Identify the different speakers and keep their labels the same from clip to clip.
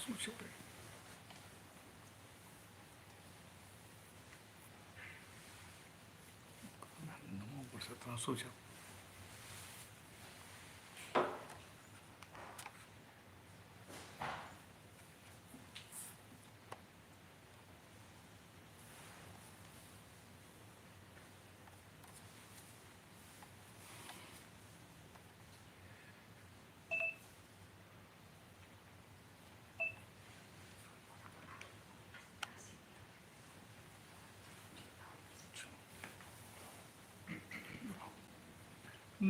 Speaker 1: શું છે ભાઈ? નમો પડશે તો શું છે?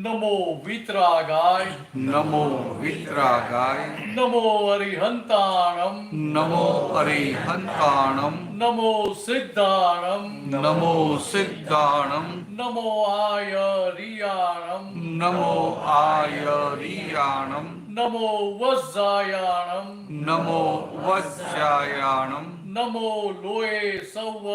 Speaker 2: નમો વિતરાગાય,
Speaker 1: નમો વિતરાગાય,
Speaker 2: નમો અરિહંતાણમ,
Speaker 1: નમો અરિહંતાણમ,
Speaker 2: નમો સિદ્ધાણમ,
Speaker 1: નમો સિદ્ધાણમ,
Speaker 2: નમો આયરિયાણમ,
Speaker 1: નમો આયરિયાણમ,
Speaker 2: નમો વજ્જાયાણમ,
Speaker 1: નમો વજ્જાયાણમ,
Speaker 2: નમો લોય સૌવ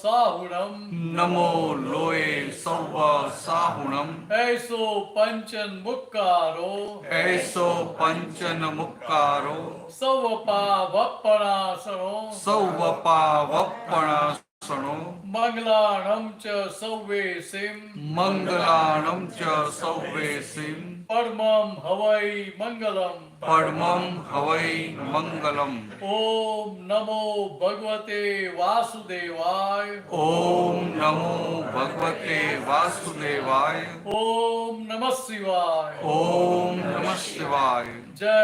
Speaker 2: સાહુણમ,
Speaker 1: નમો લોય સૌવ સાહુણમ,
Speaker 2: એસો પંચન મુક્કારો,
Speaker 1: એસો પંચન મુક્કારો,
Speaker 2: સૌપા વપણાસણો,
Speaker 1: સૌવપાવપણાસણો,
Speaker 2: મંગલાણમ ચ સૌવેસિમ,
Speaker 1: મંગલાણમ ચ સૌવેસિમ,
Speaker 2: પરમમ હવૈ મંગલમ.
Speaker 1: પરમં હવૈ મંગલમ.
Speaker 2: ઓમ નમો ભગવતે વાસુદેવાય,
Speaker 1: ઓમ નમો ભગવતે વાસુદેવાય,
Speaker 2: ઓમ નમઃ શિવાય,
Speaker 1: ઓમ નમઃ શિવાય.
Speaker 2: જય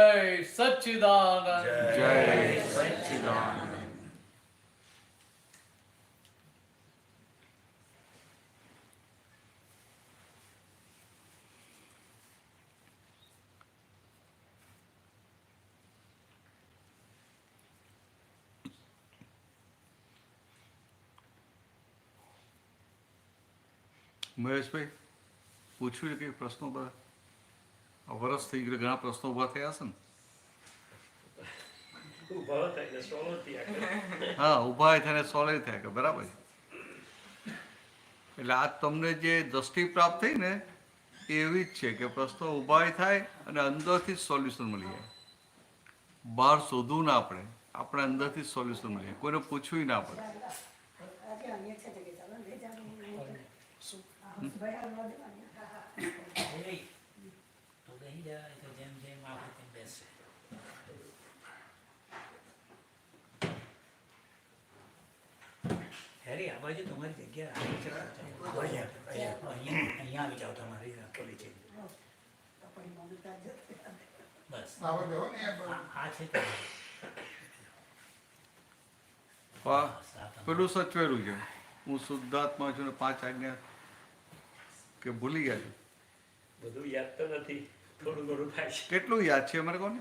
Speaker 2: સચ્ચિદાનંદ.
Speaker 1: જય સચ્ચિદાનંદ. મહેશભાઈ પૂછ્યું છે કે પ્રશ્નો બધા વરસ થઈ ગયું, ઘણા પ્રશ્નો ઉભા થયા હશે ને? હા, ઉભા થયા સોલ્વ થયા કે બરાબર. એટલે આ તમને જે દ્રષ્ટિ પ્રાપ્ત થઈ ને એ એવી જ છે કે પ્રશ્નો ઉભા થાય અને અંદરથી જ સોલ્યુશન મળી જાય. બહાર શોધવું ના આપણે, આપણે અંદરથી જ સોલ્યુશન મળી જાય, કોઈને પૂછવું ના પડે.
Speaker 3: હેરી આ બાજુ તમારી જગ્યા અહીંયા આવી જાઓ, તમારી રાખેલી છે બસ આ છે
Speaker 1: પેલું સચવેલું છે, હું શુદ્ધાત્મા છું ને 5 આજ્ઞા કે ભૂલી ગયા છું.
Speaker 3: બધું યાદ તો નથી, થોડું ઘણું થાય છે.
Speaker 1: કેટલું યાદ છે અમારે કોને?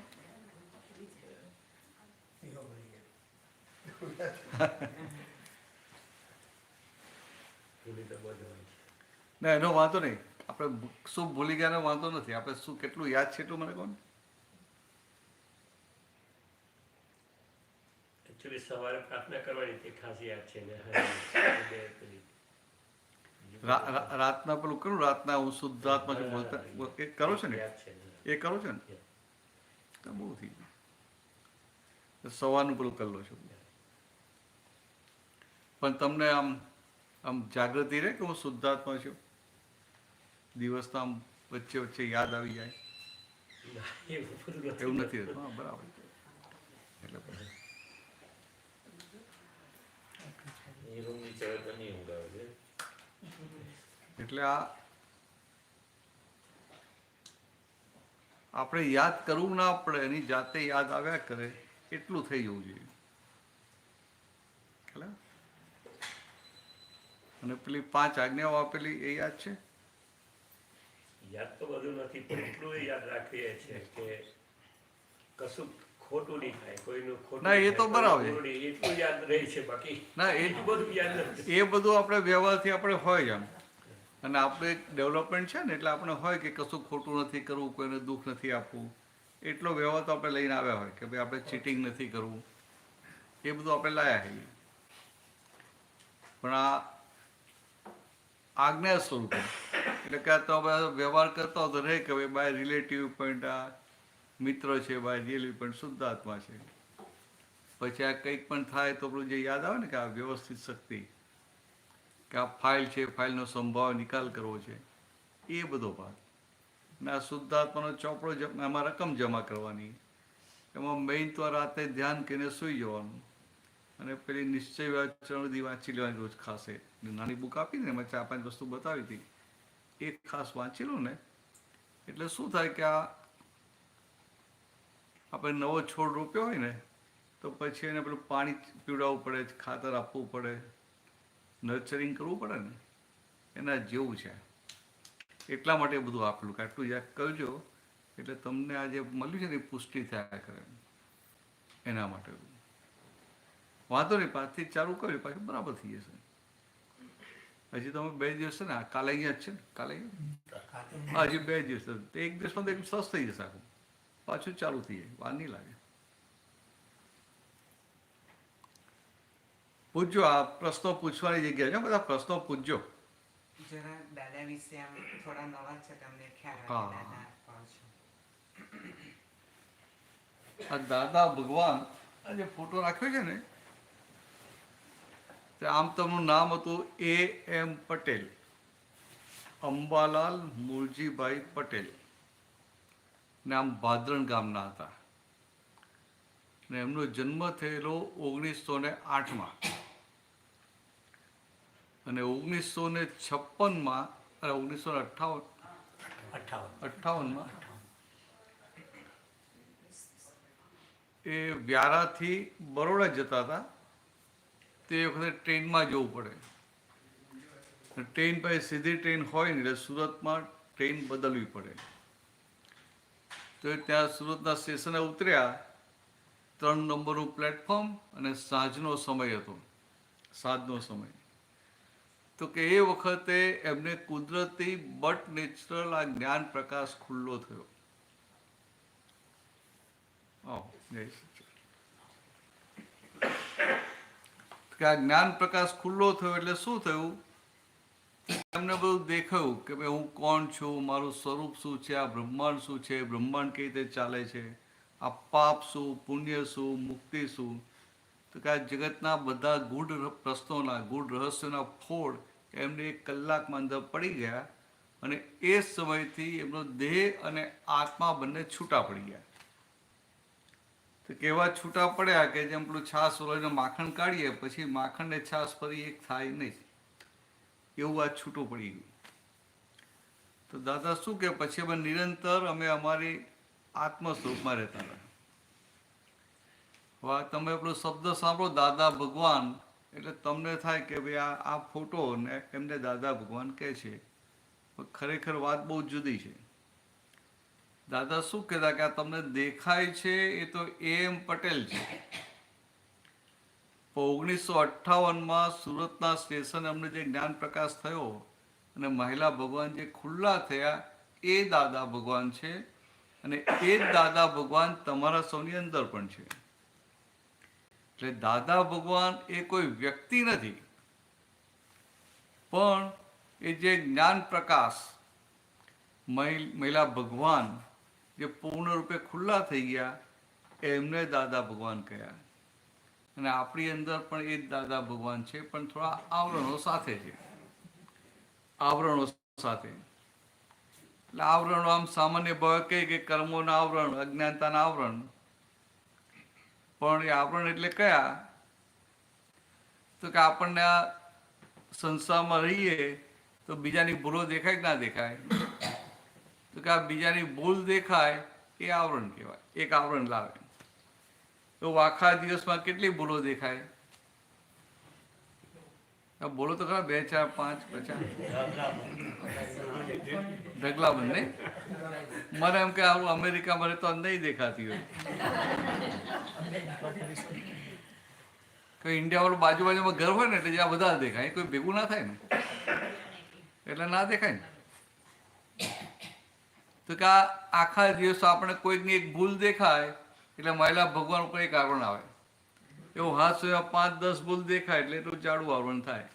Speaker 1: ના, એનો વાંધો નહીં. આપણે શું ભૂલી ગયા વાંધો નથી, આપણે શું કેટલું યાદ છે એટલું મને કોને?
Speaker 3: એકચ્યુઅલી સવારે પ્રાર્થના કરવાની તે ખાસ યાદ છે ને
Speaker 1: રાતના પેલું કરું, રાતના હું શુદ્ધાત્મા છું બોલતા એ કરો છો ને? એ કરો છો ને? બહુ થઈ ગયું. સવારનું પેલું કરી લો છો. પણ તમને આમ આમ જાગૃતિ રહે કે હું શુદ્ધાત્મા છું? દિવસના આમ વચ્ચે વચ્ચે યાદ આવી જાય એવું નથી રહેતું? હા, બરાબર. એટલે આ આપણે યાદ કરવું ના પડે, એની જાતે યાદ આવ્યા કરે એટલું થઈ જવું જોઈએ. અને પેલી 5 આજ્ઞાઓ આપેલી એ યાદ છે?
Speaker 3: યાદ તો બધું નથી, પણ એટલું યાદ રાખીએ છે કે કશું ખોટું નહીં થાય, કોઈનું ખોટું
Speaker 1: ના, એ તો બરાબર
Speaker 3: એટલું યાદ રહે છે. બાકી
Speaker 1: ના,
Speaker 3: એટલું બધું યાદ નથી.
Speaker 1: એ બધું આપણે વ્યવહારથી આપણે હોય એમ, અને આપણે એક ડેવલપમેન્ટ છે ને એટલે આપણે હોય કે કશું ખોટું નથી કરવું, કોઈને દુઃખ નથી આપવું, એટલો વ્યવહાર તો આપણે લઈને આવ્યા હોય કે ભાઈ આપણે ચીટિંગ નથી કરવું, એ બધું આપણે લાયા છીએ. પણ આ આજ્ઞા સ્વરૂપે એટલે કે તો વ્યવહાર કરતા હોય તો રહે કે ભાઈ બાય રિલેટિવ પોઈન્ટ આ મિત્ર છે, બાય રિયલ પોઈન્ટ શુદ્ધાત્મા છે, પછી આ કંઈક પણ થાય તો પેલું જે યાદ આવે ને કે આ વ્યવસ્થિત શક્તિ, કે આ ફાઇલ છે, ફાઇલનો સંભાવ નિકાલ કરવો છે, એ બધો ભાગ. ને આ શુદ્ધાત્માનો ચોપડો એમાં રકમ જમા કરવાની, એમાં મેઇન તો રાતે ધ્યાન કરીને સૂઈ જવાનું, અને પેલી નિશ્ચય વાંચી લેવાની રોજ ખાસ. નાની બુક આપી ને એમાં 4-5 વસ્તુ બતાવી હતી, એ ખાસ વાંચી લો ને એટલે શું થાય કે આ આપણે નવો છોડ રોપ્યો હોય ને તો પછી એને પેલું પાણી પીવડાવવું પડે, ખાતર આપવું પડે, નર્ચરિંગ કરવું પડે ને, એના જેવું છે. એટલા માટે બધું આપેલું કે આટલું યાદ કરજો એટલે તમને આ જે મળ્યું છે ને એ પુષ્ટિ થયા કરે, એના માટે. વાંધો નહીં, પાછથી ચાલુ કર્યું પાછું બરાબર થઈ જશે. હજી તમે 2 દિવસ છે ને, કાલે અહીંયા જ છે ને, કાલે હા હજી 2 દિવસ, 1 દિવસમાં તો એકદમ સરસ થઈ જશે આખું, પાછું ચાલુ થઈ જાય, વાર નહીં લાગે. પૂછજો, આ પ્રશ્નો પૂછવાની જગ્યા છે, બધા પ્રશ્નો પૂછજો.
Speaker 4: જરા દાદા વિશે આમ થોડા નવા છે તમને ખ્યાલ
Speaker 1: હા.
Speaker 4: હોય દાદા કહો છો.
Speaker 1: આ દાદા ભગવાન આ જે ફોટો રાખ્યો છે ને, તે આમ તેમનું નામ હતું A.M. પટેલ, અંબાલાલ મુરજીભાઈ પટેલ, ને આમ ભાદરણ ગામના હતા. ને એમનો જન્મ થયેલો 1908માં, અને 1956માં 1958માં એ વ્યારાથી બરોડા જતા હતા. તે વખતે ટ્રેનમાં જવું પડે, ટ્રેન પછી સીધી ટ્રેન હોય ને એટલે સુરતમાં ટ્રેન બદલવી પડે. તો એ ત્યાં સુરતના સ્ટેશને ઉતર્યા, 3 નંબરનું પ્લેટફોર્મ, અને સાંજનો સમય હતો, 7નો સમય. તો કે એ વખતે એમને કુદરતી બટ નેચરલ આ જ્ઞાન પ્રકાશ ખુલ્લો થયો. કે આ જ્ઞાન પ્રકાશ ખુલ્લો થયો એટલે શું થયું, એમને બધું દેખાયું કે ભાઈ હું કોણ છું, મારું સ્વરૂપ શું છે, આ બ્રહ્માંડ શું છે, બ્રહ્માંડ કેવી રીતે ચાલે છે, આ પાપ શું, પુણ્ય શું, મુક્તિ શું. તો કે આ જગતના બધા ગૂઢ પ્રશ્નોના, ગૂઢ રહસ્યોના ફોડ એમને 1 કલાકમાં અંદર પડી ગયા, અને એ સમયથી એમનો દેહ અને આત્મા બંને છૂટા પડી ગયા. તો કેવા છૂટા પડ્યા કે જેમ પેલું છાશ ઓળીને માખણ કાઢીએ પછી માખણ ને છાશ ફરી એક થાય નહીં, એવું આ છૂટું પડી ગયું. તો દાદા શું કે પછી અમે નિરંતર અમારી આત્મ સ્વરૂપમાં રહેતા હતા. હવે તમે પેલો શબ્દ સાંભળો દાદા ભગવાન એટલે તમને થાય કે ભાઈ આ ફોટો ને એમને દાદા ભગવાન કહે છે. ખરેખર વાત બહુ જુદી છે. દાદા શું કહેતા કે આ તમને દેખાય છે એ તો A.M. પટેલ છે. 1958માં સુરતના સ્ટેશન અમને જે જ્ઞાન પ્રકાશ થયો અને મહિલા ભગવાન જે ખુલ્લા થયા એ દાદા ભગવાન છે, અને એ જ દાદા ભગવાન તમારા સૌની અંદર પણ છે. એટલે દાદા ભગવાન એ કોઈ વ્યક્તિ નથી, પણ એ જે જ્ઞાન પ્રકાશ મહિલા ભગવાન જે પૂર્ણ રૂપે ખુલ્લા થઈ ગયા એમને દાદા ભગવાન કહ્યા. અને આપણી અંદર પણ એ જ દાદા ભગવાન છે, પણ થોડા આવરણો સાથે છે. આવરણો સાથે એટલે આવરણો આમ સામાન્ય ભાવે કહે કે કર્મોના આવરણ, અજ્ઞાનતાના આવરણ. પણ એ આવરણ એટલે કયા, તો કે આપણને આ સંસારમાં રહીએ તો બીજાની ભૂલો દેખાય કે ના દેખાય, તો કે આ બીજાની ભૂલ દેખાય એ આવરણ કહેવાય. એક આવરણ લાવે તો આખા દિવસમાં કેટલી ભૂલો દેખાય, બોલો તો ખરા 2, 4, 5, 50 ઢગલા બંને. મને એમ કે આવું અમેરિકામાં રહેતો નહીં દેખાતી હોય, કોઈ ઇન્ડિયા વાળું બાજુમાં ઘર હોય ને એટલે જ્યાં બધા દેખાય, કોઈ ભેગું ના થાય ને એટલે ના દેખાય ને. તો કે આ આખા દિવસ આપણે કોઈકની એક ભૂલ દેખાય એટલે મહિલા ભગવાન ઉપર એક આવરણ આવે. એવું હાથ સુધી 5-10 ભૂલ દેખાય એટલે એટલું જાડું આવરણ થાય,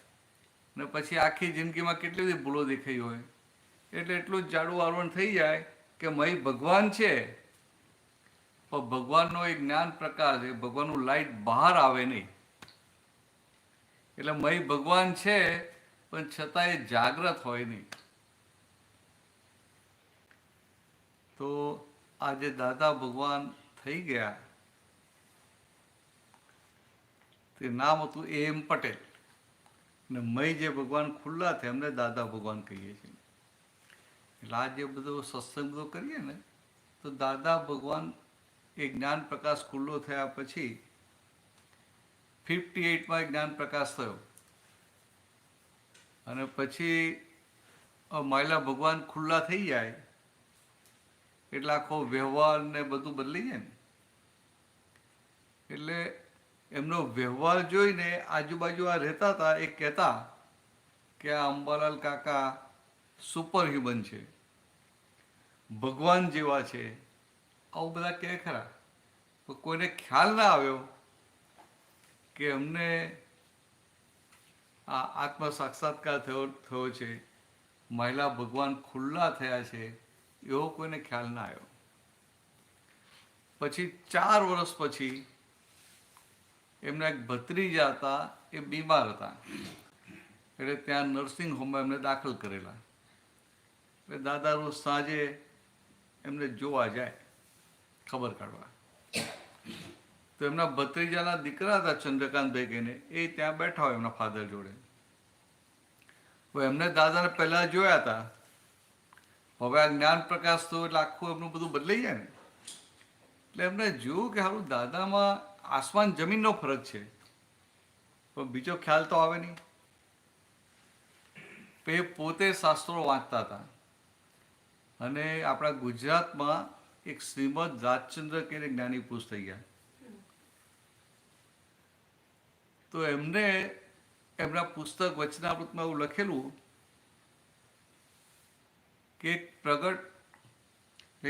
Speaker 1: ને પછી આખી જિંદગીમાં કેટલી બધી ભૂલો દેખાઈ હોય એટલે એટલું જ જાડું આવરણ થઈ જાય કે મહી ભગવાન છે પણ ભગવાનનો એક જ્ઞાન પ્રકાશ છે, ભગવાનનું લાઈટ બહાર આવે નહીં. એટલે મય ભગવાન છે પણ છતાં એ જાગ્રત હોય નહીં. તો આજે દાદા ભગવાન થઈ ગયા. તે નામ હતું એમ પટેલ, અને મય જે ભગવાન ખુલ્લા થયા એમને દાદા ભગવાન કહીએ છીએ. એટલે આ જે બધો સત્સંગ બધો કરીએ ને, તો દાદા ભગવાન એ જ્ઞાન પ્રકાશ ખુલ્લો થયા પછી 58માં જ્ઞાન પ્રકાશ થયો, અને પછી માયલા ભગવાન ખુલ્લા થઈ જાય એટલે આખો વ્યવહાર ને બધું બદલી જાય ને. એટલે એમનો વ્યવહાર જોઈને આજુબાજુ આ રહેતા હતા એ કહેતા કે આ અંબાલાલ કાકા સુપર હ્યુમન છે, ભગવાન જેવા છે, આવું બધા કહે ખરા. પણ કોઈને ખ્યાલ ના આવ્યો કે એમને આ આત્મ સાક્ષાત્કાર થયો છે, મહિલા ભગવાન ખુલ્લા થયા છે, એવો કોઈને ખ્યાલ ના આવ્યો. પછી 4 વર્ષ પછી એમના એક ભત્રીજા હતા, એ બીમાર હતા, એટલે ત્યાં નર્સિંગ હોમમાં એમને દાખલ કરેલા. એટલે દાદા રોજ સાંજે એમને જોવા જાય, ખબર કાઢવા. તો એમના ભત્રીજાના દીકરા હતા ચંદ્રકાંતભાઈ કહીને, એ ત્યાં બેઠા હોય એમના ફાધર જોડે. હવે એમને દાદાને પહેલા જોયા હતા, હવે આ જ્ઞાન પ્રકાશ થયો એટલે આખું એમનું બધું બદલાઈ જાય ને. એટલે એમને જોયું કે હારું દાદામાં આસમાન જમીનનો ફરક છે, પણ બીજો ખ્યાલ તો આવે નહીં. એ પોતે શાસ્ત્રો વાંચતા હતા, અને આપણા ગુજરાતમાં એક શ્રીમદ રાજચંદ્ર કરીને જ્ઞાની પુરુષ થઈ ગયા. તો એમને એમના પુસ્તક વચનામૃતમાં એવું લખેલું કે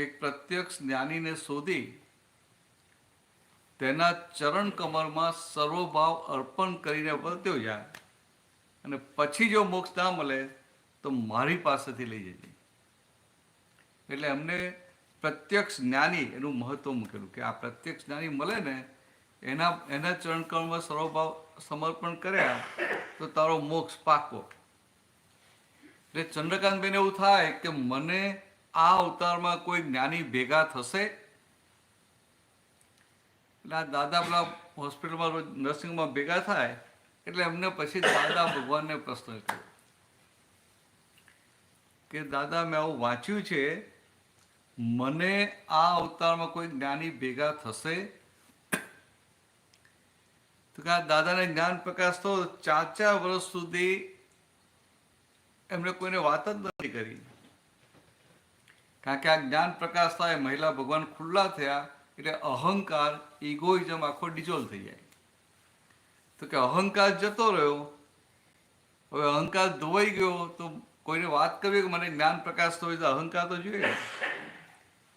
Speaker 1: એક પ્રત્યક્ષ જ્ઞાનીને શોધી તેના ચરણ કમરમાં સર્વભાવ અર્પણ કરીને વર્ત્યો જાય, અને પછી જો મોક્ષ ના મળે તો મારી પાસેથી લઈ જજે. એટલે એમને પ્રત્યક્ષ જ્ઞાની એનું મહત્વ મૂકેલું કે આ પ્રત્યક્ષ જ્ઞાની મળે ને એના ચરણ કમરમાં સર્વભાવ સમર્પણ કર્યા તો તારો મોક્ષ પાકો. એટલે ચંદ્રકાંતભાઈને એવું થાય કે મને આ અવતારમાં કોઈ જ્ઞાની ભેગા થશે. એટલે આ દાદા પેલા હોસ્પિટલમાં રોજ નર્સિંગમાં ભેગા થાય એટલે એમને પછી દાદા ભગવાનને પ્રશ્ન કર્યો કે દાદા મેં આવું વાંચ્યું છે, મને આ અવતારમાં કોઈ જ્ઞાની ભેગા થશે? તો કે આ દાદાને જ્ઞાન પ્રકાશ તો 4 વર્ષ સુધી એમણે કોઈને વાત જ નથી કરી. કારણ કે આ જ્ઞાન પ્રકાશ થાય, મહિલા ભગવાન ખુલ્લા થયા એટલે અહંકાર, ઇગોઇઝમ આખો ડિઝોલ્વ થઈ જાય. તો કે અહંકાર જતો રહ્યો. હવે અહંકાર ધોવાઈ ગયો તો કોઈને વાત કરવી કે મને જ્ઞાન પ્રકાશ થયો તો અહંકાર તો જોઈએ.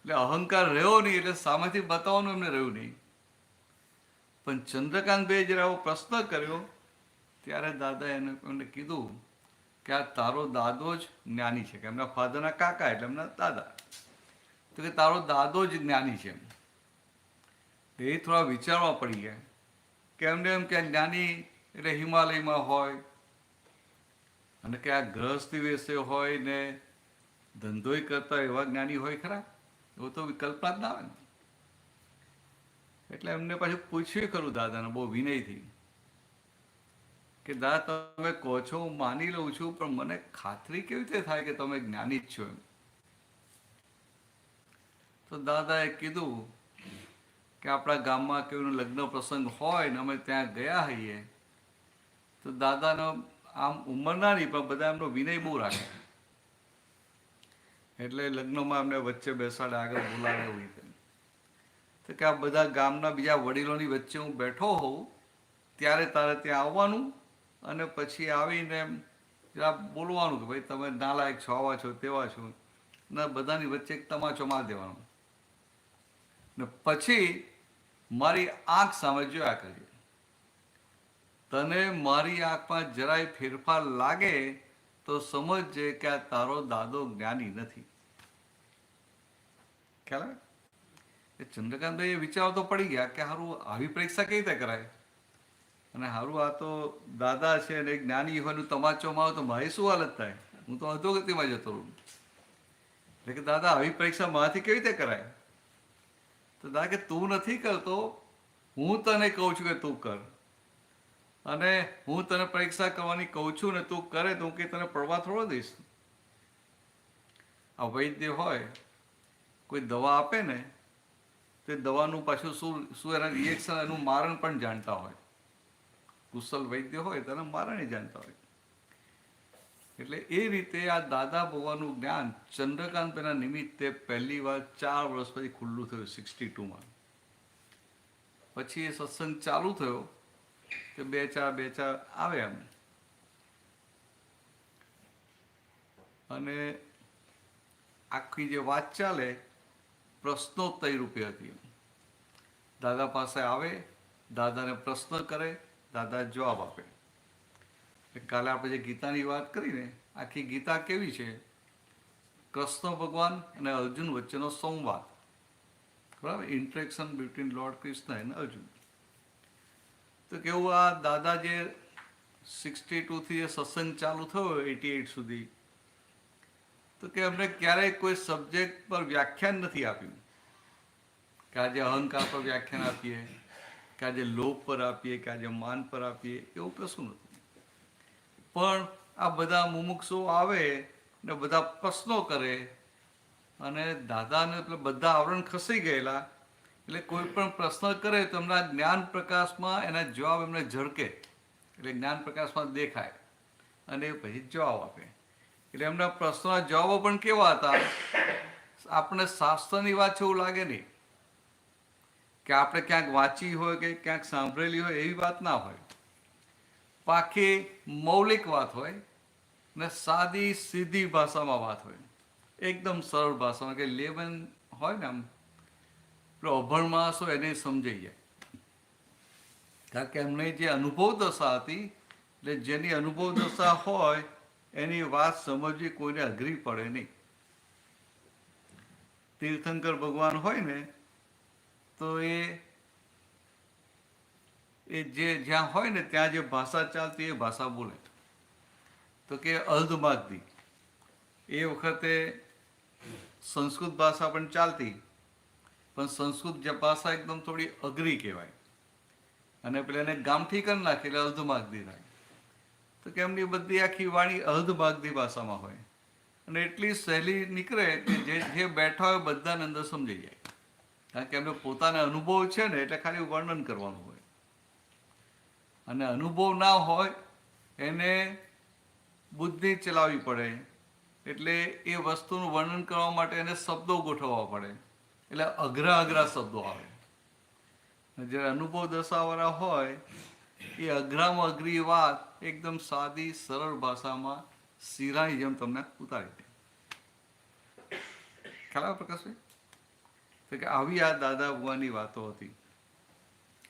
Speaker 1: એટલે અહંકાર રહ્યો નહીં, એટલે સામેથી બતાવવાનું એમને રહ્યું નહીં. પણ ચંદ્રકાંતભાઈએ જ્યારે આવો પ્રશ્ન કર્યો ત્યારે દાદા એમને કીધું કે આ તારો દાદો જ જ્ઞાની છે, કે એમના ફાધરના કાકા એટલે એમના દાદા. તો કે તારો દાદો જ જ્ઞાની છે. એ થોડા વિચારવા પડી ગયા કે એમને એમ કે જ્ઞાની એટલે હિમાલયમાં હોય, અને કે આ ગ્રહસ્થી વેસે હોય ને ધંધોય કરતા એવા જ્ઞાની હોય ખરા? એવું તો કલ્પના જ ના આવે ને. એટલે એમને પાછું પૂછ્યું ખરું દાદાને બહુ વિનયથી કે દાદા તમે કહો છો હું માની લઉં છું, પણ મને ખાતરી કેવી રીતે થાય કે તમે જ્ઞાની જ છો એમ? તો દાદાએ કીધું કે આપણા ગામમાં કેવું લગ્ન પ્રસંગ હોય ને અમે ત્યાં ગયા હોઈએ તો દાદાનો આમ ઉંમરના નહીં પણ બધા એમનો વિનય બહુ રાખે. એટલે લગ્નમાં અમને વચ્ચે બેસાડે, આગળ બોલાવે એવું રીતે. તો કે આ બધા ગામના બીજા વડીલોની વચ્ચે હું બેઠો હોઉં ત્યારે તારે ત્યાં આવવાનું, અને પછી આવીને જરા બોલવાનું કે ભાઈ તમે નાલાયક છો, આવા છો, તેવા છો, ને બધાની વચ્ચે એક તમાચો મારી દેવાનો, ને પછી મારી આંખ સામે જોયા કરજે. તને મારી આંખમાં જરાય ફેરફાર લાગે તો સમજજે કે આ તારો દાદો જ્ઞાની નથી. ખ્યાલ આવે? એ ચંદ્રકાંતભાઈ વિચારો તો પડી ગયા કે સારું આવી પરીક્ષા કેવી રીતે કરાય, અને સારું આ તો દાદા છે ને જ્ઞાની હોયનું તમાચોમાં આવે તો મારી શું હાલત થાય, હું તો અધોગતિમાં જતો રહું. એટલે કે દાદા આવી પરીક્ષા મારાથી કેવી રીતે કરાય? તો દાદા કે તું નથી કરતો, હું તને કહું છું કે તું કર, અને હું તને પરીક્ષા કરવાની કહું છું ને તું કરે તો હું કે તને પડવા થોડો દઈશ. આ વૈદ્ય હોય કોઈ દવા આપે ને તો એ દવાનું પાછું શું શું એના રિએક્શન એનું મારણ પણ જાણતા હોય. કુશલ વૈદ્ય હોય તેના મારણે જાણતા હોય. એટલે એ રીતે આ દાદા ભગવાનનું જ્ઞાન ચંદ્રકાંતના નિમિત્તે પહેલી વાર 4 વર્ષ પછી ખુલ્લું થયું 62માં. પછી એ સત્સંગ ચાલુ થયો કે બે ચાર આવે એમ, અને આખી જે વાત ચાલે પ્રશ્નોત્તરી રૂપે હતી. દાદા પાસે આવે, દાદાને પ્રશ્ન કરે, દાદા જવાબ આપે. કાલે આપણે જે ગીતાની વાત કરીને, આખી ગીતા કેવી છે? કૃષ્ણ ભગવાન અને અર્જુન વચ્ચેનો સંવાદ, બરાબર, ઇન્ટરેક્શન બિટવીન લોર્ડ કૃષ્ણ અને અર્જુન. તો કેવું આ દાદા જે 62થી જે સત્સંગ ચાલુ થયો 88 સુધી, તો કે અમને ક્યારેય કોઈ સબ્જેક્ટ પર વ્યાખ્યાન નથી આપ્યું કે આજે અહંકાર પર વ્યાખ્યાન આપીએ, કે આજે લોભ પર આપીએ, કે આજે માન પર આપીએ, એવું કશું નથી. પણ આ બધા મુમુક્ષો આવે ને બધા પ્રશ્નો કરે, અને દાદાને એટલે બધા આવરણ ખસી ગયેલા, એટલે કોઈ પણ પ્રશ્ન કરે તો એમના જ્ઞાન પ્રકાશમાં એના જવાબ એમને ઝળકે, એટલે જ્ઞાન પ્રકાશમાં દેખાય, અને પછી જવાબ આપે. એટલે એમના પ્રશ્નોના જવાબો પણ કેવા હતા? આપણે શાસ્ત્રની વાત છે એવું લાગે નહીં, કે આપણે ક્યાંક વાંચી હોય કે ક્યાંક સાંભળેલી હોય એવી વાત ના હોય. પાકી મૌલિક વાત હોય ને સાદી સીધી ભાષામાં વાત હોય, એકદમ સરળ ભાષામાં, કે લેવન હોય ને આમ અભણ માણસ હોય એને સમજાઈ જાય. કારણ કે એમને જે અનુભવ દશા હતી, એટલે જેની અનુભવ દશા હોય એની વાત સમજવી કોઈને અઘરી પડે નહીં. તીર્થંકર ભગવાન હોય ને તો એ જે જ્યાં હોય ને ત્યાં જે ભાષા ચાલતી એ ભાષા બોલે. તો કે અર્ધમાગધી, એ વખતે સંસ્કૃત ભાષા પણ ચાલતી, પણ સંસ્કૃત ભાષા એકદમ થોડી અઘરી કહેવાય, અને પેલા એને ગામઠી કરી નાખે એટલે અર્ધમાગધી થાય. તો કે એમની બધી આખી વાણી અર્ધમાગધી ભાષામાં હોય, અને એટલી સહેલી નીકળે કે જે બેઠા હોય બધાને અંદર સમજાઈ જાય. કારણ કે એમને પોતાના અનુભવ છે ને, એટલે ખાલી વર્ણન કરવાનું હોય, અને અનુભવ ના હોય એને બુદ્ધિ ચલાવવી પડે, એટલે એ વસ્તુનું વર્ણન કરવા માટે એને શબ્દો ગોઠવવા પડે, એટલે અઘરા શબ્દો આવે. જ્યારે અનુભવ દશાવાળા હોય એ અઘરામાં અઘરી વાત એકદમ સાદી સરળ ભાષામાં શીરાની જેમ તમને ઉતારી દે. ખ્યાલ આવે પ્રકાશભાઈ? તો કે આવી આ દાદા ભગવાનની વાતો હતી.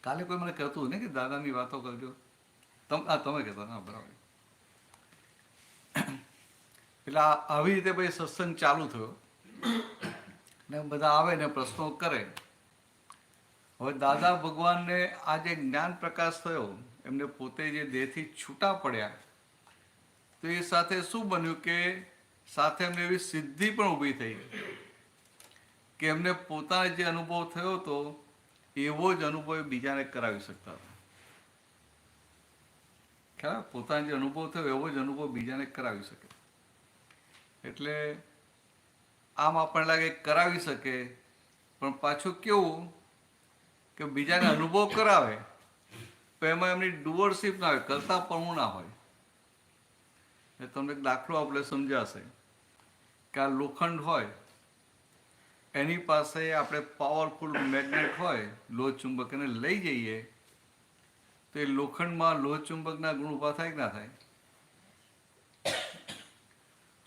Speaker 1: કાલે કોઈ મને કહેતું ને કે દાદાની વાતો કરજો, તમે કહેતા, હા બરાબર. એટલે આવી રીતે ભાઈ સત્સંગ ચાલુ થયો, ને બધા આવે ને પ્રશ્નો કરે. હવે દાદા ભગવાનને આ જે જ્ઞાન પ્રકાશ થયો, એમને પોતે જે દેહથી છૂટા પડ્યા, તો એ સાથે શું બન્યું કે સાથે એમને એવી સિદ્ધિ પણ ઊભી થઈ કે એમને પોતાને જે અનુભવ થયો હતો એવો જ અનુભવ બીજાને કરાવી શકતા હતા. ખરા, પોતાને જે અનુભવ થયો એવો જ અનુભવ બીજાને કરાવી શકે. એટલે આમ આપણને લાગે કરાવી શકે, પણ પાછું કેવું કે બીજાને અનુભવ કરાવે તો એમાં એમની ડુઅરશીપ ના હોય, કરતા પણ ના હોય. એ તમને એક દાખલો આપણે સમજાશે કે આ લોખંડ હોય, એની પાસે આપણે પાવરફુલ મેગ્નેટ હોય, લોહ ચુંબક, એને લઈ જઈએ તો એ લોખંડમાં લોહ ચુંબકના ગુણ ઊભા થાય કે ના થાય?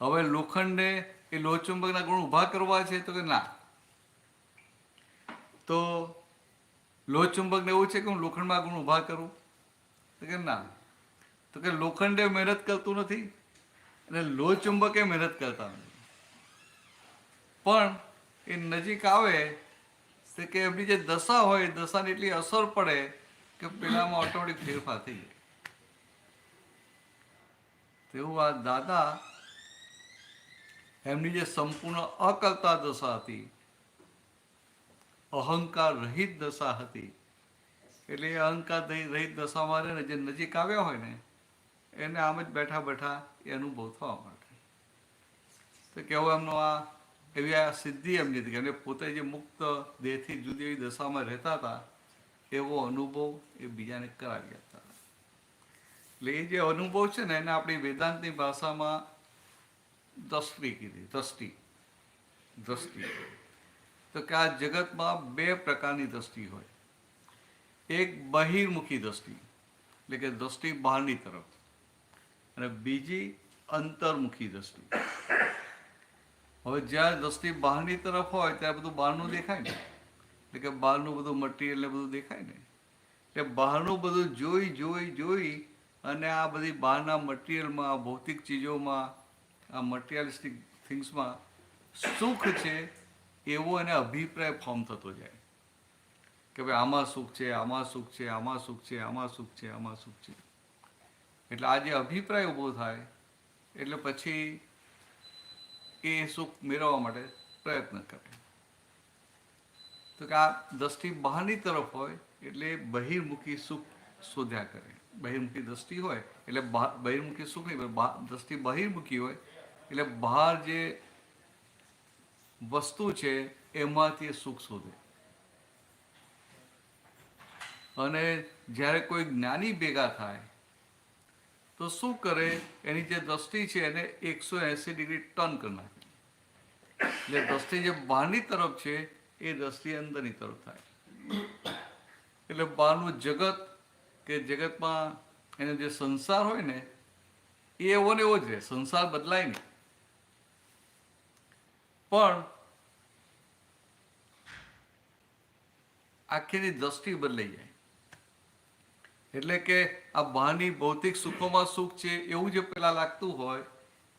Speaker 1: હવે લોખંડને એ લોહ ચુંબકના ગુણ ઊભા કરવા છે તો કે ના. તો લોહ ચુંબકને એવું છે કે હું લોખંડમાં ગુણ ઊભા કરું? તો કે ના. તો કે લોખંડે મહેનત કરતું નથી અને લોહ ચુંબકે મહેનત કરતા નથી, પણ એ નજીક આવે તો કે એમની જે દશા હોય એ દશાની એટલી અસર પડે કે પેલામાં ઓટોમેટિક ફેરફાર થઈ જાય. તેવું આ દાદા એમની જે સંપૂર્ણ અકર્તા દશા હતી, અહંકાર રહિત દશા હતી, એટલે એ અહંકાર રહિત દશામાં રહે ને જે નજીક આવ્યા હોય ને એને આમ જ બેઠા બેઠા એ અનુભવ થવા માટે. તો કેવું એમનું આ એવી આ સિદ્ધિ એમની હતી કે એમને પોતે જે મુક્ત દેહથી જુદી એવી દશામાં રહેતા હતા એવો અનુભવ એ બીજાને કરાવી આપતા હતા. એટલે એ જે અનુભવ છે ને એને આપણી વેદાંતની ભાષામાં દ્રષ્ટિ કીધી. દ્રષ્ટિ તો કે આ જગતમાં બે પ્રકારની દ્રષ્ટિ હોય. એક બહિર્મુખી દ્રષ્ટિ એટલે કે દ્રષ્ટિ બહારની તરફ, અને બીજી અંતર્મુખી દ્રષ્ટિ. હવે જ્યારે દ્રષ્ટિ બહારની તરફ હોય ત્યારે બધું બહારનું દેખાય ને, એટલે કે બહારનું બધું મટીરિયલ ને બધું દેખાય ને, એટલે બહારનું બધું જોઈ અને આ બધી બહારના મટીરિયલમાં, ભૌતિક ચીજોમાં, આ મટીરિયલિસ્ટિક થિંગ્સમાં સુખ છે એવો એને અભિપ્રાય ફોર્મ થતો જાય કે ભાઈ આમાં સુખ છે, આમાં સુખ છે, આમાં સુખ છે, આમાં સુખ છે, આમાં સુખ છે. એટલે આ જે અભિપ્રાય ઊભો થાય એટલે પછી એ સુખ મેળવવા માટે પ્રયત્ન કરે. તો કે આ દ્રષ્ટિ બહારની તરફ હોય એટલે બહિર્મુખી સુખ શોધ્યા કરે. બહિર્મુખી દ્રષ્ટિ હોય એટલે બહિર્મુખી સુખ નહીં, દ્રષ્ટિ બહિર્મુખી હોય એટલે બહાર જે વસ્તુ છે એમાંથી સુખ શોધે. અને જ્યારે કોઈ જ્ઞાની ભેગા થાય તો શું કરે, એની જે દ્રષ્ટિ છે એને 180 ડિગ્રી ટર્ન કરી નાખે. એટલે દ્રષ્ટિ જે બહારની તરફ છે એ દ્રષ્ટિ અંદરની તરફ થાય. એટલે બહારનું જગત કે જગતમાં એનો જે સંસાર હોય ને એ એવો ને એવો જ રહે, સંસાર બદલાય નહીં. પણ આખીની દ્રષ્ટિ બદલાઈ જાય. એટલે કે આ બહારની ભૌતિક સુખોમાં સુખ છે એવું જે પેલા લાગતું હોય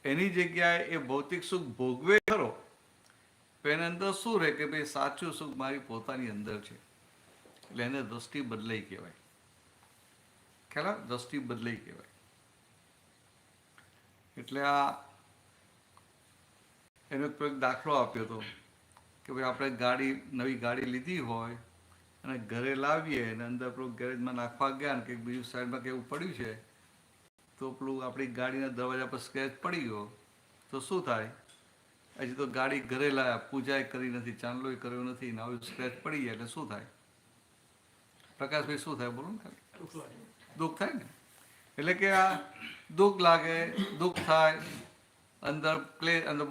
Speaker 1: એની જગ્યાએ એ ભૌતિક સુખ ભોગવે ખરો, તો એની અંદર શું રહે કે ભાઈ સાચું સુખ મારી પોતાની અંદર છે. એટલે એને દ્રષ્ટિ બદલાઈ કહેવાય. ખ્યાલ? દ્રષ્ટિ બદલાઈ કહેવાય. એટલે આ એનો એક દાખલો આપ્યો હતો કે ભાઈ આપણે નવી ગાડી લીધી હોય અને ઘરે લાવીએ અને અંદર પેલું ગેરેજમાં નાખવા ગયા ને કંઈક બીજું સાઈડમાં કેવું પડ્યું છે તો પેલું આપણી ગાડીના દરવાજા પર સ્ક્રેચ પડી ગયો તો શું થાય? હજી તો ગાડી ઘરે લાવ્યા, પૂજા કરી નથી, ચાંદલો કર્યો નથી, ને આવી સ્ક્રેચ પડી જાય એટલે શું થાય? પ્રકાશભાઈ શું થાય બોલો ને ખાલી? દુઃખ થાય ને. એટલે કે આ દુઃખ લાગે, દુઃખ થાય, અંદર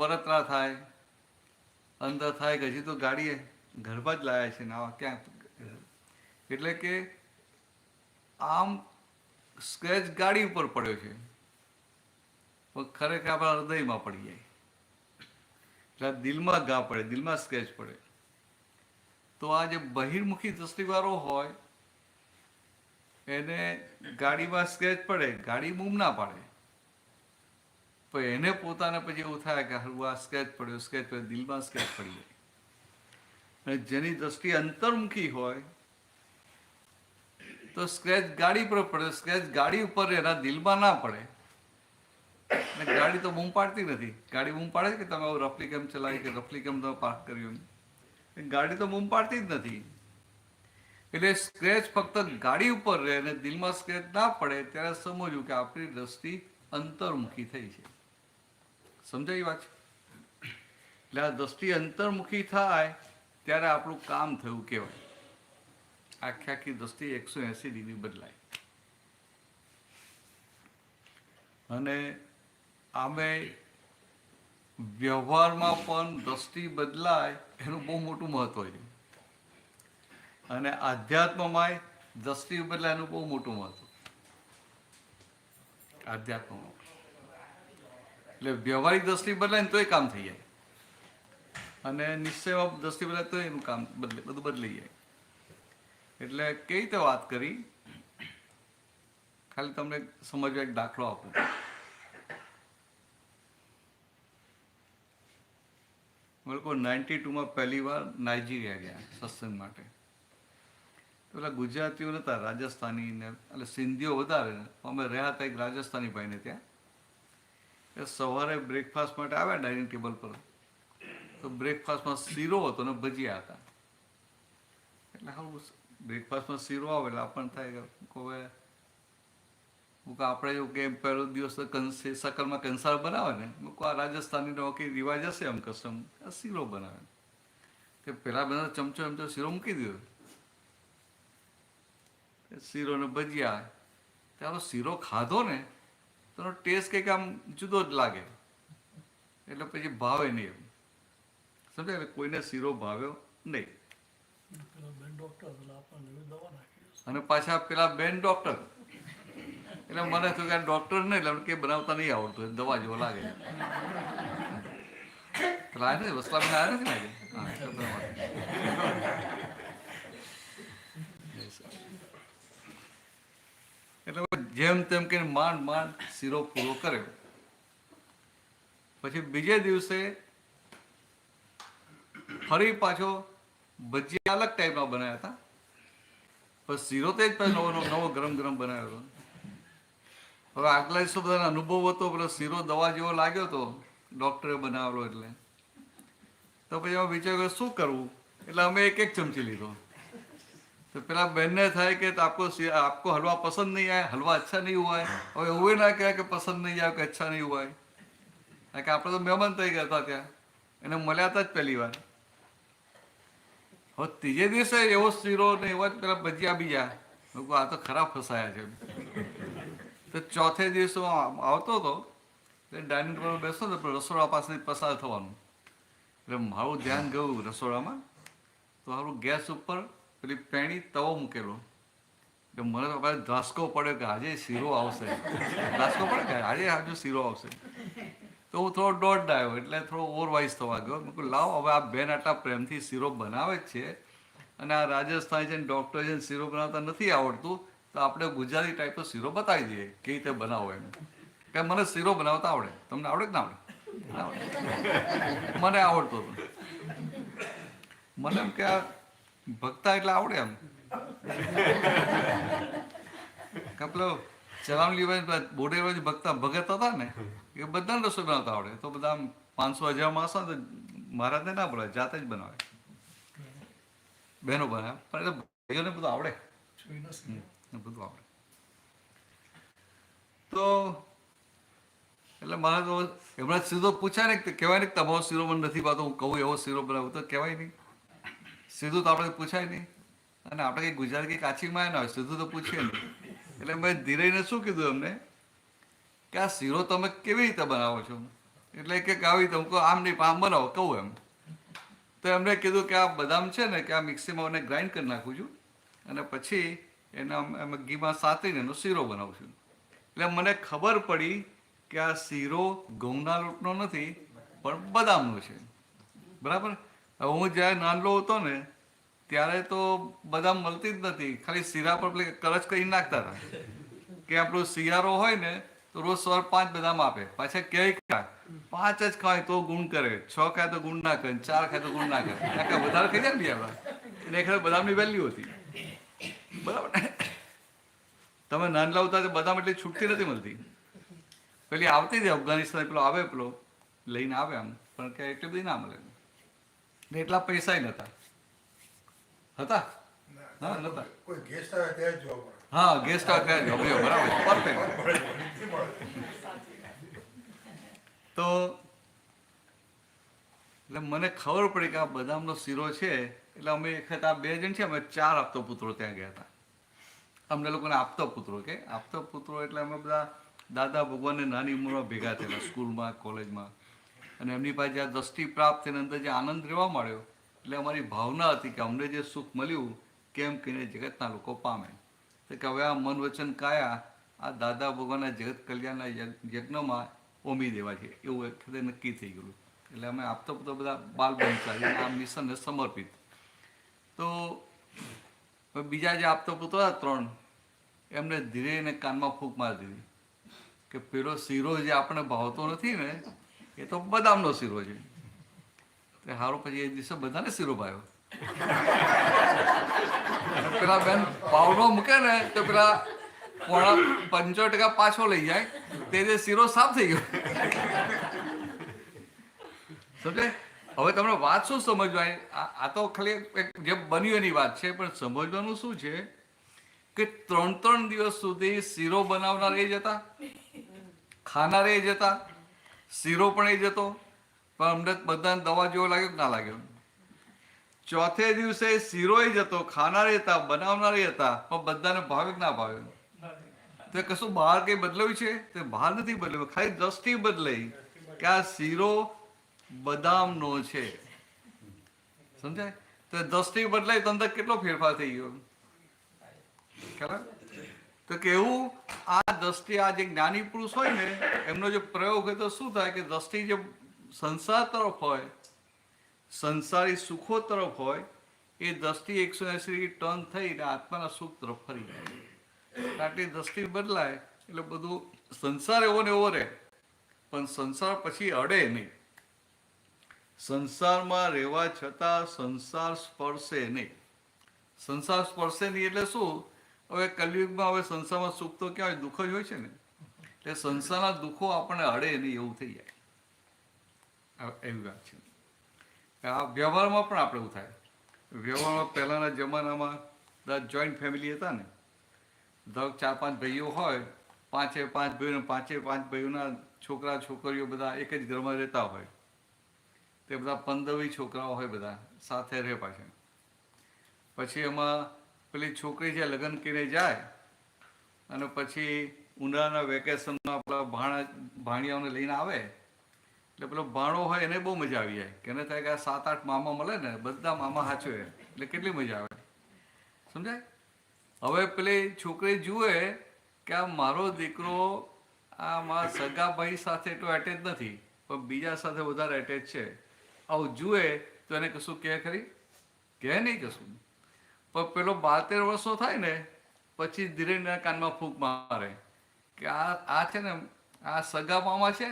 Speaker 1: બળતરા થાય, અંદર થાય કે હજી તો ગાડીએ ઘરમાં જ લાવ્યા છે ને આવા ક્યાં. એટલે કે આમ સ્ક્રેચ ગાડી ઉપર પડ્યો છે પણ ખરેખર આપણા હૃદયમાં પડી જાય. એટલે દિલમાં ઘા પડે, દિલમાં સ્ક્રેચ પડે. તો આ જે બહિર્મુખી દ્રષ્ટિવાળો હોય એને ગાડીમાં સ્ક્રેચ પડે, ગાડી બૂમ ના પાડે, પણ એને પોતાને પછી એવું થાય કે આ સ્ક્રેચ પડ્યો, દિલમાં સ્ક્રેચ પડી જાય. અને જેની દ્રષ્ટિ અંતર્મુખી હોય તો સ્ક્રેચ ગાડી પર પડે, સ્ક્રેચ ગાડી ઉપર એના દિલમાં ના પડે. અને ગાડી તો બૂમ પાડતી નથી. ગાડી બૂમ પાડે કે તમે રફલી કેમ ચલાવી, કે રફલી કેમ તમે પાર્ક કર્યું, ગાડી તો બૂમ પાડતી જ નથી. એટલે સ્ક્રેચ ફક્ત ગાડી ઉપર રહે અને દિલમાં સ્ક્રેચ ના પડે ત્યારે સમજવું કે આપણી દ્રષ્ટિ અંતર્મુખી થઈ છે. સમજાય વાત છે? એટલે આ દ્રષ્ટિ અંતર્મુખી થાય ત્યારે આપણું કામ થયું કહેવાય. આખી દ્રષ્ટિ 180 ડિગ્રી બદલાય. અને આમે વ્યવહારમાં પણ દ્રષ્ટિ બદલાય એનું બહુ મોટું મહત્વ છે. અને આધ્યાત્મમાં દ્રષ્ટિ બદલાય એનું બહુ મોટું મહત્વ. આધ્યાત્મમાં એટલે વ્યવહારિક દ્રષ્ટિ બદલાય ને તોય કામ થઈ જાય, અને નિશ્ચયમાં દ્રષ્ટિ બદલાય તો એનું કામ બધું બદલાઈ જાય. એટલે કઈ રીતે વાત કરી, ખાલી તમને સમજવા એક દાખલો આપું. અમે લોકો 92માં પહેલી વાર નાઇજીરિયા ગયા સત્સંગ માટે. પેલા ગુજરાતીઓ નહોતા, રાજસ્થાની ને એટલે સિંધીઓ વધારે. અમે રહ્યા હતા એક રાજસ્થાની ભાઈને ત્યાં. એ સવારે બ્રેકફાસ્ટ માટે આવ્યા ડાઇનિંગ ટેબલ પર, તો બ્રેકફાસ્ટમાં શીરો હતો ને ભજીયા હતા. એટલે હારું બ્રેકફાસ્ટમાં શીરો આવે એટલે આપણને થાય કે હવે આપણે એવું કે પહેલો દિવસ તો શકલમાં કંસાર બનાવે ને, આ રાજસ્થાનીનો કંઈ રિવાજ હશે એમ કસ્ટમ, શીરો બનાવે. કે પેલા બધા ચમચો એમ તો શીરો મૂકી દીધો, શીરો ને ભજીયા. ત્યારે શીરો ખાધો ને તો એનો ટેસ્ટ કંઈક આમ જુદો જ લાગે, એટલે પછી ભાવે નહીં એમ સમજાય. કોઈને શીરો ભાવ્યો નહીં. અને પાછા પેલા બેન ડોક્ટર, એટલે મને થયું કે ડોક્ટર નહીં એટલે કે બનાવતા નહીં આવડતું, દવા જેવો લાગે. પેલા આવ્યા ને વસલાબેન આવ્યા નથી લાગે. એટલે જેમ તેમ કે માંડ શીરો પૂરો કર્યો. પછી બીજે દિવસે ફરી પાછો ભજીયા અલગ ટાઈપના બનાવ્યા હતા, પણ શીરો તો જ નવો ગરમ બનાવ્યો હતો. હવે આગલા દિવસો બધાનો અનુભવ હતો, પેલો શીરો દવા જેવો લાગ્યો હતો ડૉક્ટરે બનાવેલો. એટલે તો પછી અમે વિચાર્યું શું કરવું, એટલે અમે એક ચમચી લીધો. तो पेला बहन ने था कि आपको हलवा पसंद नहीं आया, हलवा अच्छा नहीं हुआ है. और એવું ના કહે કે પસંદ નહીં આવ્યો કે અચ્છા નહીં हुआ है, કે આપણે તો મહેમાન થઈ ગયા હતા ત્યાં, એને મળ્યા હતા જ પહેલી વાર. હવે ત્રીજે દિવસે એવો શીરો ને એવા જ પેલા ભજીયા બીજા, આ તો ખરાબ ફસાયા છે. તો ચોથે દિવસે આવતો હતો ડાઇનિંગ પર બેસતો હતો, રસોડા પાસેથી પસાર થવાનું. એટલે મારું ધ્યાન ગયું રસોડામાં, તો મારું ગેસ ઉપર પેલી પેણી તવો મૂકેલો. એટલે મને તો ધ્રાસકો પડ્યો કે આજે શીરો આવશે, ધ્રાસકો પડે કે આજે શીરો આવશે. તો હું થોડો દોઢ આવ્યો, એટલે થોડો ઓવરવાઇઝ થવા ગયો. મેં કહ્યું લાવ હવે આ બેન આટલા પ્રેમથી શીરો બનાવે જ છે, અને આ રાજસ્થાની છે ડૉક્ટર છે શીરો બનાવતા નથી આવડતું, તો આપણે ગુજરાતી ટાઈપનો શીરો બતાવી દઈએ કેવી રીતે બનાવો એમ. કે મને શીરો બનાવતા આવડે, તમને આવડે કે ના આવડે? મને આવડતો હતો. મને એમ કે આ ભક્તા એટલે આવડે એમ. પેલો ચલાવલી બોડેરવાળી ભગત હતા ને, એ બધાને રસોઈ બનાવતા આવડે. તો બધા 500-1000 માણસ તો મહારાજને ના બોલાવે, જાતે જ બનાવે, બહેનો બનાવે. પણ એટલે ભાઈઓને બધું આવડે, બધું આવડે. તો એટલે મારે તો એમણે સીધો પૂછાય ને, કહેવાય ને કે તમારો શીરો મને નથી પાતો, હું કહું એવો શીરો બનાવું તો કહેવાય નહીં. સીધું તો આપણે પૂછાય નહીં, અને આપણે કંઈ ગુજરાતી કંઈ કાચી માં ના હોય, સીધું તો પૂછીએ નહીં. એટલે મેં ધીરેને શું કીધું એમને કે આ શીરો તમે કેવી રીતે બનાવો છો? એટલે કે આવી રીતે હું કહું આમ નહીં આમ બનાવો કહું એમ. તો એમણે કીધું કે આ બદામ છે ને કે આ મિક્સીમાં મને ગ્રાઇન્ડ કરી નાખું છું, અને પછી એના ઘીમાં સાતરીને એનો શીરો બનાવું છું. એટલે મને ખબર પડી કે આ શીરો ઘઉંના લોટનો નથી પણ બદામનો છે. બરાબર. હું જ્યારે નાનલો હતો ને ત્યારે તો બદામ મળતી જ નથી, ખાલી શીરા પર પેલી કરચ કરી નાખતા હતા કે આપણો શિયાળો હોય ને તો રોજ સવાર 5 બદામ આપે, પાછા કહે 5 જ ખાય તો ગુણ કરે, 6 ખાય તો ગુણ ના કરે, 4 ખાય તો ગુણ ના કરે. વધારે ખાઈ જાય ને બીજા એટલે ખરેખર બદામની વેલ્યુ હતી. બરાબર. તમે નાનલા હતા તો બદામ એટલી છૂટતી નથી મળતી. પેલી આવતી હતી અફઘાનિસ્તાન, પેલો આવે પેલો લઈને આવે આમ, પણ કે એટલી બધી ના મળે. એટલા પૈસા નતા હતા. હા નતા.
Speaker 5: કોઈ ગેસ્ટ આવે ત્યારે જ જોવા મળે.
Speaker 1: હા ગેસ્ટ આવે ત્યારે જ બરાબર પરફેક્ટ. તો એટલે મને ખબર પડી કે આ બદામનો શીરો છે. એટલે અમે એક વખત આ 2 જણ છે, અમે 4 આપતો પુત્રો ત્યાં ગયા હતા. અમને લોકોને આપતો પુત્રો કે આપતો પુત્રો એટલે અમે બધા દાદા ભગવાનને નાની ઉંમરમાં ભેગા થયેલા સ્કૂલમાં કોલેજમાં, અને એમની પાસે જ્યાં દ્રષ્ટિ પ્રાપ્ત થઈને અંદર જે આનંદ રહેવા મળ્યો, એટલે અમારી ભાવના હતી કે અમને જે સુખ મળ્યું કેમ કહીને જગતના લોકો પામે. તો કે હવે આ મન વચન કાયા આ દાદા ભગવાનના જગત કલ્યાણના યજ્ઞમાં ઓમી દેવા છે, એવું એક વખતે નક્કી થઈ ગયું. એટલે અમે આપતો પુત્રો બધા બાલ બનતા આ મિશનને સમર્પિત. તો બીજા જે આપતો પુત્રો હતા 3, એમને ધીરે એને કાનમાં ફૂંક મારી દીધી કે પેલો શીરો જે આપણે ભાવતો નથી ને એ તો બદામનો શીરો છે. તો તે હારો પછી એ દિવસે બધાને શીરો ભાવ્યો. પેલા બેન પાવડો મૂકે ને તો પેલા 95% પાછો લઈ જાય, તે જે શીરો સાફ થઈ ગયો. સમજે? હવે તમને વાત શું સમજવાની, આ તો ખાલી જે બન્યું એની વાત છે, પણ સમજવાનું શું છે કે 3 દિવસ સુધી શીરો બનાવનાર એ જ હતા, ખાનાર એ જ હતા, શીરો પણ એ જ હતો, પણ અમને બધાને દવા જેવો લાગ્યો કે ના લાગ્યો. ચોથે દિવસે શીરો જ હતો, ખાનાર હતા, બનાવનાર હતા, પણ બધાને ભાવે કે ના ભાવે. તો કશું બહાર કઈ બદલાયું છે? તે બહાર નથી બદલાયું, ખાલી દ્રષ્ટિ બદલાઈ કે આ શીરો બદામનો છે. સમજાય? તો દ્રષ્ટિ બદલાય તો અંદર કેટલો ફેરફાર થઈ ગયો. ખબર? તો કેવું આ દ્રષ્ટિ, આ જે જ્ઞાની પુરુષ હોય ને એમનો જે પ્રયોગ હોય તો શું થાય કે દ્રષ્ટિ જે સંસાર તરફ હોય, સંસારી સુખો તરફ હોય, એ દ્રષ્ટિ 180 ટર્ન થઈને આત્માના સુખ તરફ ફરી જાય. આટલી દ્રષ્ટિ બદલાય એટલે બધું સંસાર એવો ને એવો રહે, પણ સંસાર પછી અડે નહીં. સંસારમાં રહેવા છતાં સંસાર સ્પર્શે નહીં. સંસાર સ્પર્શે નહીં એટલે શું? હવે કલયુગમાં હવે સંસારમાં સુખ તો ક્યાં હોય, દુઃખ જ હોય છે ને. એટલે સંસારના દુઃખો આપણને અડે નહીં એવું થઈ જાય. એવી વાત છે. આ વ્યવહારમાં પણ આપણે એવું થાય. વ્યવહારમાં પહેલાંના જમાનામાં જોઈન્ટ ફેમિલી હતા ને, ધારો 4-5 ભાઈઓ હોય, 5 ભાઈઓ, 5 ભાઈઓના છોકરા છોકરીઓ બધા એક જ ઘરમાં રહેતા હોય, તે બધા 15 છોકરાઓ હોય, બધા સાથે રહે પાછા. પછી એમાં પેલી છોકરી છે લગ્ન કરીને જાય અને પછી ઉનાળાના વેકેશનમાં પેલા ભાણિયાઓને લઈને આવે, એટલે પેલો ભાણો હોય એને બહુ મજા આવી જાય કે એને થાય કે 7-8 મામા મળે ને, બધા મામા સાચવે એટલે કેટલી મજા આવે. સમજાય? હવે પેલી છોકરી જુએ કે આ મારો દીકરો આ મારા સગા ભાઈ સાથે એટલો એટેચ નથી, પણ બીજા સાથે વધારે એટેચ છે. આવું જુએ તો એને કશું કહે ખરી? કહે નહીં કશું. પણ પેલો 12-13 વર્ષનો થાય ને પછી ધીરેના કાનમાં ફૂંક મારે કે આ છે ને આ સગા મામા છે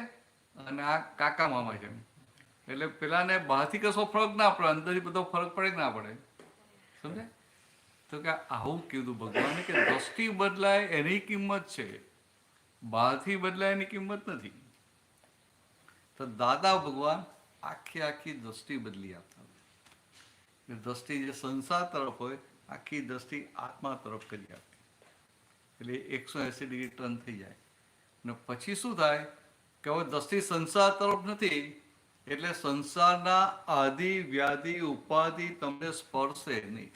Speaker 1: અને આ કાકા મામા છે. એટલે પેલાને બહારથી કશો ફરક ના પડે, અંદરથી બધો ફરક પડે કે ના પડે. સમજાય? તો કે આવું કીધું ભગવાને કે દ્રષ્ટિ બદલાય એની કિંમત છે, બહારથી બદલાય એની કિંમત નથી. તો દાદા ભગવાન આખી દ્રષ્ટિ બદલી આપતા. દ્રષ્ટિ જે સંસાર તરફ હોય આખી દ્રષ્ટિ આત્મા તરફ કરી આપતી. એટલે 180 ડિગ્રી ટર્ન થઈ જાય. અને પછી શું થાય કે હવે દ્રષ્ટિ સંસાર તરફ નથી, એટલે સંસારના આદિ વ્યાધિ ઉપાધિ તમને સ્પર્શે નહીં.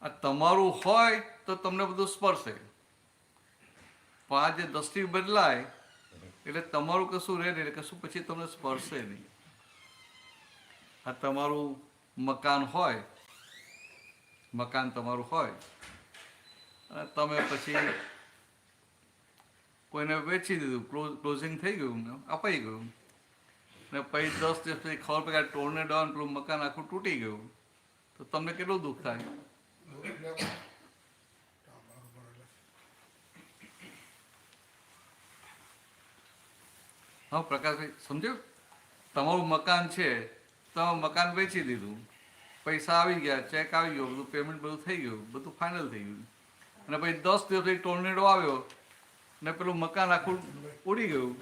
Speaker 1: આ તમારું હોય તો તમને બધું સ્પર્શે, પણ આ જે દ્રષ્ટિ બદલાય એટલે તમારું કશું રહે નહીં, એટલે કશું પછી તમને સ્પર્શે નહીં. આ તમારું મકાન હોય, મકાન તમારું હોય અને તમે પછી કોઈને વેચી દીધું, ક્લોઝિંગ થઈ ગયું, અપાઈ ગયું, ને પછી 10 દિવસ પછી ખબર પડે કે ટોર્નેડો આવે પેલું મકાન આખું તૂટી ગયું, તો તમને કેટલું દુઃખ થાય? હા પ્રકાશભાઈ સમજ્યું? તમારું મકાન છે, તમે મકાન વેચી દીધું, પૈસા આવી ગયા, ચેક આવી ગયો, બધું પેમેન્ટ બધું થઈ ગયું, બધું ફાઇનલ થઈ ગયું, અને પછી 10 દિવસ પછી ટોર્નેડો આવ્યો ને પેલું મકાન આખું ઉડી ગયું.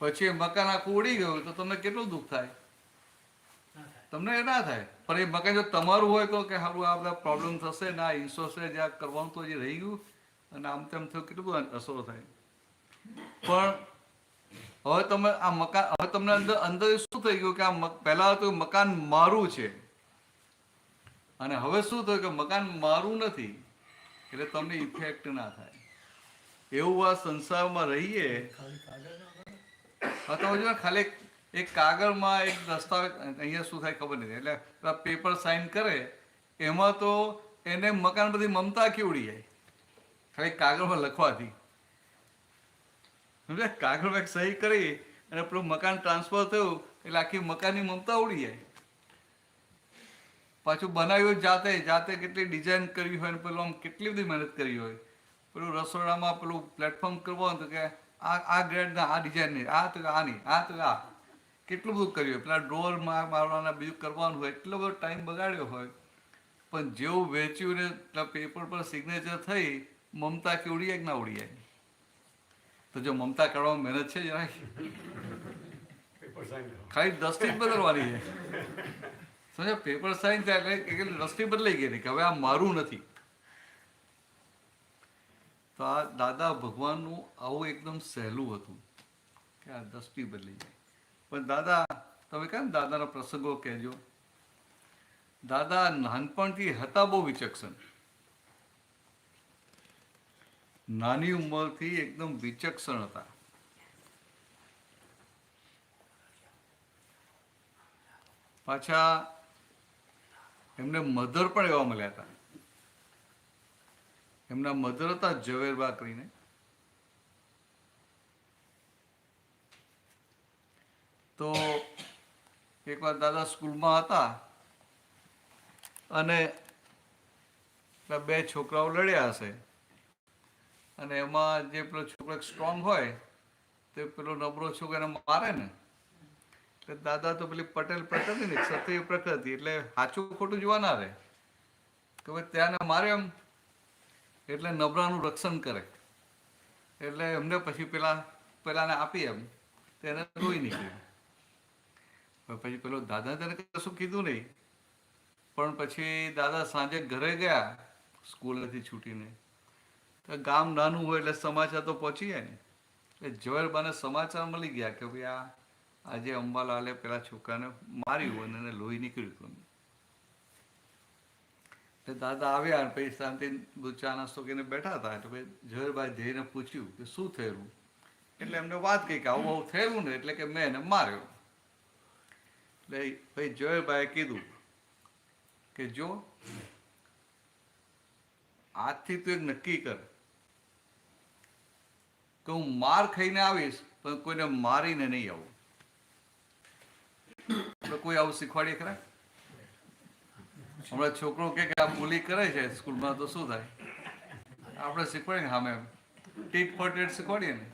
Speaker 1: પછી મકાન આખું ઉડી ગયું તો તમને કેટલું દુઃખ થાય? તમને એ ના થાય. પણ એ મકાન જો તમારું હોય તો કે સારું આ બધા પ્રોબ્લેમ થશે ને, આ ઇન્સ્યોરન્સ જે કરવાનું તો જે રહી ગયું અને આમ તેમ થયું, કેટલું બધું અસરો થાય. પણ હવે તમે આ મકાન, હવે તમને અંદર શું થઈ ગયું કે આ પહેલા તો મકાન મારું છે અને હવે શું થયું કે મકાન મારું નથી, એટલે તમને ઇફેક્ટ ના થાય. એવું આ સંસારમાં રહીએ તો ખાલી એક કાગળમાં એક દસ્તાવેજ, અહીંયા શું થાય ખબર નથી, એટલે પેપર સાઇન કરે એમાં તો એને મકાન બધી મમતા આખી ઉડી જાય ખાલી કાગળમાં લખવાથી. સમજે? કાગળમાં સહી કરી અને પેલું મકાન ટ્રાન્સફર થયું એટલે આખી મકાનની મમતા ઉડી જાય. પાછું બનાવ્યું જાતે જાતે કેટલી ડિઝાઇન કરવી હોય ને પેલું આમ કેટલી બધી મહેનત કરવી હોય. પેલું રસોડામાં પેલું પ્લેટફોર્મ કરવું તો કે આ ગ્રેડના આ ડિઝાઇનની આ તો આ નહીં આ તો આ કેટલું બધું કર્યું હોય. પેલા ડ્રોર મારવાના બીજું કરવાનું હોય એટલો બધો ટાઈમ બગાડ્યો હોય. પણ જેવું વેચ્યું ને પેલા પેપર પર સિગ્નેચર થઈ મમતા કે ઉડી જાય કે ના ઉડી જાય. તો જો મમતા કાઢવામાં મહેનત છે જરાય ખાલી દસ્તી જ બદલવાની છે. સમજો પેપર સાઇન થાય એટલે દસ્તી બદલાઈ ગઈ કે હવે આ મારું નથી. તો આ દાદા ભગવાનનું આવું એકદમ સહેલું હતું કે આ દસ્તી બદલી જાય. પણ દાદા તમે કહે ને દાદાના પ્રસંગો કહેજો. દાદા નાનપણથી હતા બહુ વિચક્ષણ. નાની ઉંમરથી એકદમ વિચક્ષણ હતા. પાછા એમને મધર પણ એવા મળ્યા હતા. એમના મધર હતા ઝવેરબા કરીને. તો એકવાર દાદા સ્કૂલમાં હતા અને બે છોકરાઓ લડ્યા હશે અને એમાં જે પેલો છોકરો સ્ટ્રોંગ હોય તે પેલો નબળો છોકરો એને મારે ને એટલે દાદા તો પેલી પટેલ પ્રકૃતિ ને ક્ષત્રિય પ્રકૃતિ એટલે સાચું ખોટું જોવા ના રહે કે ભાઈ ત્યાંને મારે એમ એટલે નબળાનું રક્ષણ કરે. એટલે એમને પછી પેલાને આપી એમ તેને રોઈ નીકળ્યું. પછી પેલો દાદા તેને કશું કીધું નહીં. પણ પછી દાદા સાંજે ઘરે ગયા સ્કૂલેથી છૂટીને. તો ગામ નાનું હોય એટલે સમાચાર તો પહોંચી જાય ને. એટલે ઝવેરબાને સમાચાર મળી ગયા કે ભાઈ આજે અંબાલાલે પેલા છોકરાને માર્યું અને એને લોહી નીકળ્યું હતું. એટલે દાદા આવ્યા પછી શાંતિ ચા નાસ્તો કરીને બેઠા હતા. એટલે ભાઈ ઝવેરબાએ જઈને પૂછ્યું કે શું થયેલું. એટલે એમને વાત કહી કે આવું આવું થયેલું ને એટલે કે મેં એને માર્યો. એટલે ભાઈ ઝવેરબાએ કીધું કે જો આજથી તું એક નક્કી કર કે હું માર ખાઈને આવીશ પણ કોઈને મારીને નહીં આવું. કોઈ આવું શીખવાડીએ ખરા? હમણાં છોકરો કે આ બોલી કરે છે સ્કૂલમાં તો શું થાય? આપણે શીખવાડીએ સામે ટીટ ફોર ટેટ શીખવાડીએ ને.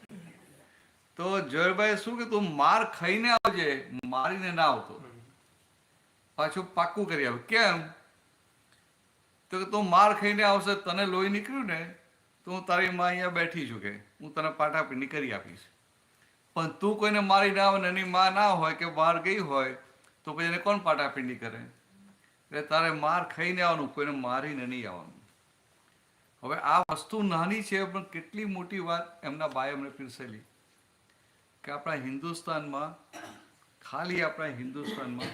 Speaker 1: તો ઝવેરભાઈ શું કે તું માર ખાઈને આવજે મારીને ના આવતો. પાછું પાક્કું કરી આવે. કેમ? તો કે તું માર ખાઈને આવશે તને લોહી નીકળ્યું ને તો હું તારી માં અહીંયા બેઠી છું કે હું તને પાટાપીંડી કરી આપીશ. પણ તું કોઈને મારી ના આવે ને એની માં ના હોય કે બહાર ગઈ હોય તો પછી એને કોણ પાટાપીંડી કરે? એટલે તારે માર ખાઈને આવવાનું, કોઈને મારીને નહીં આવવાનું. હવે આ વસ્તુ નાની છે પણ કેટલી મોટી વાત એમના બાએ અમને પીરસેલી કે આપણા હિન્દુસ્તાનમાં ખાલી આપણા હિન્દુસ્તાનમાં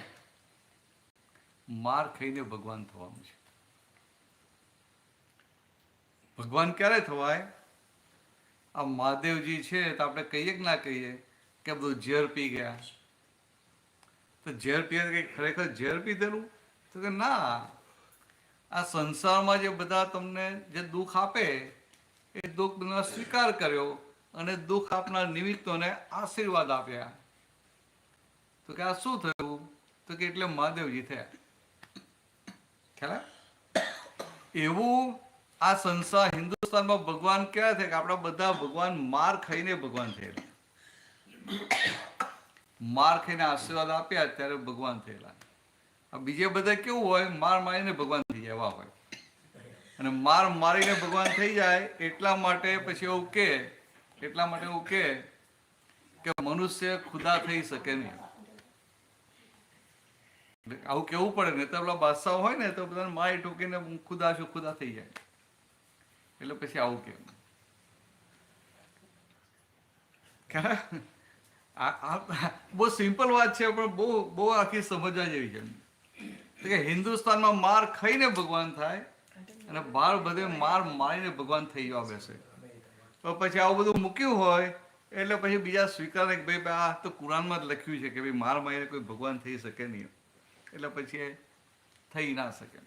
Speaker 1: માર ખાઈને ભગવાન થવાનું છે. ભગવાન ક્યારે થવાય? આ મહાદેવજી છે તો આપણે કહીએ કે ના કહીએ કે બધું ઝેર પી ગયા. તો ઝેર પીએ કે ખરેખર ઝેર પીધેલું? તો કે ના, આ સંસારમાં જે બધા તમને જે દુઃખ આપે એ દુઃખનો સ્વીકાર કર્યો અને દુઃખ આપનાર નિમિત્તોને આશીર્વાદ આપ્યા. તો કે આ શું થયું? તો કે એટલે મહાદેવજી થયા. ખ્યાલ? એવું આ સંસાર હિન્દુસ્તાનમાં ભગવાન ક્યાં છે કે આપણા બધા ભગવાન માર ખાઈને ભગવાન થયેલા. માર ખાઈને આશીર્વાદ આપ્યા ત્યારે ભગવાન થયેલા. આ બીજે બધા કેવું હોય માર મારીને ભગવાન થઈ જાય એવા હોય. અને માર મારીને ભગવાન થઈ જાય એટલા માટે પછી એવું કે મનુષ્ય ખુદા થઈ શકે નહીં. આવું કેવું પડે ને તો પેલા બાદશાહ હોય ને તો બધાને મારી ઠોકીને હું ખુદા છું ખુદા થઈ જાય. એટલે પછી આવું કેમ? બહુ સિમ્પલ વાત છે પણ બહુ આખી સમજવા જેવી છે. કે હિન્દુસ્તાનમાં માર ખાઈને ભગવાન થાય અને બહાર બધે માર મારીને ભગવાન થઈ જવા બેસે. તો પછી આવું બધું મૂક્યું હોય એટલે પછી બીજા સ્વીકારે કે ભાઈ આ તો કુરાનમાં જ લખ્યું છે કે ભાઈ માર મારીને કોઈ ભગવાન થઈ શકે નહીં. એટલે પછી એ થઈ ના શકે.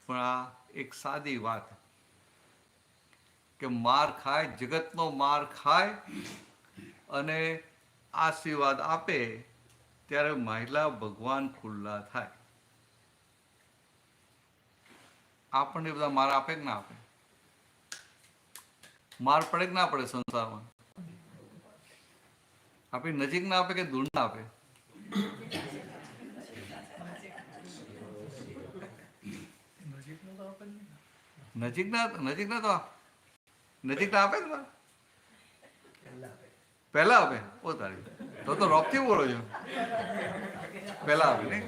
Speaker 1: પણ આ એક સાદી વાત કે માર ખાય, જગતનો માર ખાય અને આશીર્વાદ આપે ત્યારે મહિલા ભગવાન ખુલ્લા થાય. આપણને બધા માર આપે કે ના આપે? માર પડે કે ના પડે સંસારમાં? આપણી નજીક ના આપે કે દૂર ના આપે? નજીક ના તો નજીક ના આપે ને? પહેલા આપે. ઓ તારી, તો રોપથી બોલો છો. પહેલા આપે નહીં?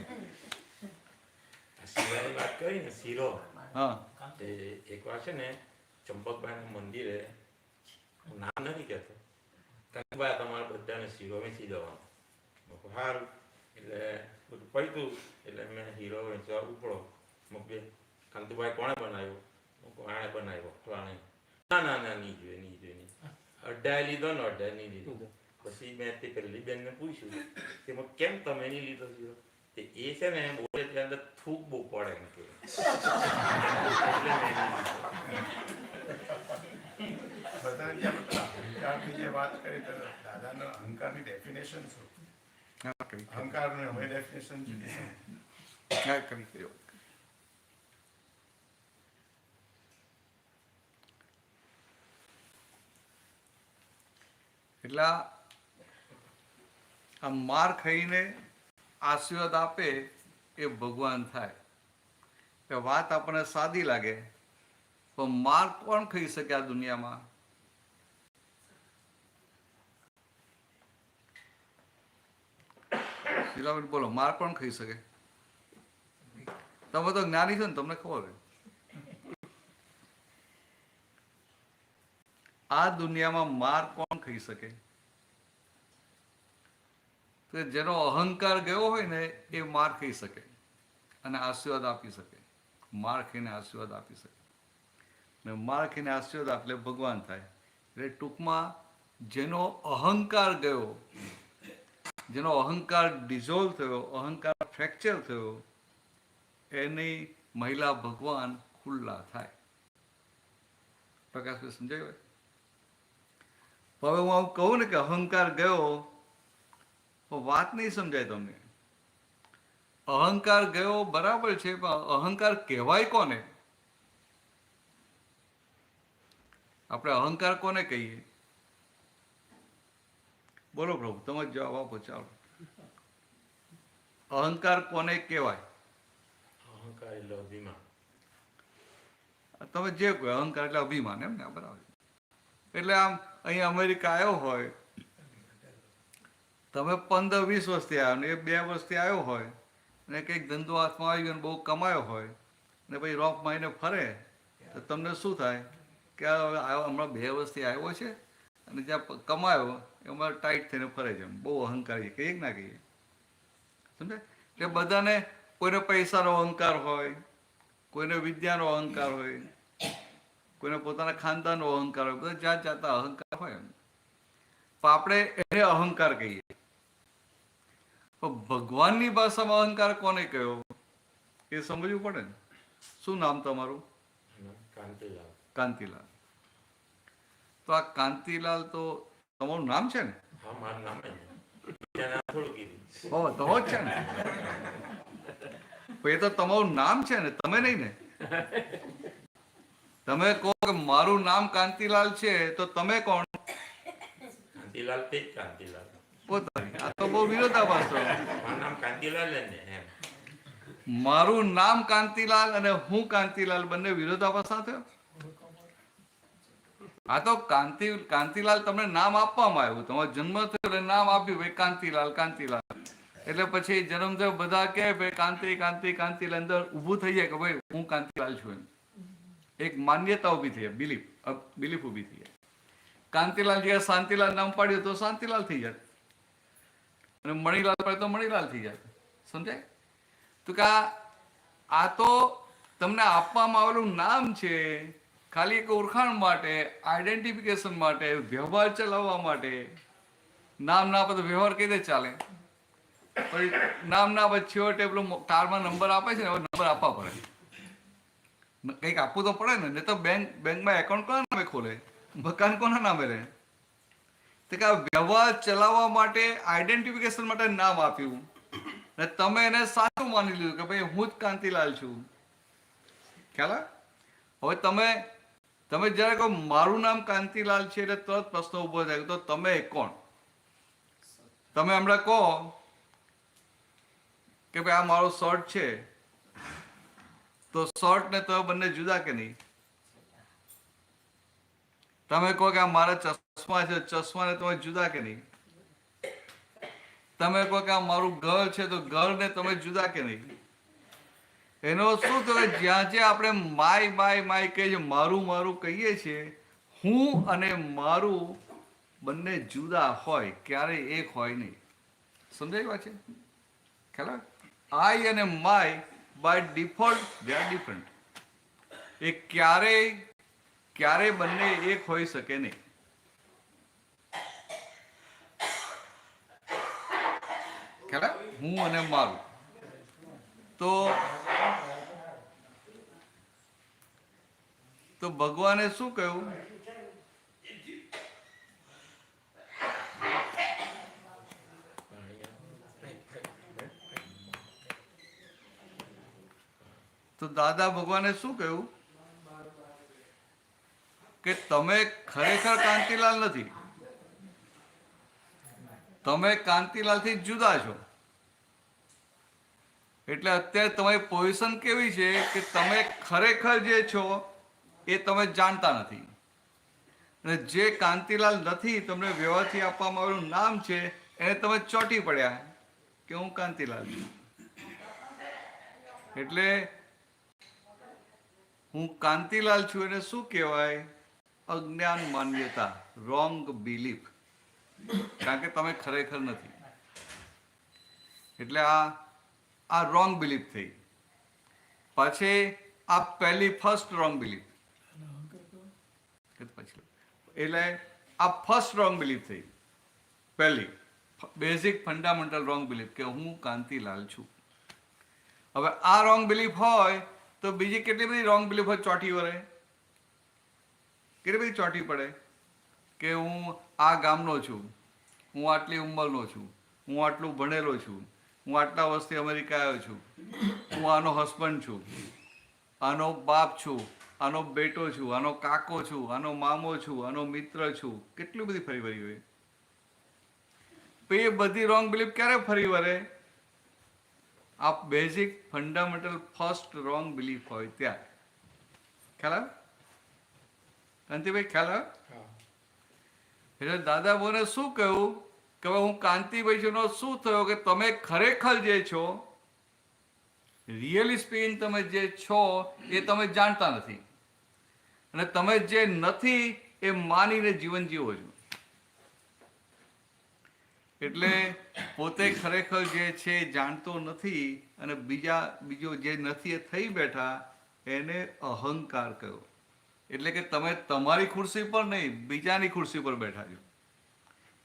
Speaker 6: શીરાની વાત કરી ને, શીરો
Speaker 1: હા.
Speaker 6: તે એકવાર છે ને ચંપકભાઈના મંદિરે, હું નામ નથી કહેતો, કંકભાઈ તમારે બધાને શીરો વેચી દેવાનો. સારું, એટલે બધું પડ્યું. એટલે મેં હીરો વેચવા ઉપડો. મૂકે કાંતુભાઈ કોણે બનાવ્યો? આણે બનાવ્યો ફલાણે. ના ના ના, નહીં જોઈએ નહીં જોઈએ નહીં. અઢાઈ લીધો ને અઢાઈ નહીં લીધો. પછી મેં તે પહેલી બેનને પૂછ્યું કે કેમ તમે નહીં લીધો શીરો? એ છે ને બોલે ત્યાં અંદર થૂક બહુ પડે એમ કે.
Speaker 5: બધાને જેમ અહંકારની જે વાત કરી તો દાદાનો અહંકારની ડેફિનેશન શું?
Speaker 1: હા, કરી.
Speaker 5: અહંકારની હવે ડેફિનેશન જુદી છે.
Speaker 1: હા, કરી. એટલે આ માર ખાઈને આશીર્વાદ આપે એ ભગવાન થાય. એ વાત આપણને સાદી લાગે, પણ માર કોણ ખાઈ શકે આ દુનિયામાં? શીલાબેન બોલો, માર કોણ ખાઈ શકે? તમે તો જ્ઞાની છો ને, તમને ખબર છે. આ દુનિયામાં માર કોણ ખાઈ શકે? તો જેનો અહંકાર ગયો હોય ને એ માર ખાઈ શકે અને આશીર્વાદ આપી શકે. માર ખાઈને આશીર્વાદ આપી શકે. ને માર ખાઈને આશીર્વાદ આપે એટલે ભગવાન થાય. એટલે ટૂંકમાં જેનો અહંકાર ગયો, જેનો અહંકાર ડિઝોલ્વ થયો, અહંકાર ફ્રેક્ચર થયો, એની મહિલા ભગવાન ખુલ્લા થાય. પ્રકાશભાઈ સમજાયું? હવે હું આવું કહું ને કે અહંકાર ગયો, તો વાત નહીં સમજાય તમને. અહંકાર ગયો બરાબર છે, પણ અહંકાર કહેવાય કોને? આપણે અહંકાર કોને કહીએ? બોલો પ્રભુ, તમે જવાબ આપો. ચાલો, અહંકાર કોને કહેવાય?
Speaker 6: અહંકાર એટલે અભિમાન.
Speaker 1: તમે જે કહો, અહંકાર એટલે અભિમાન, એમ ને? બરાબર. એટલે આમ અહીંયા અમેરિકા આવ્યો હોય, તમે 15-20 વર્ષથી આવ્યો ને એ 2 વર્ષથી આવ્યો હોય અને કંઈક ધંધો હાથમાં આવી ગયો ને બહુ કમાયો હોય ને પછી રોપ મારીને ફરે, તો તમને શું થાય કે હમણાં 2 વર્ષથી આવ્યો છે અને જ્યાં કમાયો એમાં ટાઈટ થઈને ફરે છે. બહુ અહંકારી કહીએ કે ના કહીએ? સમજાય? એટલે બધાને, કોઈને પૈસાનો અહંકાર હોય, કોઈને વિદ્યાનો અહંકાર હોય, કોઈને પોતાના ખાનદાનનો અહંકાર હોય, બધા જાત જાતના અહંકાર હોય. પણ આપણે એને અહંકાર કહીએ. પણ ભગવાનની ભાષામાં અહંકાર કોને કહ્યો એ સમજવું પડે ને. શું નામ તમારું?
Speaker 6: કાંતિલાલ.
Speaker 1: કાંતિલાલ. તો આ કાંતિલાલ તો તમારું નામ છે ને?
Speaker 6: હા, મારું નામ જ બીજા નામ થોડું કીધું.
Speaker 1: હો, તો જ છે ને. એ તો તમારું નામ છે ને, તમે નહીં ને. તમે કહો કે મારું નામ કાંતિલાલ છે, તો તમે કોણ?
Speaker 6: કાંતિલાલ તે જ કાંતિલાલ.
Speaker 1: પોતાની. આ તો બહુ વિરોધાભાસ છે.
Speaker 6: મારું નામ કાંતિલાલ જ ને એમ.
Speaker 1: મારું નામ કાંતિલાલ અને હું કાંતિલાલ બંને વિરોધાભાસ થયો. આ તો કાંતિલાલ તમને નામ આપવામાં આવ્યું. તમારો જન્મ થયો એટલે નામ આપ્યું, ભાઈ કાંતિલાલ, કાંતિલાલ. એટલે પછી જન્મ થયો બધા કહે ભાઈ કાંતિ કાંતિ કાંતિલાલ, અંદર ઊભું થઈ જાય કે ભાઈ હું કાંતિલાલ છું. એમ એક માન્યતા ઊભી થઈ જાય, બિલીફ ઊભી થઈ જાય. કાંતિલાલ જગ્યાએ શાંતિલાલ નામ પાડ્યું તો શાંતિલાલ થઈ જાય, અને મણિલાલ પડે તો મણિલાલ થઈ જાય. સમજાય? તો કે આ તો તમને આપવામાં આવેલું નામ છે ખાલી એક ઓળખાણ માટે, આઈડેન્ટિફિકેશન માટે, વ્યવહાર ચલાવવા માટે. નામ ના આપે તો વ્યવહાર કઈ રીતે ચાલે? પછી નામ ના આપે છેવટે પેલો કારમાં નંબર આપે છે ને, હવે નંબર આપવા પડે. કંઈક આપવું તો પડે ને. નહીં તો બેંકમાં એકાઉન્ટ કોના નામે ખોલે? મકાન કોના નામે રહે? તો કે આ વ્યવહાર ચલાવવા માટે, આઈડેન્ટિફિકેશન માટે નામ આપ્યું. ને તમે એને સાચું માની લીધું કે ભાઈ હું જ કાંતિલાલ છું. ખ્યાલ આવે? હવે તમે જ્યારે કહો મારું નામ કાંતિલાલ છે એટલે તરત પ્રશ્ન ઊભો થાય તો તમે કોણ? તમે હમણાં કહો કે ભાઈ આ મારો શર્ટ છે, તો શર્ટ ને તમે બંને જુદા કે નહીં? તમે કહો કે આ મારા ચશ્મા છે, ચશ્મા ને તમે જુદા કે નહીં? તમે કહો કે આ મારું ઘર છે, તો ઘર ને તમે જુદા કે નહીં? એનો શું થયું? જ્યાં જ્યાં આપણે માય કહીએ છીએ, મારું કહીએ છીએ, હું અને મારું બંને જુદા હોય, ક્યારેય એક હોય નહીં. સમજાય વાત છે? ખ્યાલ આવે? આઈ અને my by default they are different. એ ક્યારેય બંને એક હોઈ શકે નહીં. ખ્યાલ આવે? હું અને મારું. તો ભગવાને શું કહ્યું? તો દાદા ભગવાને શું કહ્યું કે તમે ખરેખર કાંતિલાલ નથી, તમે કાંતિલાલથી જુદા છો. એટલે અત્યારે તમારી પોઝિશન કેવી છે કે તમે ખરેખર જે છો એ તમે જાણતા નથી, અને જે કાંતિલાલ નથી, તમને વ્યવહારથી આપવામાં આવેલું નામ છે, એને તમે ચોંટી પડ્યા કે હું કાંતિલાલ છું. એટલે હું કાંતિલાલ છું એને શું કહેવાય? અજ્ઞાન માન્યતા, રોંગ બિલીફ. કારણ કે તમે ખરેખર નથી. એટલે આ રોંગ બિલીફ થઈ. પછી આ ફર્સ્ટ રોંગ બિલીફ. એટલે આ ફર્સ્ટ રોંગ બિલીફ થઈ, પહેલી બેઝિક ફંડામેન્ટલ રોંગ બિલીફ કે હું કાંતિલાલ છું. હવે આ રોંગ બિલીફ હોય તો બીજી કેટલી બધી રોંગ બિલીફ હોય ચોટી વળે, કેટલી બધી ચોટી પડે કે હું આ ગામનો છું, હું આટલી ઉંમરનો છું, હું આટલું ભણેલો છું, હું આટલા વર્ષથી અમેરિકા આવ્યો છું, હું આનો હસબન્ડ છું, આનો બાપ છું, આનો બેટો છું, આનો કાકો છું, આનો મામો છું, આનો મિત્ર છું. કેટલી બધી ફરી વળી હોય. તો એ બધી રોંગ બિલીફ ક્યારે ફરી વળે? આ basic fundamental first wrong belief હોય ત્યાં. ખ્યાલ આવે? કાંતિભાઈ ખ્યાલ આવે? એટલે દાદા બોને શું કહ્યું કે હું કાંતિભાઈ છું, શું થયો કે તમે ખરેખર જે છો, રિયલી સ્પીકિંગ તમે જે છો એ તમે જાણતા નથી, અને તમે જે નથી એ માનીને જીવન જીવો છો. એટલે પોતે ખરેખર જે છે જાણતો નથી, અને બીજો જે નથી એ થઈ બેઠા, એને અહંકાર કહ્યો. એટલે કે તમે તમારી ખુરશી પર નહીં, બીજાની ખુરશી પર બેઠા છો.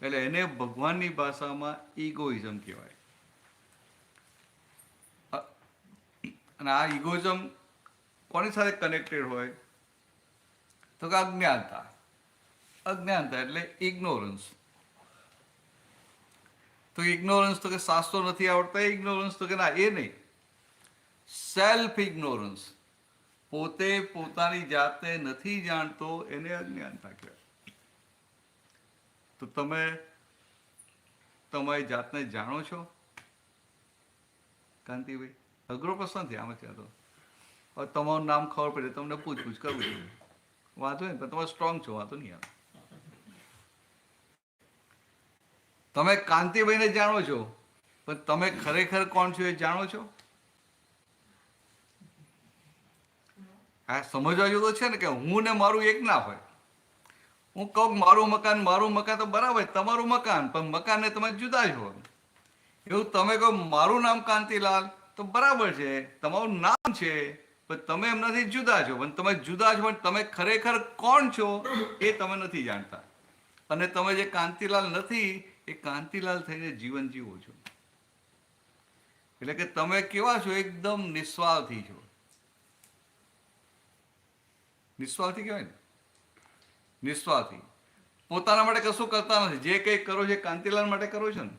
Speaker 1: એટલે એને ભગવાનની ભાષામાં ઇગોઇઝમ કહેવાય. અને આ ઇગોઇઝમ કોની સાથે કનેક્ટેડ હોય? તો કે અજ્ઞાનતા. એટલે ઇગ્નોરન્સ. તો ઇગ્નોરન્સ તો કે શાસ્ત્રો નથી આવડતા, ઇગ્નોરન્સ તો કે ના, એ નહીં. સેલ્ફ ઇગ્નોરન્સ, પોતે પોતાની જાતને નથી જાણતો, એને અજ્ઞાનતા કહેવાય. તો તમે તમારી જાતને જાણો છો કાંતિભાઈ? અઘરો પ્રશ્ન છે આમાં. ત્યાં તો હવે તમારું નામ ખબર પડે, તમને પૂછપૂછ કરવું જોઈએ, વાંધો નહીં, પણ તમે સ્ટ્રોંગ છો, વાંધો નહીં આવે. તમે કાંતિભાઈને જાણો છો, પણ તમે ખરેખર કોણ છો એ જાણો છો? આ સમજવા જેવું તો છે ને કે હું ને મારું એક ના હોય. હું કહું મારું મકાન તો બરાબર, તમારું મકાન, પણ મકાનને તમે જુદા જ હો. એવું તમે કહો મારું નામ કાંતિલાલ, તો બરાબર છે, તમારું નામ છે, પણ તમે એમનાથી જુદા છો. પણ તમે જુદા છો, પણ તમે ખરેખર કોણ છો એ તમે નથી જાણતા. અને તમે જે કાંતિલાલ નથી એ કાંતિલાલ થઈને જીવન જીવો છો. એટલે કે તમે કેવા છો? એકદમ નિસ્વાર્થી છો. નિસ્વાર્થી કહેવાય ને, નિસ્વાર્થી. પોતાના માટે કશું કરતા નથી. જે કંઈ કરો છો કાંતિલાલ માટે કરો છો ને.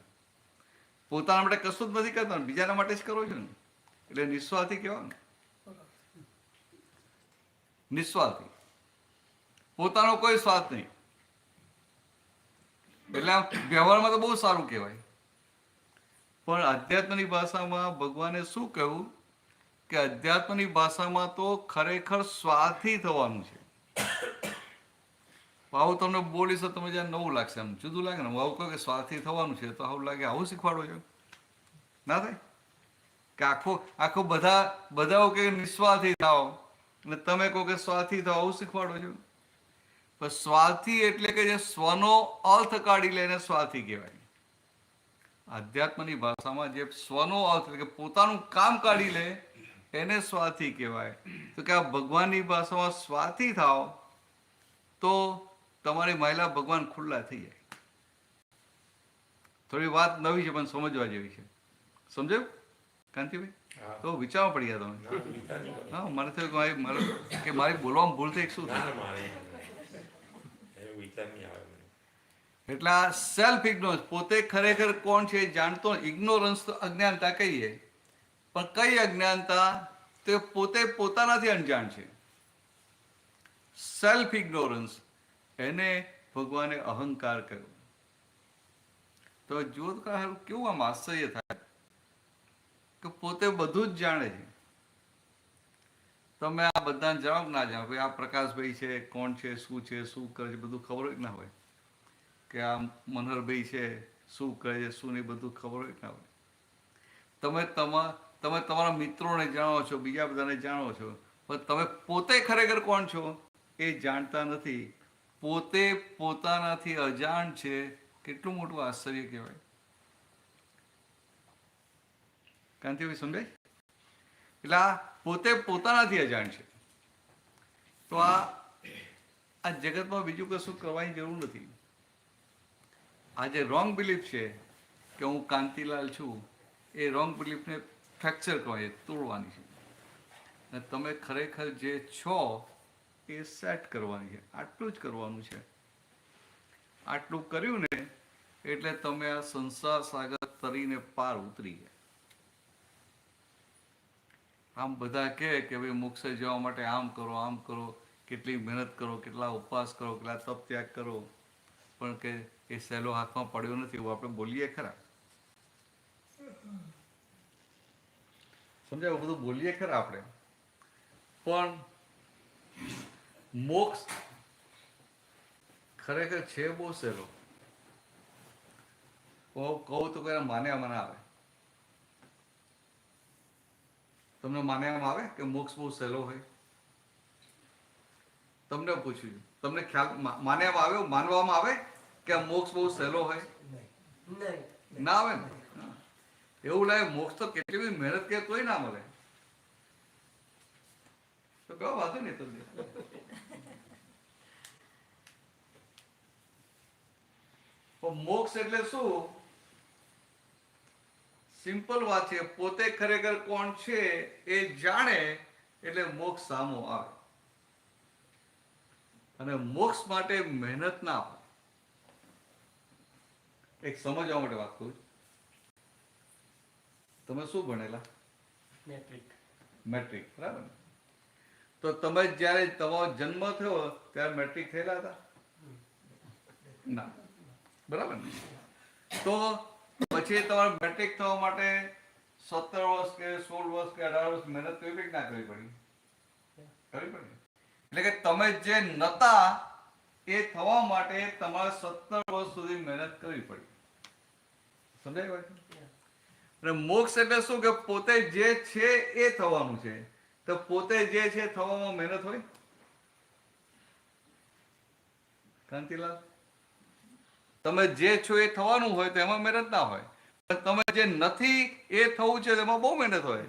Speaker 1: પોતાના માટે કશું જ નથી કરતા, બીજાના માટે જ કરો છો ને, એટલે નિસ્વાર્થી કહેવાય ને. નિસ્વાર્થી, પોતાનો કોઈ સ્વાર્થ નહીં. એટલે આમ વ્યવહારમાં તો બહુ સારું કહેવાય, પણ અધ્યાત્મની ભાષામાં ભગવાને શું કહ્યું કે અધ્યાત્મની ભાષામાં તો ખરેખર સ્વાર્થી થવાનું છે. આવું તમને બોલીશ તો તમે જ્યાં નવું લાગશે, આમ જુદું લાગે ને. હું આવું કહું કે સ્વાર્થી થવાનું છે તો આવું લાગે આવું શીખવાડો છો, ના થાય કે આખો બધા કે નિસ્વાર્થી થાઓ અને તમે કહો કે સ્વાર્થી થાઓ, આવું શીખવાડો છો. પણ સ્વાર્થી એટલે કે જે સ્વનો અર્થ કાઢી લે એને સ્વાર્થી કહેવાય. અધ્યાત્મની ભાષામાં જે સ્વનો અર્થ એટલે કે પોતાનું કામ કાઢી લે એને સ્વાર્થી કહેવાય. તો કે આ ભગવાનની ભાષામાં સ્વાર્થી થાઓ તો તમારી મહિલા ભગવાન ખુલ્લા થઈ જાય. થોડી વાત નવી છે પણ સમજવા જેવી છે. સમજાયું કાંતિભાઈ?
Speaker 6: હા.
Speaker 1: તો વિચારવા પડી ગયા તમે.
Speaker 6: ના, વિચાર નહીં કરવાનો.
Speaker 1: હા, મને થયું કે મારી બોલવામાં ભૂલ થઈ શું
Speaker 6: ના,
Speaker 1: થાય.
Speaker 6: ના, મારે એવો વિચાર નહીં આવે મને.
Speaker 1: એટલે આ સેલ્ફ ઇગ્નોરન્સ, પોતે ખરેખર કોણ છે એ જાણતો. ઇગ્નોરન્સ તો અજ્ઞાનતા કહીએ, પણ કઈ અજ્ઞાનતા? તે પોતે પોતાનાથી અણજાણ છે. સેલ્ફ ઇગ્નોરન્સ, એને ભગવાને અહંકાર કહ્યો. તો જુઓ તો કેવું આમ આશ્ચર્ય થાય કે પોતે બધું જ જાણે છે. તમે આ બધાને જાણો ના જાણો, ભાઈ આ પ્રકાશભાઈ છે, કોણ છે, શું છે, શું કરે છે, બધું ખબર હોય ના હોય. કે આ મનહરભાઈ છે, શું કરે છે, શું નહીં, બધું ખબર હોય ના હોય. તમે તમારા મિત્રોને જાણો છો, બીજા બધાને જાણો છો, પણ તમે પોતે ખરેખર કોણ છો એ જાણતા નથી. પોતે પોતાનાથી અજાણ છે. કેટલું મોટું આશ્ચર્ય કહેવાય. કાંતિભાઈ સમજાય? એટલે આ પોતે પોતાનાથી અજાણ છે. તો આ જગતમાં બીજું કશું કરવાની જરૂર નથી. આ જે રોંગ બિલીફ છે કે હું કાંતિલાલ છું, એ રોંગ બિલીફને ફ્રેક્ચર કહેવાય, તોડવાની છે. અને તમે ખરેખર જે છો એ સેટ કરવાની છે. આટલું જ કરવાનું છે. આટલું કર્યું ને એટલે તમે આ સંસાર સાગર તરીને પાર ઉતરી ગયા. આમ બધા કહે કે ભાઈ મોક્ષે જવા માટે આમ કરો, આમ કરો, કેટલી મહેનત કરો, કેટલા ઉપવાસ કરો, કેટલા તપ ત્યાગ કરો, પણ કે એ સહેલો હાથમાં પડ્યો નથી એવું આપણે બોલીએ ખરા. સમજાય? એવું બધું બોલીએ ખરા આપણે, પણ મોક્ષ ખરેખર છે બહુ સહેલો. કહું તો કોઈ માન્યામાં ના આવે. તમને માન્યામાં આવે કે મોક્ષ બહુ સહેલો હોય? તમને પૂછ્યું, તમને ખ્યાલ માન્યામાં આવે, માનવામાં આવે કે આ મોક્ષ બહુ સહેલો હોય? ના આવે ને. એવું લાગે મોક્ષ તો કેટલી બધી મહેનત કે તોય ના મળે. તો કયો વાંધો નહીં તમને. મોક્ષ એટલે શું? સિમ્પલ વાત છે. પોતે ખરેખર કોણ છે એ જાણે એટલે મોક્ષ સામો આવે. અને મોક્ષ માટે મહેનત ના હોય. એક સમજવા માટે વાત કરું. તમે શું ભણેલા? મેટ્રિક, બરાબર ને? તો તમે જ્યારે તમારો જન્મ થયો ત્યારે મેટ્રિક થયેલા હતા? ના, બરાબર ને? તો પછી તમારે મેટ્રિક થવા માટે 17 વર્ષ કે 16 વર્ષ કે 18 વર્ષ મહેનત કરવી પડી ના કરવી પડી? કરવી પડી. એટલે કે તમે જે નતા એ થવા માટે તમારે 17 વર્ષ સુધી મહેનત કરવી પડી. સમજાય વાત? અને મોક્ષ એટલે શું કે પોતે જે છે એ થવાનું છે. તો પોતે જે છે થવામાં મહેનત હોય? કાંતિલાલ, તમે જે છો એ થવાનું હોય તો એમાં મહેનત ના હોય. પણ તમે જે નથી એ થવું છે એમાં બહુ મહેનત હોય.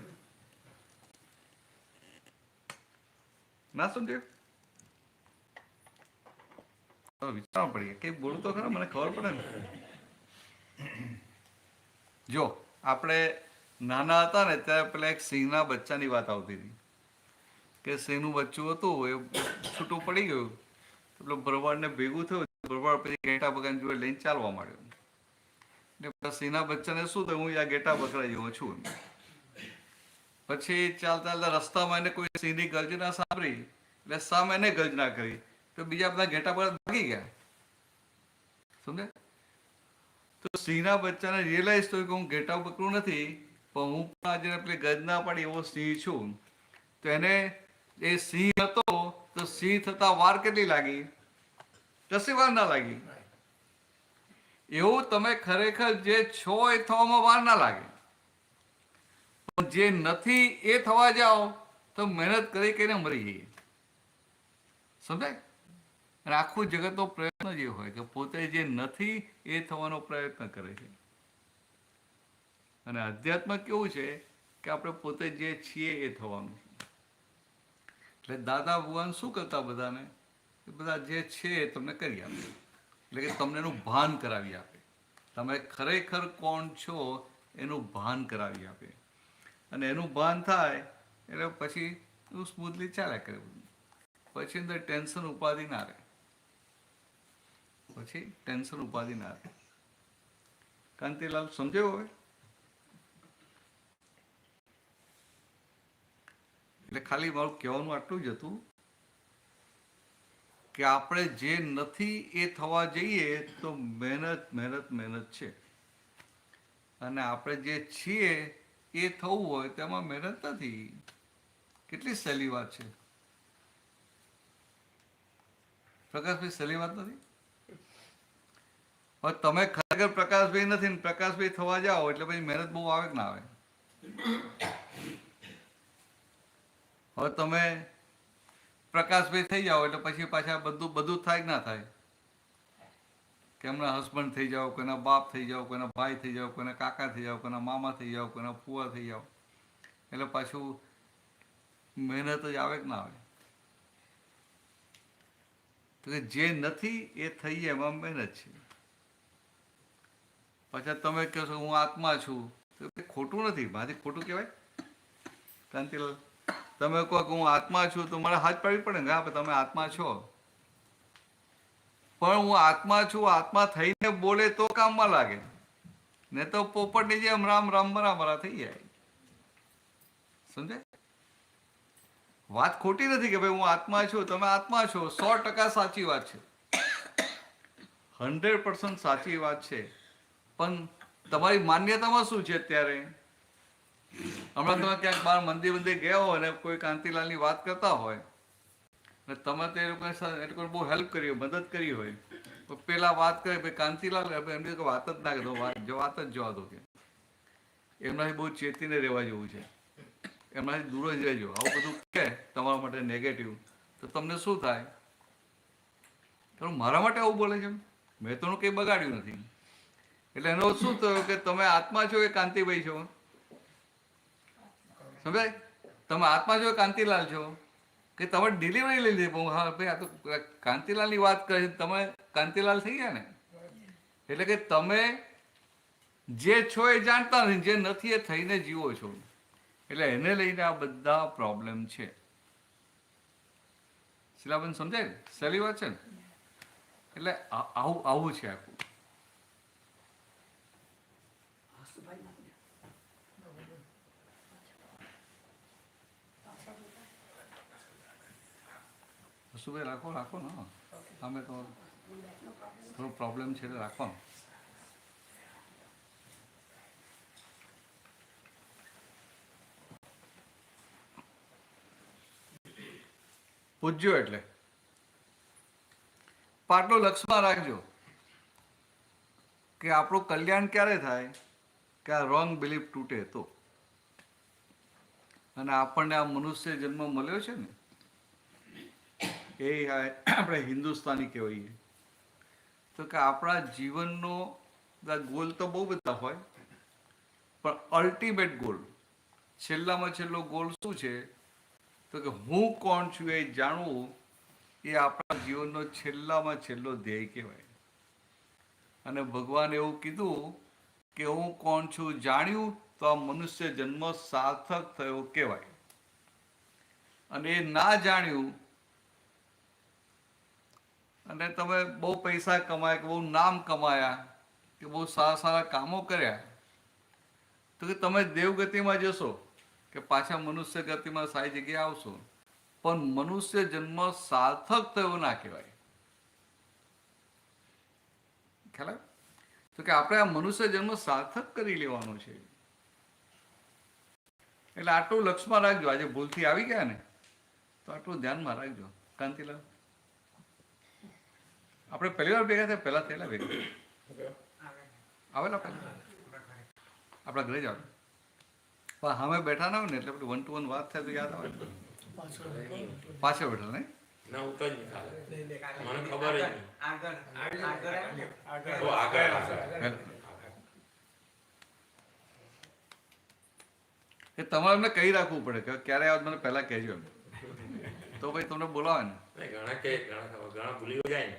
Speaker 1: ના સમજ્યું? વિચારવા પડી. કઈ બોલું તો ખરા, મને ખબર પડે ને. જો આપણે નાના હતા ને ત્યારે પેલા એક સિંહના બચ્ચાની વાત આવતી હતી કે સિંહનું બચ્ચું હતું એ છૂટું પડી ગયું. એટલે ભરવાડને ભેગું થયું. ભરવાડ પછી ઘેટા બગાન જોડે લઈને ચાલવા માંડ્યો. ને પેલા સિંહના બચ્ચાને શું થયું, હું આ ઘેટા બકરા જેવો છું. પછી ચાલતા ચાલતા રસ્તામાં એને કોઈ સિંહની ગર્જના સાંભળી એટલે સામે એને ગર્જના કરી, તો બીજા બધા ઘેટા પર ભાગી ગયા. સમજે? તો સિંહના બચ્ચાને રિયલાઇઝ થયું કે હું ઘેટા બકરું નથી, પણ હું પણ આજે પેલી ગર્જના પાડી એવો સિંહ છું. તો એને એ સિંહ હતો તો સિંહ થતા વાર કેટલી લાગી? કશી વાર ના લાગી. એવું તમે ખરેખર જે છો એ થવામાં વાર ના લાગે, પણ જે નથી એ થવા જાઓ તો મહેનત કરી કરીને મરી જઈએ. સમજાય? અને આખું જગતનો પ્રયત્ન જે હોય કે પોતે જે નથી એ થવાનો પ્રયત્ન કરે છે. અને અધ્યાત્મ કેવું છે કે આપણે પોતે જે છીએ એ થવાનું છે. એટલે દાદા ભગવાન શું કરતા બધાને, એ બધા જે છે એ તમને કરી આપે, એટલે કે તમને એનું ભાન કરાવી આપે. તમે ખરેખર કોણ છો એનું ભાન કરાવી આપે. અને એનું ભાન થાય એટલે પછી એવું સ્મૂથલી ચાલ્યા કરે બધું. પછી અંદર ટેન્શન ઉપાધિ ના રહે. પછી ટેન્શન ઉપાધિ ના રહે. કાંતિલાલ સમજાયું હવે? એટલે ખાલી મારું કહેવાનું આટલું જ હતું કે આપણે જે નથી એ થવા જઈએ તો મહેનત મહેનત મહેનત છે, અને આપણે જે છીએ એ થવું હોય તેમાં મહેનત નથી. કેટલી સહેલી વાત છે પ્રકાશભાઈ, સહેલી વાત નથી? હવે તમે ખરેખર પ્રકાશભાઈ નથી ને પ્રકાશભાઈ થવા જાઓ એટલે પછી મહેનત બહુ આવે કે ના આવે? હવે તમે પ્રકાશભાઈ થઈ જાઓ એટલે પછી પાછા બધું થાય કે ના થાય? કે એમના હસબન્ડ થઈ જાઓ, કોઈના બાપ થઈ જાઓ, કોઈના ભાઈ થઈ જાઓ, કોઈના કાકા થઈ જાઓ, કોઈના મામા થઈ જાઓ, કોઈના ફુવા થઈ જાઓ, એટલે પાછું મહેનત જ આવે કે ના આવે? તો જે નથી એ થઈએ એમાં મહેનત છે. પાછા તમે કહો છો હું આત્મા છું, તો ખોટું નથી, મારી ખોટું કહેવાય? કાંતિલાલ, તમે કહો કે હું આત્મા છું તો મારે હાથ પાડવી પડે ને, હા તમે આત્મા છો, પણ હું આત્મા છું આત્મા થઈને બોલે તો કામમાં લાગે, ને તો પોપટની જેમ રામ રામ બરાબરા થઈ જાય. સમજે? વાત ખોટી નથી કે ભાઈ હું આત્મા છું, તમે આત્મા છો, 100% સાચી વાત છે, 100% સાચી વાત છે. પણ તમારી માન્યતામાં શું છે અત્યારે? હમણાં તમે ક્યાંક બહાર મંદિર ગયા હોય ને કોઈ કાંતિલાલની વાત કરતા હોય ને તમે તો એ લોકોને બહુ હેલ્પ કરી હોય, મદદ કરી હોય, તો પેલા વાત કરે ભાઈ કાંતિલાલ, એમની વાત જ ના કરો, વાત જ જવા દો, કે એમનાથી બહુ ચેતીને રહેવા જેવું છે, એમનાથી દૂર જ રહેજો. આવું બધું કે તમારા માટે નેગેટિવ, તો તમને શું થાય? મારા માટે આવું બોલે છે, મેં તો કંઈ બગાડ્યું નથી. એટલે એનો શું થયો કે તમે આત્મા છો કે કાંતિભાઈ છો? સમજાય? તમે આત્મા છો કાંતિલાલ છો, કે તમે ડિલિવરી લઈ લીધી? હા ભાઈ આ તો કાંતિલાલની વાત કરી, તમે કાંતિલાલ થઈ ગયા ને. એટલે કે તમે જે છો એ જાણતા નથી, જે નથી એ થઈને જીવો છો. એટલે એને લઈને આ બધા પ્રોબ્લેમ છે. શીલાબેન સમજાય? સહેલી વાત છે ને? એટલે આવું છે આખું. શું રાખો રાખો ને, અમે તો થોડો પ્રોબ્લેમ છે એટલે રાખો. પૂજ્યો એટલે પાટલું લક્ષમાં રાખજો કે આપણું કલ્યાણ ક્યારે થાય કે આ રોંગ બિલીફ તૂટે તો. અને આપણને આ મનુષ્ય જન્મ મળ્યો છે ને એ આપણે હિન્દુસ્તાની કહેવાય, તો કે આપણા જીવનનો ગોલ તો બહુ બધા હોય, પણ અલ્ટિમેટ ગોલ, છેલ્લામાં છેલ્લો ગોલ શું છે? તો કે હું કોણ છું એ જાણવું, એ આપણા જીવનનો છેલ્લામાં છેલ્લો ધ્યેય કહેવાય. અને ભગવાને એવું કીધું કે હું કોણ છું જાણ્યું તો આ મનુષ્ય જન્મ સાર્થક થયો કહેવાય. અને એ ના જાણ્યું અને તમે બહુ પૈસા કમાયા કે બહુ નામ કમાયા કે બહુ સારા સારા કામો કર્યા તો કે તમે દેવગતિમાં જશો કે પાછા મનુષ્ય ગતિમાં સારી જગ્યાએ આવશો, પણ મનુષ્ય જન્મ સાર્થક થયો ના કહેવાય. ખ્યાલ આવે? તો કે આપણે આ મનુષ્ય જન્મ સાર્થક કરી લેવાનો છે. એટલે આટલું લક્ષમાં રાખજો. આજે ભૂલથી આવી ગયા ને તો આટલું ધ્યાનમાં રાખજો. કાંતિલાલ, આપણે પહેલી વાર ભેગા થયા, પહેલા થયેલા ભેગા આવેલા પહેલા આપણા ઘરે જ આવે, પણ અમે બેઠા ના હોય ને એટલે આપણે 1 to 1 વાત થાય તો યાદ આવે. પાછળ બેઠા નહીં
Speaker 6: ના હું તો જ નહીં ખાલે. મને ખબર જ નહીં.
Speaker 4: આગળ
Speaker 6: બહુ આગળ આગળ.
Speaker 1: એ તમારે એમને કહી રાખવું પડે કે ક્યારે આવે મને પહેલા કહેજો એમ, તો ભાઈ તમને બોલાવે ને.
Speaker 6: નહીં, ઘણા ભૂલી જાય ને.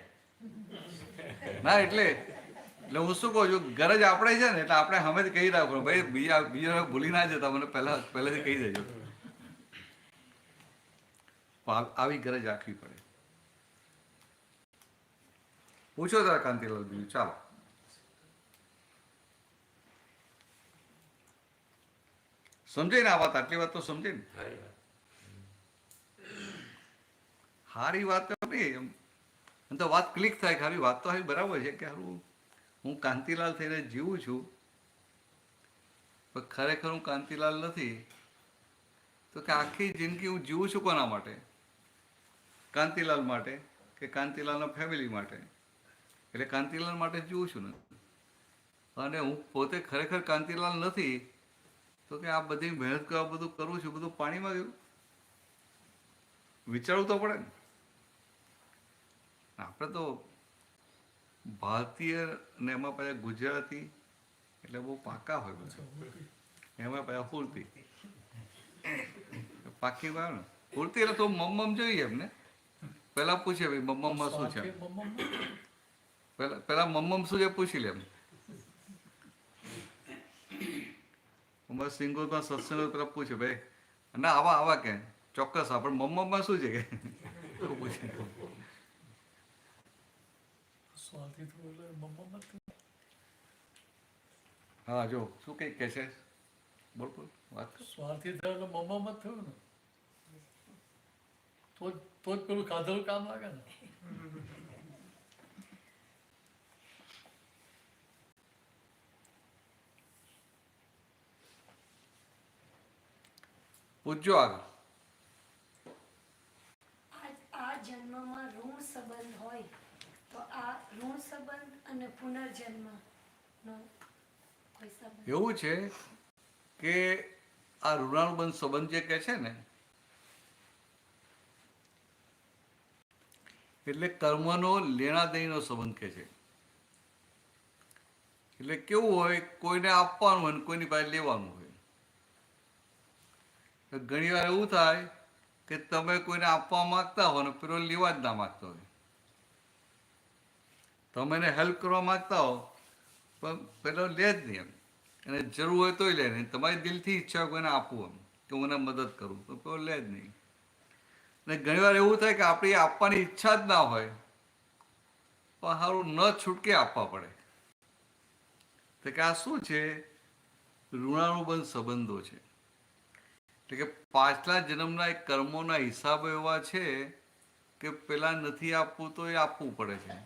Speaker 1: ના એટલે હું શું કહું છું, ગરજ આપણે છે ને એટલે આપણે સામેથી કહી રાખવું ભાઈ, બીજા ભૂલી ના જતા, મને પહેલાથી કહી દેજો. આવી ગરજ રાખવી પડે. પૂછો તારા કાંતિલાલ બીજું. ચાલો, સમજાય ને આ વાત? આટલી વાત તો સમજાય ને?
Speaker 6: સારી વાત.
Speaker 1: સારી વાત નહીં એમ તો વાત ક્લિક થાય. ખાલી વાત તો સારી બરાબર છે કે સારું હું કાંતિલાલ થઈને જીવું છું, પણ ખરેખર હું કાંતિલાલ નથી. તો કે આખી જિંદગી હું જીવું છું કોના માટે? કાંતિલાલ માટે કે કાંતિલાલના ફેમિલી માટે. એટલે કાંતિલાલ માટે જીવું છું ને. અને હું પોતે ખરેખર કાંતિલાલ નથી તો કે આ બધી મહેનત કરવા બધું કરું છું, બધું પાણીમાં ગયું. વિચારવું તો પડે ને. આપણે તો ભારતીય ને એમાં પાછા ગુજરાતી એટલે બહુ પાકા હોય બધા. એમાં પાછા ફૂલતી પાકી ગયો ને. ફૂલતી એટલે તો મમ્મમ જોઈએ એમને. પેલા પૂછે ભાઈ મમ્મમમાં શું છે, પેલા મમ્મમ શું છે પૂછી લે એમ. અમારા સિંગોરમાં સત્સંગ પેલા પૂછે ભાઈ ના આવા કે ચોક્કસ આપણે મમ્મમમાં શું છે કે પૂછે. હા જો શું કઈ કે છે, બોલ બોલ વાત કર.
Speaker 2: સ્વાર્થી થયો એટલે મમ્મા મત થયું ને, તો જ પેલું ખાધેલું કામ લાગે ને.
Speaker 1: પૂછજો આગળ.
Speaker 7: આ જન્મમાં ઋણ સંબંધ હોય તો આ ઋણ સંબંધ અને પુનર્જન્મનો કોઈ સંબંધ?
Speaker 1: એવું છે કે આ ઋણાનુબંધ સંબંધ જે કહે છે ને, એટલે કર્મનો લેણાદેણીનો સંબંધ કહે છે. એટલે કેવું હોય, કોઈને આપવાનું હોય ને કોઈની પાસે લેવાનું હોય. ઘણી વાર એવું થાય કે તમે કોઈને આપવા માંગતા હો ને પેલો લેવા જ ના માંગતો હોય. તમે એને હેલ્પ કરવા માંગતા હો પણ પેલો લે જ નહીં એમ. અને જરૂર હોય તોય લે નહીં. તમારી દિલથી ઈચ્છા હોય કોઈને આપવું એમ કે હું એને મદદ કરું તો પેલો લે જ નહીં. અને ઘણી વાર એવું થાય કે આપણી આપવાની ઈચ્છા જ ના હોય પણ સારું ન છૂટકે આપવા પડે. તો કે આ શું છે? ઋણાનુબંધ સંબંધો છે. એટલે કે પાછલા જન્મના એક કર્મોના હિસાબો એવા છે કે પેલા નથી આપવું તો એ આપવું પડે છે,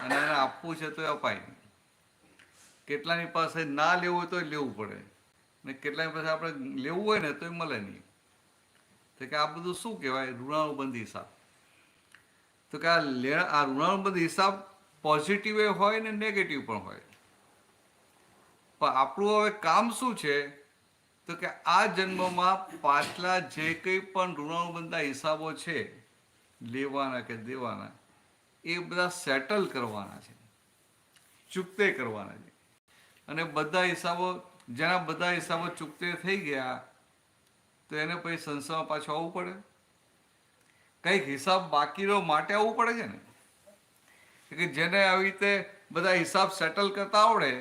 Speaker 1: અને એને આપવું છે તો એ અપાય નહીં. કેટલાની પાસે ના લેવું હોય તો લેવું પડે, ને કેટલાની પાસે આપણે લેવું હોય ને તો એ મળે નહીં. તો કે આ બધું શું કહેવાય? ઋણાનુબંધ હિસાબ. તો કે આ ઋણાનુબંધ હિસાબ પોઝિટિવ હોય ને નેગેટિવ પણ હોય. પણ આપણું હવે કામ શું છે? તો કે આ જન્મમાં પાછલા જે કંઈ પણ ઋણાનુબંધના હિસાબો છે, લેવાના કે દેવાના, એ બધા સેટલ કરવાના છે, ચૂકતે કરવાના છે. અને બધા હિસાબો, જેના બધા હિસાબો ચૂકતે થઈ ગયા તો એને પછી સંસારમાં પાછું આવવું પડે. કંઈક હિસાબ બાકીનો માટે આવવું પડે છે ને. કે જેને આવી રીતે બધા હિસાબ સેટલ કરતા આવડે,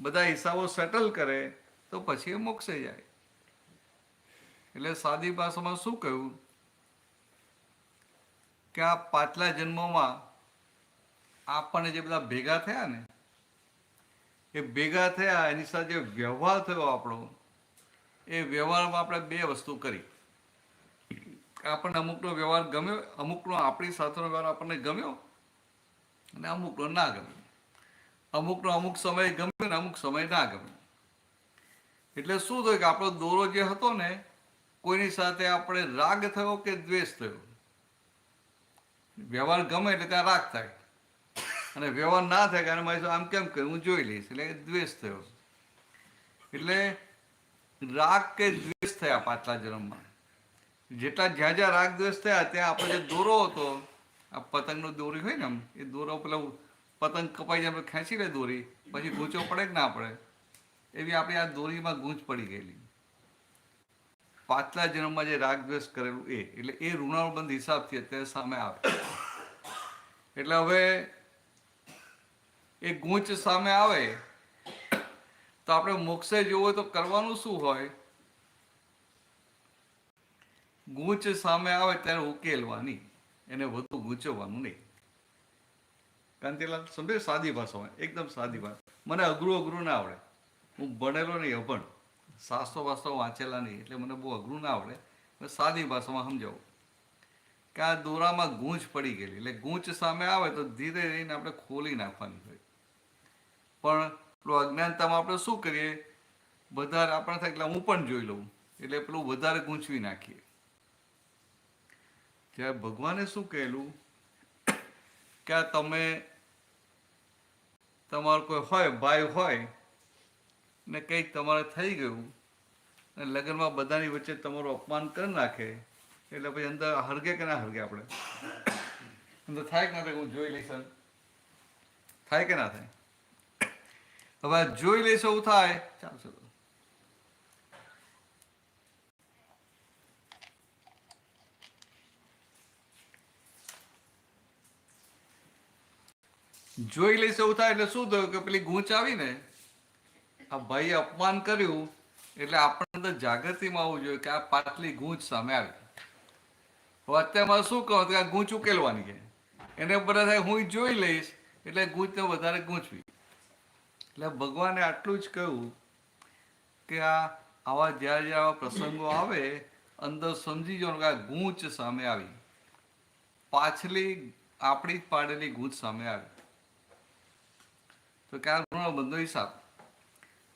Speaker 1: બધા હિસાબો સેટલ કરે તો પછી એ મોક્ષે જાય. એટલે સાદી ભાષામાં શું કહ્યું કે આ પાછલા જન્મોમાં આપણને જે બધા ભેગા થયા ને એ ભેગા થયા, એની સાથે વ્યવહાર થયો આપણો, એ વ્યવહારમાં આપણે બે વસ્તુ કરી. આપણને અમુકનો વ્યવહાર ગમ્યો, અમુકનો આપણી સાથેનો વ્યવહાર આપણને ગમ્યો અને અમુકનો ના ગમ્યો. અમુકનો અમુક સમય ગમ્યો ને અમુક સમય ના ગમ્યો. એટલે શું થયું કે આપણો દોરો જે હતો ને, કોઈની સાથે આપણે રાગ થયો કે દ્વેષ થયો. વ્યવહાર ગમે એટલે ત્યાં રાગ થાય, અને વ્યવહાર ના થાય કારણ મારી આમ કેમ કહ્યું હું જોઈ લઈશ એટલે દ્વેષ થયો. એટલે રાગ કે દ્વેષ થયા પાછલા જન્મમાં. જેટલા જ્યાં જ્યાં રાગ દ્વેષ થયા ત્યાં આપણે જે દોરો હતો, આ પતંગનો દોરી હોય ને, આમ એ દોરો પેલો પતંગ કપાઈ જાય ખેંચી લે દોરી, પછી ગૂંચો પડે કે ના પડે, એવી આપણી આ દોરીમાં ગૂંચ પડી ગયેલી. પાછલા જન્મમાં જે રાગ દ્વેષ કરેલું એટલે એ ઋણાનુબંધ હિસાબથી અત્યારે સામે આવે. એટલે હવે એ ગૂંચ સામે આવે તો આપણે મોક્ષે જવું હોય તો કરવાનું શું હોય? ગૂંચ સામે આવે ત્યારે ઉકેલવાની, એને વધુ ગૂંચવવાનું નહીં. કાંતિલાલ સમજે? સાદી ભાષામાં, એકદમ સાદી ભાષા. મને અઘરું ના આવડે, હું ભણેલો નહીં, અભણ, શાસ્ત્રો વાસ્ત્રો વાંચેલા નહીં, એટલે મને બહુ અઘરું ના આવડે. સાદી ભાષામાં સમજાવું કે આ દોરામાં ગૂંચ પડી ગયેલી, એટલે ગૂંચ સામે આવે તો ધીરે રહીને આપણે ખોલી નાખવાની હોય. પણ પેલું અજ્ઞાનતામાં આપણે શું કરીએ, વધારે આપણે થાય એટલે હું પણ જોઈ લઉં, એટલે પેલું વધારે ગૂંચવી નાખીએ. ત્યારે ભગવાને શું કહેલું કે આ તમે તમારું કોઈ હોય, ભાઈ હોય ને કંઈક તમારે થઈ ગયું અને લગ્નમાં બધાની વચ્ચે તમારું અપમાન કરી નાખે, એટલે પછી અંદર હરગે કે ના હરગે? આપણે અંદર થાય કે ના થાય? હું જોઈ લઈશ, થાય કે ના થાય? હવે જોઈ લઈશ એવું થાય, ચાલશે. જોઈ લઈશ એવું થાય એટલે શું થયું કે પેલી ગૂંચ આવી ને, આ ભાઈએ અપમાન કર્યું, એટલે આપણે અંદર જાગૃતિમાં આવવું જોઈએ કે આ પાટલી ગૂંચ સામે આવી. હવે અત્યારે મારે શું કહું કે આ ગૂંચ ઉકેલવાની છે, એને બધા થાય હું જોઈ લઈશ એટલે ગૂંચને વધારે ગૂંચવી. એટલે ભગવાને આટલું જ કહ્યું કે આવા જ્યારે જ્યારે આવા પ્રસંગો આવે અંદર સમજી જવાનું કે આ ગૂંચ સામે આવી, પાછલી આપણી જ પાડેલી ગૂંચ સામે આવી. તો ક્યાં ઋણબંધનો હિસાબ.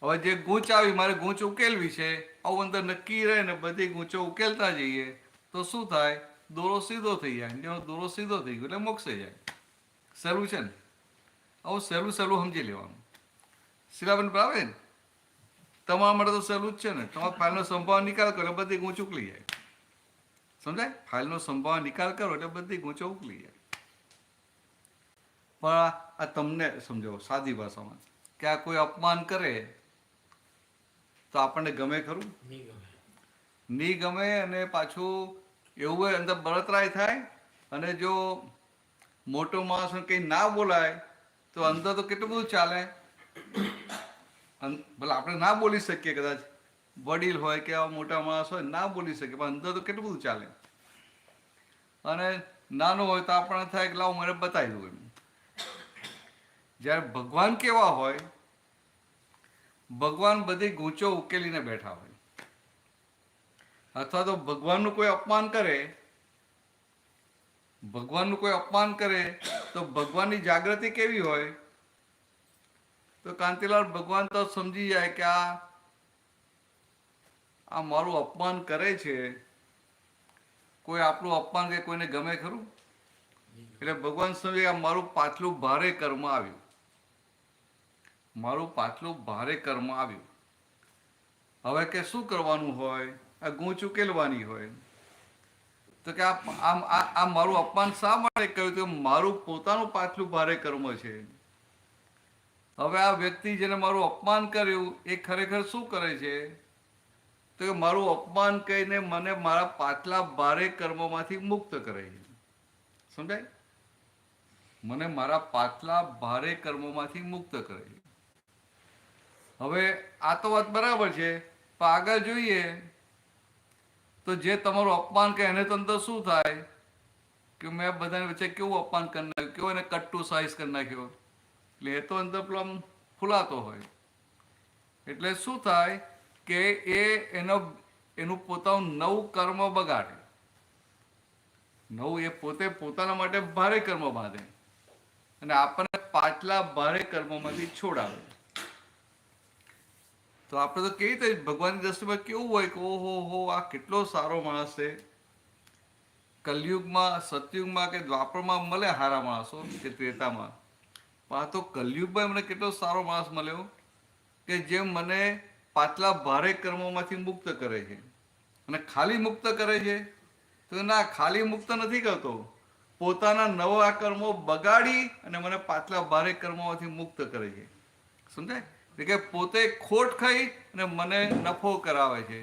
Speaker 1: હવે જે ગૂંચ આવી મારે ગૂંચ ઉકેલવી છે, આવું અંદર નક્કી રહે ને બધી ગૂંચો ઉકેલતા જઈએ તો શું થાય? દોરો સીધો થઈ જાય. જેનો દોરો સીધો થઈ ગયો એટલે મોક્ષે જાય. સહેલું છે ને? આવું સહેલું સમજી લેવાનું. શીલાબેન બરાબર ને? તમારા માટે તો સહેલું જ છે ને. તમારા ફાઇલનો સંભાવ નિકાલ કરો એટલે બધી ગૂંચ ઉકલી જાય. સમજાય? ફાઇલનો સંભાવ નિકાલ કરો એટલે બધી ગૂંચો ઉકલી જાય. પણ આ તમને સમજાવો સાદી ભાષામાં કે આ કોઈ અપમાન કરે તો આપણને ગમે ખરું? નહીં ગમે. અને પાછું એવું અંદર બળતરાય થાય. અને જો મોટો માણસ કંઈ ના બોલાય તો અંદર તો કેટલું બધું ચાલે. ભલે આપણે ના બોલી શકીએ, કદાચ વડીલ હોય કે આવા મોટા માણસ હોય ના બોલી શકીએ, પણ અંદર તો કેટલું બધું ચાલે. અને નાનો હોય તો આપણને થાય કે લાવ મને બતાવી દઉં એમ. જ્યારે ભગવાન કેવા હોય, ભગવાન બધી ગૂંચો ઉકેલીને બેઠા હોય. અથવા તો ભગવાનનું કોઈ અપમાન કરે, ભગવાનનું કોઈ અપમાન કરે તો ભગવાનની જાગૃતિ કેવી હોય? તો કાંતિલાલ ભગવાન તો સમજી જાય કે આ મારું અપમાન કરે છે. કોઈ આપણું અપમાન કે કોઈને ગમે ખરું? એટલે ભગવાન સમજે આ મારું પાછલું ભારે કર્મ આવ્યું, મારું પાછલું ભારે કર્મ આવ્યું. હવે કે શું કરવાનું હોય? આ ગૂંચ ઉકેલવાની હોય. તો કે આ મારું અપમાન શા માટે કર્યું? તો મારું પોતાનું પાછલું ભારે કર્મ છે. હવે આ વ્યક્તિ જેને મારું અપમાન કર્યું એ ખરેખર શું કરે છે? તો કે મારું અપમાન કહીને મને મારા પાછલા ભારે કર્મોમાંથી મુક્ત કરે છે. સમજાય? મને મારા પાછલા ભારે કર્મોમાંથી મુક્ત કરે છે. હવે આ તો વાત બરાબર છે, પણ આગળ જોઈએ તો જે તમારું અપમાન કરે એને તો અંદર શું થાય કે મેં બધાની વચ્ચે કેવું અપમાન કરી નાખ્યું, કેવો એને કટ્ટુ સાઇઝ કરી નાખ્યો. એટલે એ તો અંદર પેલો ફૂલાતો હોય. એટલે શું થાય કે એનું પોતાનું નવું કર્મ બગાડે. નવું એ પોતે પોતાના માટે ભારે કર્મ બાંધે અને આપણને પાછલા ભારે કર્મોમાંથી છોડાવે. તો આપણે તો કેવી રીતે ભગવાનની દ્રષ્ટિમાં કેવું હોય કે ઓહો હો આ કેટલો સારો માણસ છે. કલયુગમાં સતયુગમાં કે દ્વાપરમાં મળે હારા માણસો કે ત્રેતામાં, પણ આ તો કલયુગમાં મને કેટલો સારો માણસ મળ્યો કે જે મને પાછલા ભારે કર્મોમાંથી મુક્ત કરે છે. અને ખાલી મુક્ત કરે છે તો ના, ખાલી મુક્ત નથી કરતો, પોતાના નવા કર્મો બગાડી અને મને પાછલા ભારે કર્મોમાંથી મુક્ત કરે છે. સમજાય? એટલે કે પોતે ખોટ ખાઈ અને મને નફો કરાવે છે.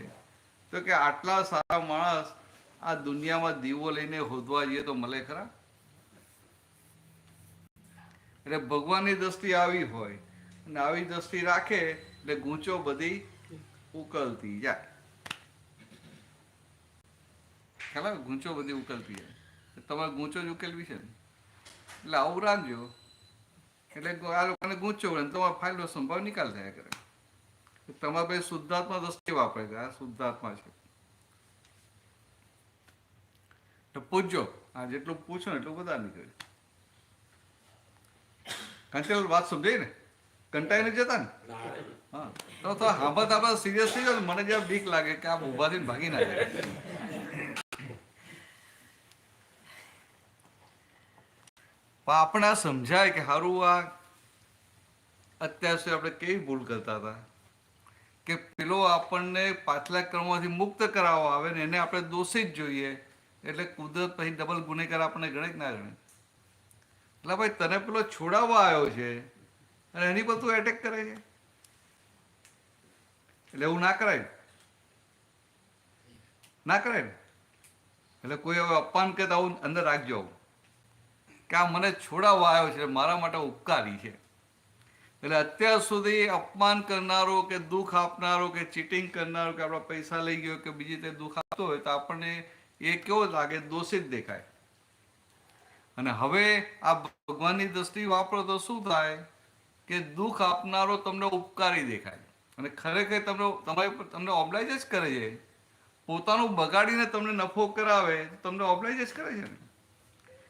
Speaker 1: તો કે આટલા સારા માણસ આ દુનિયામાં દીવો લઈને હોદવા જઈએ તો મળે ખરા? એટલે ભગવાનની દ્રષ્ટિ આવી હોય અને આવી દ્રષ્ટિ રાખે એટલે ગૂંચો બધી ઉકલતી જાય. ખ્યાલ આવે? ગૂંચો બધી ઉકલતી જાય. તમારે ગૂંચો જ ઉકેલવી છે ને, એટલે આવું રાખજો. એટલે આ લોકોને ગૂંચો વળે તમારો ફાયદો સંભાવ નિકાલ થયા કરે. તમારે ભાઈ શુદ્ધાત્મા દ્રષ્ટિ વાપરે છે. આ શુદ્ધાત્મા છે. તો પૂછજો, આ જેટલું પૂછો ને એટલું બધા નીકળે. કંટાળ વાત સમજાય ને, કંટાઈ નથી જતા ને. હા, તો સાંભળતા આપણે સિરિયસ થઈ જાય. મને જ્યાં બીક લાગે કે આ ઉભા થઈને ભાગી ના જાય. પણ આપણે આ સમજાય કે સારું આ અત્યાર સુધી આપણે કેવી ભૂલ કરતા હતા કે પેલો આપણને પાછલા કર્મોથી મુક્ત કરાવવા આવે ને એને આપણે દોષિત જોઈએ. એટલે કુદરત પછી ડબલ ગુનેગાર આપણને ગણે કે ના ગણે? એટલે ભાઈ તને પેલો છોડાવવા આવ્યો છે અને એની પર તું એટેક કરે છે. એટલે એવું ના કરાય, ના કરાય ને. એટલે કોઈ હવે અપમાન કરતા આવું અંદર રાખજો કે આ મને છોડાવવા આવ્યો છે, મારા માટે ઉપકારી છે. એટલે અત્યાર સુધી અપમાન કરનારો કે દુઃખ આપનારો કે ચીટિંગ કરનારો કે આપણા પૈસા લઈ ગયો કે બીજી રીતે દુઃખ આપતો હોય તો આપણને એ કેવો લાગે? દોષિત દેખાય. અને હવે આ ભગવાનની દ્રષ્ટિ વાપરો તો શું થાય કે દુઃખ આપનારો તમને ઉપકારી દેખાય. અને ખરેખર તમને ઓબ્લાઇજ જ કરે છે. પોતાનું બગાડીને તમને નફો કરાવે તમને ઓબ્લાઇજ જ કરે છે ને.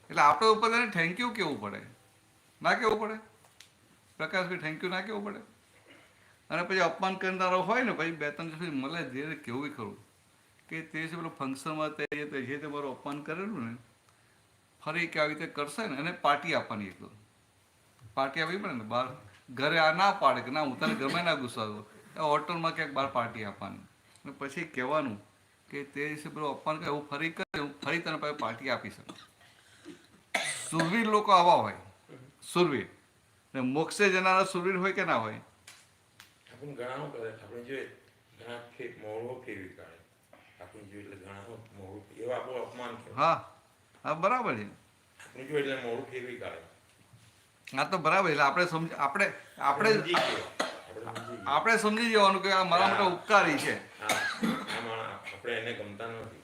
Speaker 1: એટલે આપણે ઉપર તેને થેન્ક યુ કહેવું પડે, ના કહેવું પડે? પ્રકાશભાઈ થેન્ક યુ ના કહેવું પડે? અને પછી અપમાન કરનારો હોય ને પછી બે ત્રણ દિવસ મળે ધીરે કેવું ખરું કે તે છે પેલું ફંક્શનમાં તે જે તમારું અપમાન કરેલું ને ફરી કે આવી રીતે કરશે ને એને પાર્ટી આપવાની. એક પાર્ટી આપવી પડે ને. બહાર ઘરે આ ના પાડે કે ના હું તને ગમે ના ગુસ્સાતો, હોટલમાં ક્યાંક બહાર પાર્ટી આપવાની અને પછી કહેવાનું કે તે દિવસે પેલું અપમાન કરે હું ફરી કરે, હું ફરી તને પછી પાર્ટી આપી શકું. સુરવીર લોકો આવા હોય, સુરવીર. ને મોક્ષે જનારા સુરવીર હોય કે ના હોય?
Speaker 6: આપણને ઘણા કરે, આપણે જોઈએ ઘણા મોડો ફેરવી કાઢે. આપણે જોઈએ એટલે ઘણા મોડું એવા આપણું અપમાન કરે.
Speaker 1: હા હા, બરાબર છે.
Speaker 6: આપણે જોઈએ એટલે મોડું ફેરવી કાઢે.
Speaker 1: હા તો બરાબર. એટલે આપણે સમજી જવાનું કે આ મારા માટે ઉપકારી છે.
Speaker 6: આપણે એને ગમતા નથી.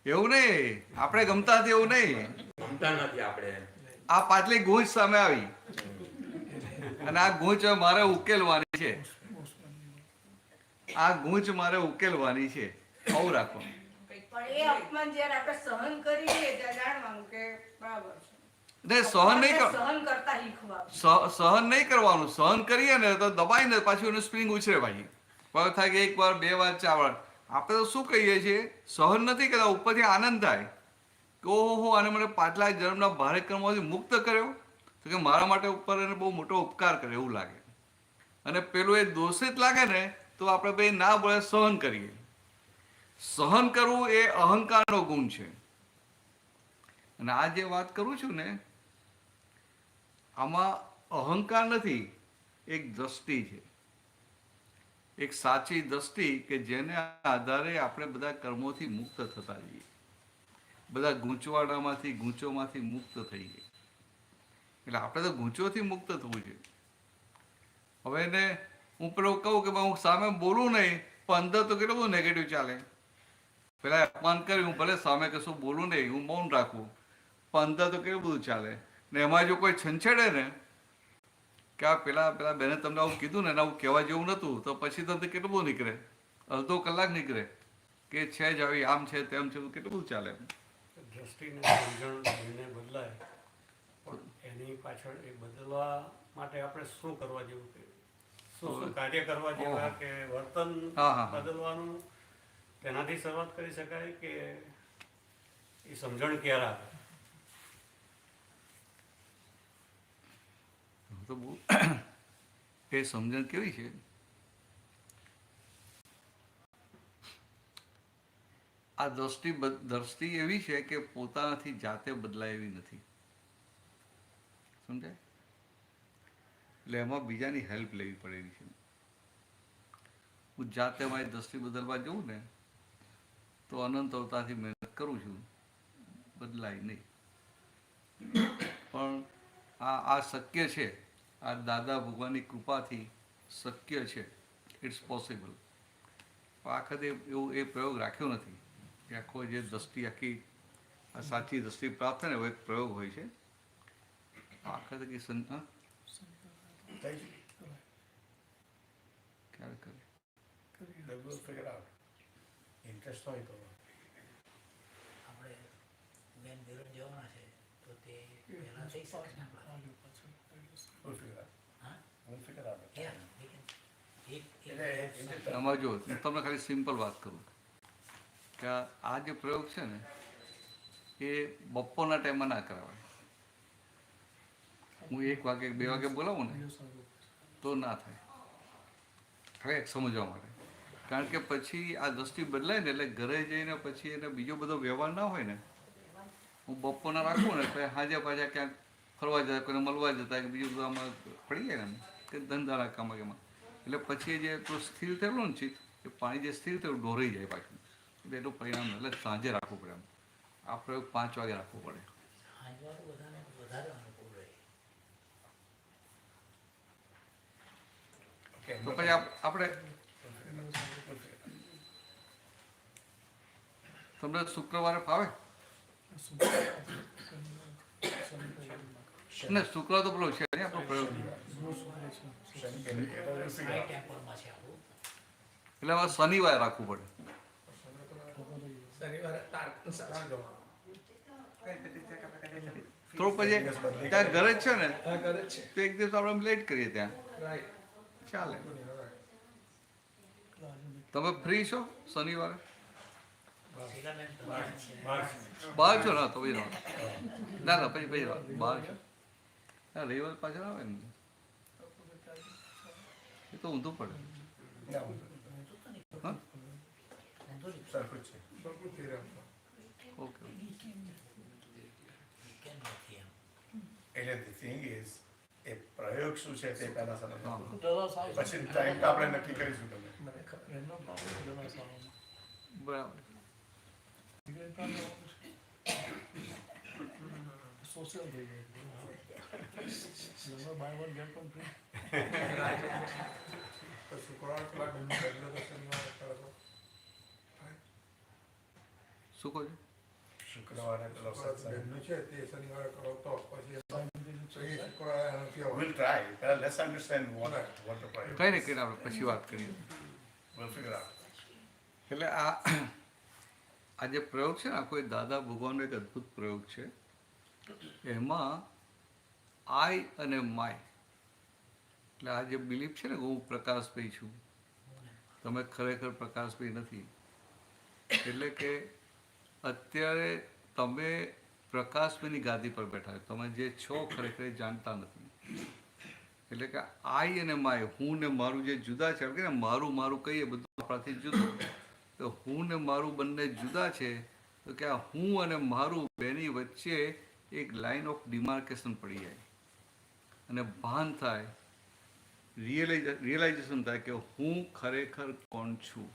Speaker 1: એવું નહીં, આપણે ગમતા નથી એવું નહીં.
Speaker 6: ગમતા નથી આપણે.
Speaker 1: આ પાછલી ગૂંચ સામે આવી અને આ ગૂંચ મારે ઉકેલવાની છે. આ ગૂંચ મારે ઉકેલવાની છે. આવું રાખવાનું.
Speaker 8: પણ એ અપમાન જ્યારે આપણે સહન કરી લઈએ ત્યારે જાણવાનું કે બરાબર છે.
Speaker 1: સહન નહીં કરવાનું. સહન કરીએ ને તો દબાઈને પાછું એનું સ્પ્રિંગ ઉછરે પાછી. પણ થાય કે એક વાર, બે વાર, 4 વાર. આપણે તો શું કહીએ છીએ? સહન નથી કરતા, ઉપરથી આનંદ થાય કે ઓહો અને મને પાછલા જન્મના ભારે કર્મોથી મુક્ત કર્યો તો કે મારા માટે ઉપર એને બહુ મોટો ઉપકાર કરે એવું લાગે. અને પેલું એ દોષિત લાગે ને તો આપણે ભાઈ ના બોલે સહન કરીએ. સહન કરવું એ અહંકારનો ગુણ છે. અને આ જે વાત કરું છું ને આમાં અહંકાર નથી, એક દ્રષ્ટિ છે. એક સાચી દ્રષ્ટિ કે જેને આધારે આપણે બધા કર્મોથી મુક્ત થતા જઈએ, બધા ગૂંચવાડામાંથી ગૂંચોમાંથી મુક્ત થઈ ગઈ. એટલે આપણે તો ગૂંચોથી મુક્ત થવું છે. હવે એને હું પેલું કહું કે હું સામે બોલું નહીં પણ અંદર તો કેટલું બધું નેગેટિવ ચાલે. પેલા અપમાન કર્યું, હું ભલે સામે કશું બોલું નહીં, હું મૌન રાખું, પણ અંદર તો કેટલું બધું ચાલે. ને એમાં જો કોઈ છંછેડે ને કે આ પેલા બેને તમને આવું કીધું ને આવું કહેવા જેવું નહોતું, તો પછી તમને કેટલું બધું નીકળે, અડધો કલાક નીકળે કે છે જ આવી, આમ છે તેમ છે, કેટલું બધું ચાલે.
Speaker 9: દ્રષ્ટિને સમજણ એને બદલાય, પણ એની પાછળ એ બદલવા માટે આપણે શું કરવા જેવું, કે શું કાર્ય કરવા જેવા, કે વર્તન બદલવાનું, તેનાથી શરૂઆત કરી શકાય, કે એ સમજણ ક્યારે આવે?
Speaker 1: તો બહુ એ સમજણ કેવી છે, આ દ્રષ્ટિ એવી છે કે પોતાનાથી જાતે બદલાય એવી નથી, સમજાય? એટલે એમાં બીજાની હેલ્પ લેવી પડે એવી છે. હું જાતે મારી દ્રષ્ટિ બદલવા જઉં ને તો અનંત અવતારથી મહેનત કરું છું, બદલાય નહીં. પણ આ શક્ય છે, આ દાદા ભગવાનની કૃપાથી શક્ય છે, ઇટ્સ પોસિબલ. આખતે એવું એ પ્રયોગ રાખ્યો નથી કે આખો જે દ્રષ્ટિ આખી આ સાચી દ્રષ્ટિ પ્રાપ્ત થાય ને એવો એક પ્રયોગ હોય છે. આખતે કે ક્યારે કરે
Speaker 5: ઇન્ટરેસ્ટ હોય તો
Speaker 10: આપણે બેન બેરોડ જવાના છે તો તે પહેલા થઈ શકે ને આપણે?
Speaker 1: આમાં જો હું તમને ખાલી સિમ્પલ વાત કરું કે આ જે પ્રયોગ છે ને એ બપોરના ટાઈમમાં ના કરાવાય. હું 1 વાગે 2 વાગે બોલાવું ને તો ના થાય, હવે સમજવા માટે. કારણ કે પછી આ દ્રષ્ટિ બદલાય ને એટલે ઘરે જઈને પછી એને બીજો બધો વ્યવહાર ના હોય ને. હું બપોરના રાખું ને તો સાંજે પાછા ક્યાંક ફરવા જતા, કોઈને મળવા જતા, કે બીજું બધું આમાં પડી જાય ને કે ધંધાના કામમાં એમાં, એટલે પછી જે પેલું સ્થિર થયેલું ને ચિત્ત, એ પાણી જે સ્થિર થયું ઢોરાઈ જાય પાછું, એટલે એનું પરિણામ. એટલે સાંજે રાખવું પડે. આ પ્રયોગ 5 વાગે રાખવો પડે.
Speaker 10: વધારે અનુકૂળ રહે.
Speaker 1: તો પછી આપણે તમને શુક્રવારે ફાવે ને? શુક્રવાર તો પેલો છે ને આપણો પ્રયોગ, એટલે હવે શનિવારે રાખવું પડે. થોડું પછી ત્યાં ઘરે જ છે ને તો એક દિવસ આપણે લેટ કરીએ ત્યાં ચાલે. તમે ફ્રી છો શનિવારે? બહાર છો ને? તો પછી ના પછી બહાર છો. હા, રવિવાર પાછળ આવે ને એ તો ઊંધું પડે. હા, ઓકે.
Speaker 5: એટલે the thing is, એ પ્રયોગ શું છે તે પહેલા સમજવું,
Speaker 2: દવા સાવ
Speaker 5: પછી ટાઈમ તો આપણે નક્કી કરીશું. તમે
Speaker 2: એમનો ભાવ દવા સાવ
Speaker 1: બરાબર.
Speaker 2: સોશિયલ થઈ ગયું. Buy one get one free.
Speaker 1: શું કહો છો?
Speaker 5: શુક્રવારે પેલો સત્સંગ
Speaker 11: છે તે શનિવારે કરો તો પછી
Speaker 5: we'll try. Let's understand what the problem.
Speaker 1: કઈ નહીં, કઈ આપણે પછી વાત કરીએ.
Speaker 5: We'll figure out.
Speaker 1: એટલે આ જે પ્રયોગ છે ને આખો એ દાદા ભગવાનનો એક અદ્ભુત પ્રયોગ છે. એમાં આઈ અને માય, એટલે આ જે બિલીફ છે ને હું પ્રકાશભાઈ છું, તમે ખરેખર પ્રકાશભાઈ નથી. એટલે કે અત્યારે તમે પ્રકાશભાઈની ગાદી પર બેઠા છો, તમે જે છો ખરેખર એ જાણતા નથી. એટલે કે આઈ અને માય, હું ને મારું જે જુદા છે, કે મારું મારું કહીએ બધું આપણાથી જુદું, તો હું ને મારું બંને જુદા છે. તો કે આ હું અને મારું બેની વચ્ચે એક લાઇન ઓફ ડિમાર્કેશન પડી જાય અને ભાન થાય, રિયલાઇઝેશન થાય કે હું ખરેખર કોણ છું.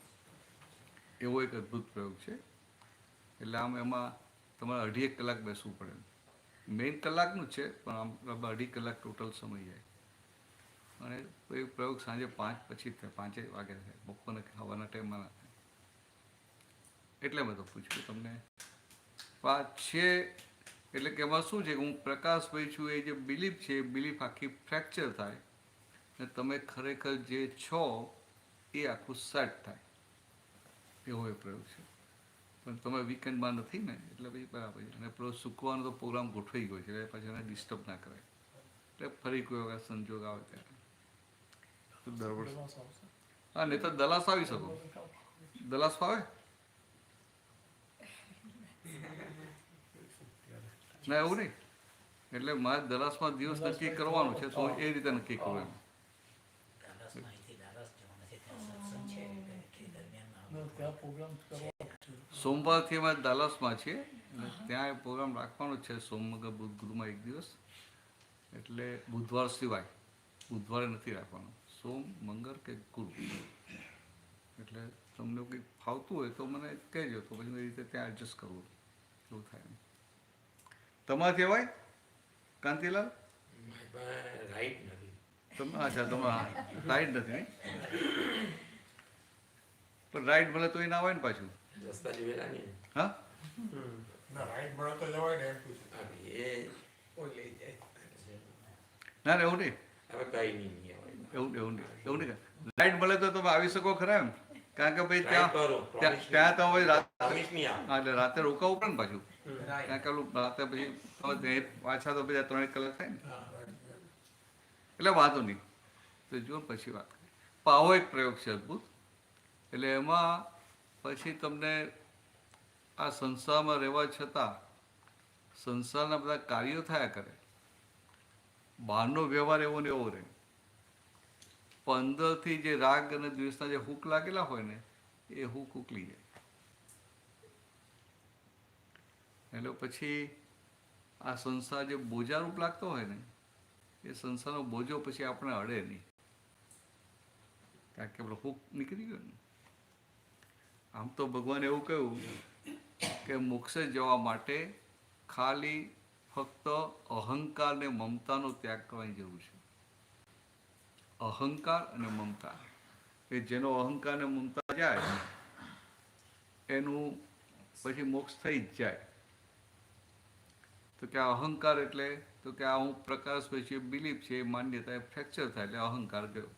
Speaker 1: એવો એક અદ્ભુત પ્રયોગ છે. એટલે આમ એમાં તમારે 2.5 કલાક બેસવું પડે. મેઇન કલાકનું જ છે પણ આમ 2.5 કલાક ટોટલ સમય જાય. અને એ પ્રયોગ સાંજે 5 પછી જ થાય, 5 વાગે થાય, બપોરને ખાવાના ટાઈમમાં ના થાય. એટલે મેં તો પૂછ્યું તમને. છે એટલે કે એમાં શું છે કે હું પ્રકાશભાઈ છું, એ જે બિલીફ છે એ બિલીફ આખી ફ્રેક્ચર થાય ને તમે ખરેખર જે છો એ આખું સેટ થાય એવો એ પ્રયોગ છે. પણ તમે વીકેન્ડમાં નથી ને એટલે પછી બરાબર છે. અને પેલો શુક્રવારનો તો પ્રોગ્રામ ગોઠવાઈ ગયો છે એટલે પછી એને ડિસ્ટર્બ ના કરાય. એટલે ફરી કોઈ વખત સંજોગ આવે ત્યારે તો દર વર્ષે
Speaker 2: દલાસ આવશે.
Speaker 1: હા, નહીં તો દલાસ આવી શકો. દલાસ ફાવે ના એવું નહીં. એટલે મારે દલાસમાં દિવસ નક્કી કરવાનું છે તો હું એ રીતે નક્કી કરું એમ.
Speaker 10: ડાલાસમાં અહીંથી ડાલાસ જવાના છે, ત્યાં સત્સંગ છે એટલે એ દરમિયાન
Speaker 2: ને ત્યાં પ્રોગ્રામ કરવા
Speaker 1: સોમવારથી અમે દાલાસમાં છીએ અને ત્યાં એ પ્રોગ્રામ રાખવાનો છે સોમ મંગળ બુધ ગુરુમાં એક દિવસ. એટલે બુધવાર સિવાય બુધવારે નથી રાખવાનો, સોમ મંગળ કે ગુરુ. એટલે તમને કંઈક ફાવતું હોય તો મને કહેજો તો પછી એ રીતે ત્યાં એડજસ્ટ કરવું એવું થાય. તમારાથી અવાય કાંતિલાલ?
Speaker 6: રાઈટ નથી.
Speaker 1: તમે અચ્છા તમે રાઈડ નથી નહીં? પણ રાઈડ મળે તો એ ના આવે ને પાછું.
Speaker 6: રસ્તા જોયેલા નહીં.
Speaker 1: હા
Speaker 11: ના રાઈટ મળે તો જવાય ને એમ પૂછું.
Speaker 6: એ કોઈ લઈ જાય.
Speaker 1: ના એવું નહીં,
Speaker 6: હવે કઈ નહીં આવે.
Speaker 1: એવું નહીં. રાઈડ મળે તો તમે આવી શકો ખરા એમ? કારણ કે ભાઈ
Speaker 6: Try કરો,
Speaker 1: ત્યાં તો હવે
Speaker 6: Promise નહીં આવે.
Speaker 1: એટલે રાતે રોકાવું પડે ને પાછું. કારણ કે રાતે પછી પાછા તો બધા 3 કલાક થાય ને એટલે વાંધો નહીં. તો જો પછી વાત કરીએ. પણ આવો એક પ્રયોગ છે અદ્ભુત. એટલે એમાં પછી તમને આ સંસારમાં રહેવા છતાં સંસારના બધા કાર્યો થયા કરે, બહારનો વ્યવહાર એવો ને એવો રહે, પણ અંદરથી જે રાગ અને દ્વેષના જે હૂક લાગેલા હોય ને એ હૂક ઉકલી જાય. એટલે પછી આ સંસાર જે બોજારૂપ લાગતો હોય ને એ સંસારનો બોજો પછી આપણે અડે નહીં, કારણ કે આપણો હૂક નીકળી ગયો ને. આમ તો ભગવાને એવું કહ્યું કે મોક્ષે જવા માટે ખાલી ફક્ત અહંકાર ને મમતાનો ત્યાગ કરવાની જરૂર છે. અહંકાર અને મમતા, કે જેનો અહંકાર ને મમતા જાય એનું પછી મોક્ષ થઈ જ જાય. તો કે આ અહંકાર એટલે તો કે આ હું પ્રકાશ પછી બિલીફ છે એ માન્યતા એ ફ્રેક્ચર થાય એટલે અહંકાર ગયો.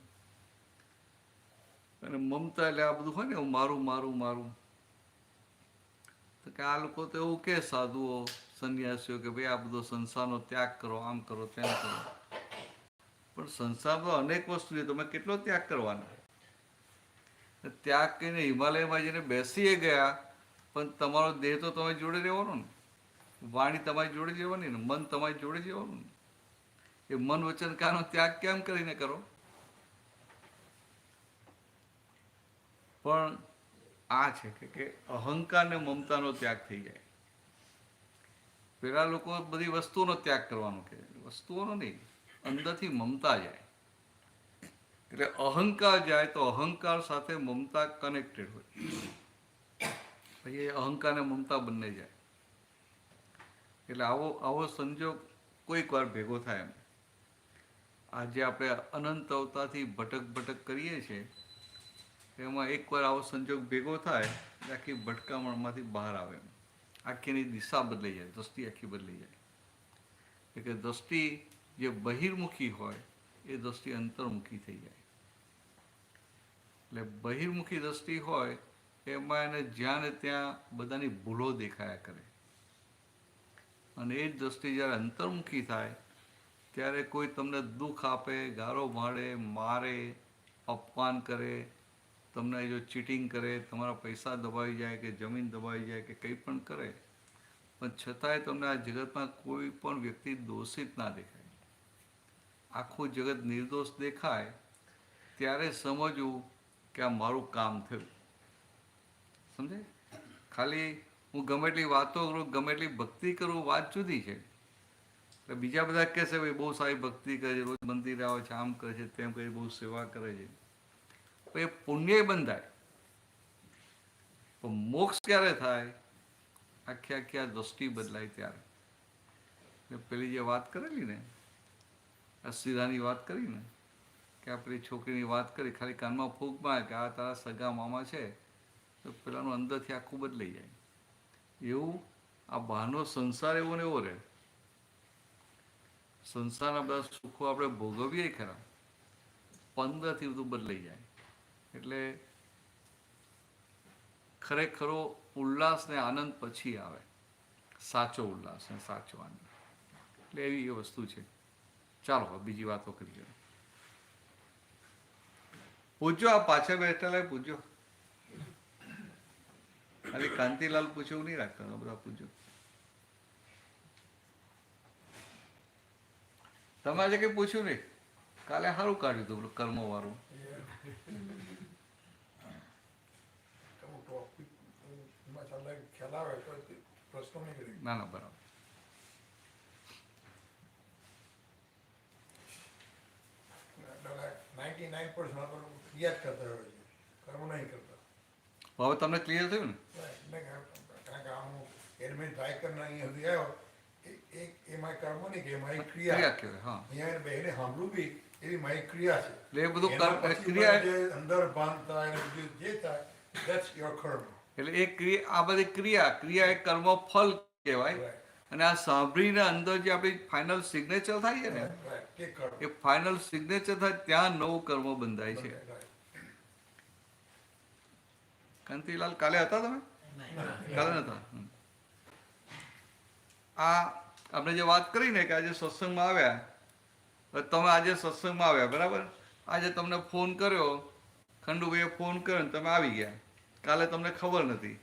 Speaker 1: અને મમતા એટલે આ બધું હોય ને મારું મારું મારું. તો કે આ લોકો તો એવું કે સાધુઓ સંન્યાસીઓ કે ભાઈ આ બધો સંસારનો ત્યાગ કરો, આમ કરો તેમ કરો. પણ સંસારમાં અનેક વસ્તુ છે, તમે કેટલો ત્યાગ કરવાનો? ત્યાગ કરીને હિમાલયમાં જઈને બેસી ગયા પણ તમારો દેહ તો તમારી જોડે રહેવાનો ને, વાણી તમારી જોડે રહેવાની ને, મન તમારી જોડે રહેવાનું ને. એ મન વચન કાનો ત્યાગ કેમ કરીને કરો? પણ આ છે કે અહંકાર ને મમતાનો ત્યાગ થઈ જાય. પેલા લોકો બધી વસ્તુઓનો ત્યાગ કરવાનો કે વસ્તુઓનો નહીં, અંદરથી મમતા જાય. એટલે અહંકાર જાય તો અહંકાર સાથે મમતા કનેક્ટેડ હોય, પછી અહંકાર ને મમતા બંને જાય. એટલે આવો સંજોગ કોઈક વાર ભેગો થાય એમ. આજે આપણે અનંત અવતારથી ભટક કરીએ છીએ, એમાં એકવાર આવો સંજોગ ભેગો થાય એટલે આખી ભટકામણમાંથી બહાર આવે એમ. આખીની દિશા બદલાઈ જાય, દ્રષ્ટિ આખી બદલાઈ જાય. એટલે દ્રષ્ટિ જે બહિર્મુખી હોય એ દ્રષ્ટિ અંતર્મુખી થઈ જાય. એટલે બહિર્મુખી દ્રષ્ટિ હોય એમાં એને જ્યાં ને ત્યાં બધાની ભૂલો દેખાયા કરે, અને એ જ દ્રષ્ટિ જ્યારે અંતર્મુખી થાય ત્યારે કોઈ તમને દુઃખ આપે, ગાળો ભાડે, મારે, અપમાન કરે, તમને જો ચીટિંગ કરે, તમારા પૈસા દબાવી જાય કે જમીન દબાવી જાય કે કંઈ પણ કરે, પણ છતાંય તમને આ જગતમાં કોઈ પણ વ્યક્તિ દોષિત ના દેખાય, આખું જગત નિર્દોષ દેખાય, ત્યારે સમજવું કે આ મારું કામ થયું. સમજે? ખાલી હું ગમે એટલી વાતો કરું, ગમે એટલી ભક્તિ કરું, વાત જુદી છે. એટલે બીજા બધા કહેશે ભાઈ બહુ સારી ભક્તિ કરે છે, રોજ મંદિરે આવે છે, આમ કરે છે, તેમ કરે, બહુ સેવા કરે છે, તો એ પુણ્ય બંધાય. પણ મોક્ષ ક્યારે થાય? આખી આ દ્રષ્ટિ બદલાય ત્યારે. પેલી જે વાત કરેલી ને, આ સીધાની વાત કરી ને, કે આ પેલી છોકરીની વાત કરી, ખાલી કાનમાં ફૂંક મારે કે આ તારા સગા મામા છે, તો પેલાનું અંદરથી આખું બદલાઈ જાય. એવું આ બહારનો સંસાર એવો ને એવો રહે. સંસારના બધા સુખો આપણે ભોગવીએ ખરા, 15થી બધું બદલાઈ જાય. એટલે ખરેખરો ઉલ્લાસ ને આનંદ પછી આવે, સાચો ઉલ્લાસ ને સાચો આનંદ. એટલે એવી એ વસ્તુ છે. ચાલો હવે બીજી વાતો કરીએ. પૂછજો, આ પાછળ બેઠેલા પૂછજો. ખાલી કાંતિલાલ પૂછવું નહીં રાખતા, બધા પૂછજો. તમે આજે કઈ પૂછ્યું નહીં? કાલે સારું કાઢ્યું હતું કર્મ વાળું.
Speaker 11: ખ્યાલ આવે તો પ્રશ્નો નહીં કરી.
Speaker 1: ના ના, બરાબર.
Speaker 11: યાદ કરતા હોય છે, કર્મ નહીં કરતા.
Speaker 1: હવે તમને ક્લિયર થયું ને?
Speaker 11: કારણ કે હું એડમિટ ટ્રાય કરીને અહીંયા સુધી આવ્યો, એ મારી કર્મ નહીં કે મારી ક્રિયા
Speaker 1: કહેવાય. હા,
Speaker 11: અહીંયા બહેને સાંભળવું બી એવી મારી ક્રિયા છે.
Speaker 1: એટલે એ બધું
Speaker 11: એના પછી
Speaker 1: ક્રિયા,
Speaker 11: જે અંદર ભાન થાય અને બધું જે થાય, that's your કર્મ.
Speaker 1: એટલે એ ક્રિયા, આ બધી ક્રિયા એ કર્મ ફલ કહેવાય. અને આ સાંભળીને અંદર જે આપણી ફાઇનલ સિગ્નેચર થાય છે ને,
Speaker 11: Right, એ કર્મ.
Speaker 1: એ ફાઇનલ સિગ્નેચર થાય ત્યાં નવું કર્મ બંધાય છે. કાંતિલાલ કાલે હતા તમે? કાલે નતા. આ આપણે જે વાત કરી ને કે આજે સત્સંગમાં આવ્યા, તમે આજે સત્સંગમાં આવ્યા બરાબર. આજે તમને ફોન કર્યો, ખંડુભાઈએ ફોન કર્યો ને તમે આવી ગયા. કાલે તમને ખબર નથી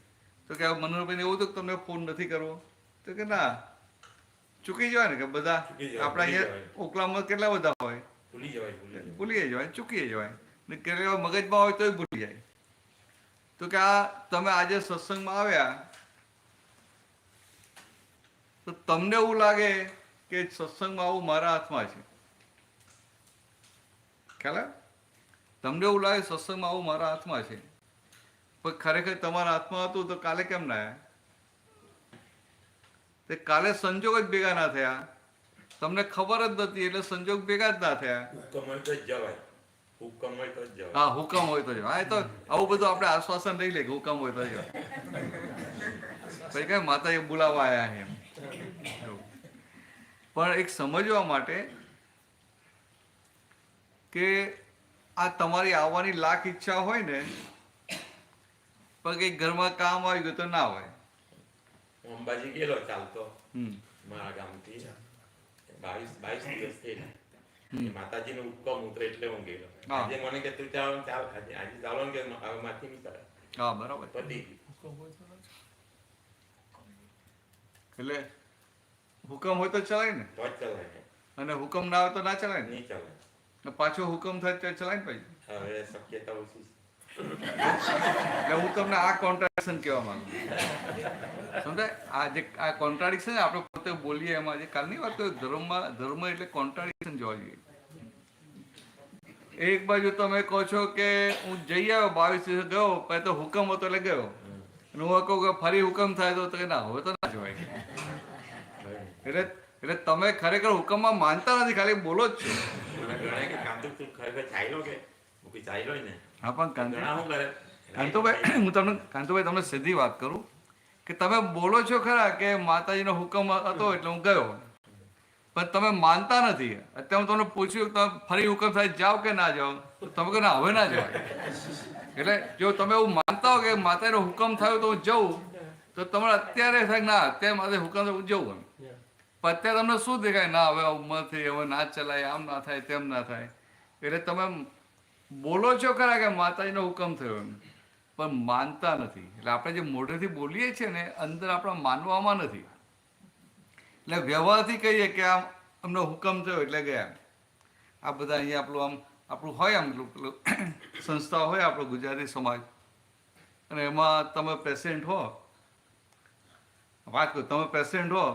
Speaker 1: તો કે મનોહરભાઈને એવું હતું કે તમને ફોન નથી કરવો? તો કે ના, ચૂકી જવાય ને કે બધા આપણા અહીંયા ઓકલામાં કેટલા બધા હોય, ભૂલી જવાય, ચૂકી જવાય ને, કેટલા મગજમાં હોય તોય ભૂલી જાય. તો કે આ તમે આજે સત્સંગમાં આવ્યા તો તમને એવું લાગે કે સત્સંગમાં આવું મારા હાથમાં છે. ખ્યાલ? તમને એવું લાગે સત્સંગમાં આવું મારા હાથમાં છે, પણ ખરેખર તમારા હાથમાં હતું તો કાલે કેમ ના આવ્યા? તે કાલે સંજોગ જ ભેગા ના થયા, તમને ખબર જ નથી એટલે સંજોગ ભેગા જ ના થયા. હા, હુકમ હોય તો જવાય. હા, એ તો આવું બધું આપણે આશ્વાસન લઈ લે કે હુકમ હોય તો જવાય. પછી કઈ માતાએ બોલાવવા આવ્યા એમ. પણ એક સમજવા માટે કે આ તમારી આવવાની લાખ ઈચ્છા હોય ને, પણ કઈ ઘરમાં કામ આવી ગયું તો ના હોય.
Speaker 6: અંબાજી ગયેલો ચાલતો મારા ગામથી 22 દિવસ થયેલા. માતાજીનો હુકમ ઉતરે એટલે હું ગયેલો. આજે મને કે તું ચાલ આજે ચાલો ને કે હવે માથી નહીં ચાલે.
Speaker 1: હા, બરાબર.
Speaker 6: પતી
Speaker 1: એટલે હુકમ હોય તો ચલાય ને,
Speaker 6: તો જ ચલાય.
Speaker 1: અને હુકમ ના આવે તો ના ચલાય ને.
Speaker 6: નહીં ચાલે.
Speaker 1: પાછો હુકમ થાય તો ચલાય ને પછી.
Speaker 6: હવે શક્યતા ઓછી.
Speaker 1: એટલે હું તમને આ કોન્ટ્રાડિક્શન કહેવા માંગુ. સમજાય? આ જે આ કોન્ટ્રાડિક્શન આપણે પોતે બોલીએ એમાં જે કાલની વાત તો ધર્મ એટલે કોન્ટ્રાડિક્શન જોવા જોઈએ. એક બાજુ તમે કહો છો કે હું જઈ આવ્યો 22 દિવસ ગયો, પછી તો હુકમ હતો એટલે ગયો, અને હું કહું કે ફરી હુકમ થાય તો ના, હવે તો ના જવાય. એટલે તમે ખરેખર હુકમમાં માનતા નથી, ખાલી બોલો જ છો. હા, પણ કાંતુભાઈ, હું તમને સીધી વાત કરું કે તમે બોલો છો ખરા કે માતાજીનો હુકમ હતો એટલે હું ગયો, પણ તમે માનતા નથી. અત્યારે હું તમને પૂછ્યું તમે ફરી હુકમ થાય જાઓ કે ના જાઓ, તો તમે કહો ના, હવે ના જવાય. એટલે જો તમે એવું માનતા હો કે માતાજીનો હુકમ થયો તો હું જઉં, તો તમારે અત્યારે થાય ના, અત્યારે માતા હુકમ થયો હું જઉં એમ. પણ અત્યારે તમને શું દેખાય? ના, હવે ઉંમર થઈ, હવે ના ચલાય, આમ ના થાય, તેમ ના થાય. એટલે તમે બોલો છો ખરા કે માતાજીનો હુકમ થયો એમ, પણ માનતા નથી. એટલે આપણે જે મોઢેથી બોલીએ છીએ ને, અંદર આપણા માનવામાં નથી. એટલે વ્યવહારથી કહીએ કે આમ અમને હુકમ થયો એટલે ગયા. આ બધા અહીંયા આપણું હોય આમ સંસ્થા હોય આપણો ગુજરાતી સમાજ, અને એમાં તમે પ્રેસિડેન્ટ હો, વાત કરું, તમે પ્રેસિડેન્ટ હો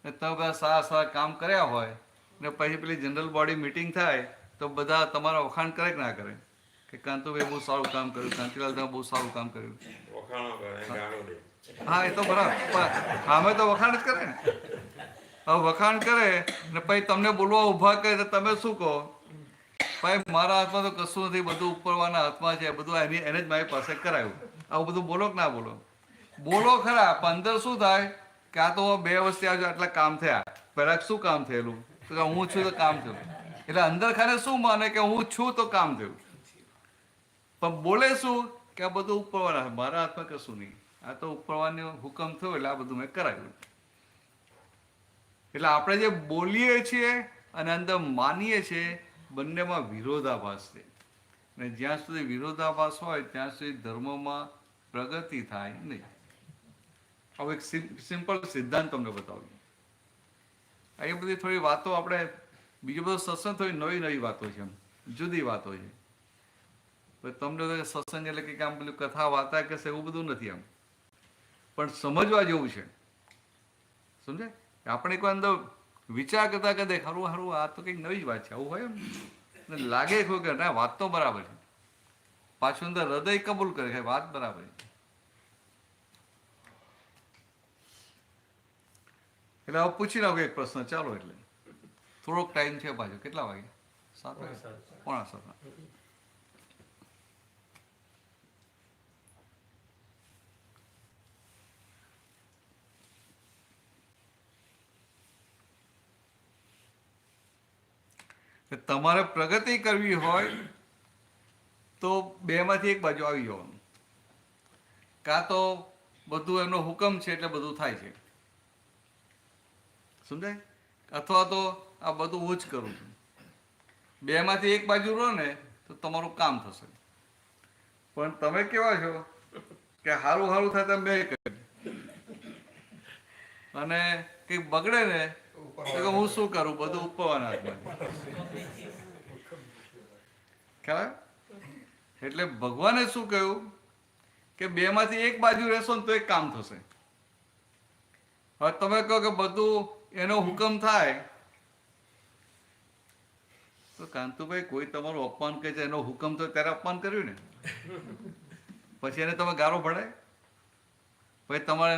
Speaker 1: ને તમે બધા સારા કામ કર્યા હોય ને પછી પેલી જનરલ બોડી મિટિંગ થાય તો બધા તમારા વખાણ કરે કે ના કરે કે કાંતુભાઈ બહુ સારું કામ કર્યું, કાંતિલાલ તમે બહુ સારું કામ કર્યું. હા, એ તો બરાબર, પણ અમે તો વખાણ જ કરે ને. હવે વખાણ કરે ને પછી તમને બોલવા ઊભા કરે તો તમે શું કહો? ભાઈ મારા હાથમાં તો કશું નથી, બધું ઉપરવાના હાથમાં છે, બધું એને જ મારી પાસે કરાયું. આવું બધું બોલો કે ના બોલો? બોલો ખરા, પણ અંદર શું થાય કે આ તો 2 વર્ષથી આવજો આટલા કામ થયા. પહેલાં શું કામ થયેલું? તો હું છું તો કામ થયું. એટલે અંદર ખાને શું માને કે હું છું તો કામ થયું, પણ બોલે શું કે આ બધું ઉપરવાળા, મારા હાથમાં કશું નહીં, આ તો ઉપરવાનો હુકમ થયો એટલે આ બધું મેં કરાવ્યું. એટલે આપણે જે બોલીએ છીએ અને અંદર માનીએ છીએ બંનેમાં વિરોધાભાસ છે, અને જ્યાં સુધી વિરોધાભાસ હોય ત્યાં સુધી ધર્મમાં પ્રગતિ થાય નહીં. હવે એક સિમ્પલ સિદ્ધાંત તમને બતાવ્યું. આ એ બધી થોડી વાતો આપણે, બીજો બધો સત્સંગ થોડી નવી નવી વાતો છે, એમ જુદી વાતો છે. તમને સત્સંગ એટલે કે આમ પેલું કથા વાર્તા કહેશે એવું બધું નથી આમ, પણ સમજવા જેવું છે. સમજે? આપણે કોઈ અંદર વિચાર કરતા કદે હારું હારું આ તો કંઈક નવી જ વાત છે, આવું હોય એમ લાગે કે ના વાત તો બરાબર છે, પાછું અંદર હૃદય કબૂલ કરે કે વાત બરાબર છે. એટલે હવે પૂછી નાખો એક પ્રશ્ન, ચાલો. એટલે થોડોક ટાઈમ છે પાછો. કેટલા વાગે? 7 વાગે, 6:45. તમારે પ્રગતિ કરવી હોય તો બેમાંથી એક બાજુ આવી જવાનું. કાં તો બધું એમનો હુકમ છે એટલે બધું થાય છે, સમજાય? અથવા તો આ બધું હું જ કરું છું. બેમાંથી એક બાજુ રહો ને તો તમારું કામ થશે. પણ તમે કેવા છો કે સારું સારું થાય તમે બે કર્યું, અને કંઈક બગડે ને તો હું શું કરું, બધું ઉપરવાના હાથમાં. ખ્યાલ? એટલે ભગવાને શું કહ્યું કે બેમાંથી એક બાજુ રહેશો ને તો એક કામ થશે. હવે તમે કહો કે બધું એનો હુકમ થાય, તો કાંતુભાઈ કોઈ તમારું અપમાન કહે છે, એનો હુકમ તો ત્યારે અપમાન કર્યું ને, પછી એને તમે ગારો ભળાય, પછી તમારે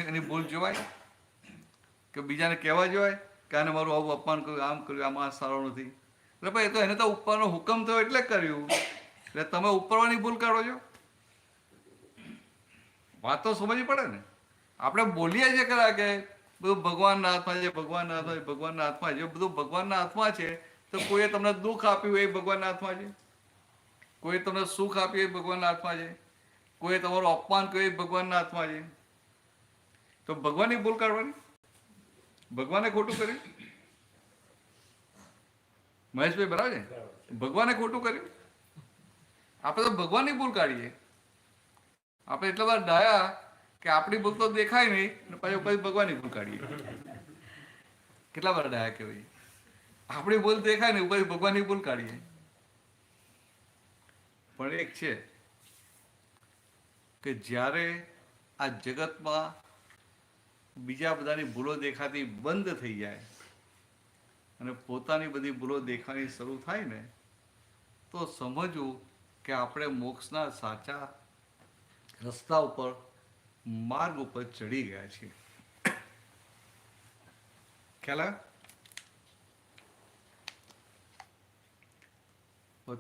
Speaker 1: એની ભૂલ જોવાય કે બીજાને કહેવા જોવાય કે આને મારું આવું અપમાન કર્યું, આમ કર્યું, આમાં સારો નથી. એટલે ભાઈ એ તો એને તો ઉપરનો હુકમ થયો એટલે કર્યું, એટલે તમે ઉપરવાની ભૂલ કરો છો. વાત તો સમજવી પડે ને. આપણે બોલીએ છીએ ખરા કે બધું ભગવાનના હાથમાં છે, ભગવાનના હાથમાં, ભગવાનના હાથમાં છે. બધું ભગવાનના હાથમાં છે તો કોઈએ તમને દુઃખ આપ્યું એ ભગવાનના હાથમાં છે, કોઈએ તમને સુખ આપ્યું એ ભગવાનના હાથમાં છે, કોઈએ તમારું અપમાન કર્યું એ ભગવાનના હાથમાં છે. તો ભગવાનની ભૂલ કાઢવાની, ભગવાને ખોટું કર્યું. મહેશભાઈ બરાબર છે? ભગવાને ખોટું કર્યું. આપણે તો ભગવાનની ભૂલ કાઢીએ. આપણે એટલા બધા ડાયા કે આપણી ભૂલ તો દેખાય નહીં, પછી ભગવાનની ભૂલ કાઢીએ. કેટલા બધા ડાયા કહેવાય, આપણી ભૂલ દેખાય ને પછી ભગવાનની ભૂલ કાઢીએ. પણ એક છે કે જ્યારે આ જગતમાં બીજા બધાની ભૂલો દેખાતી બંધ થઈ જાય અને પોતાની બધી ભૂલો દેખાવાની શરૂ થાય ને, તો સમજવું કે આપણે મોક્ષના સાચા રસ્તા ઉપર, માર્ગ ઉપર ચડી ગયા છીએ. ખ્યાલ આવે?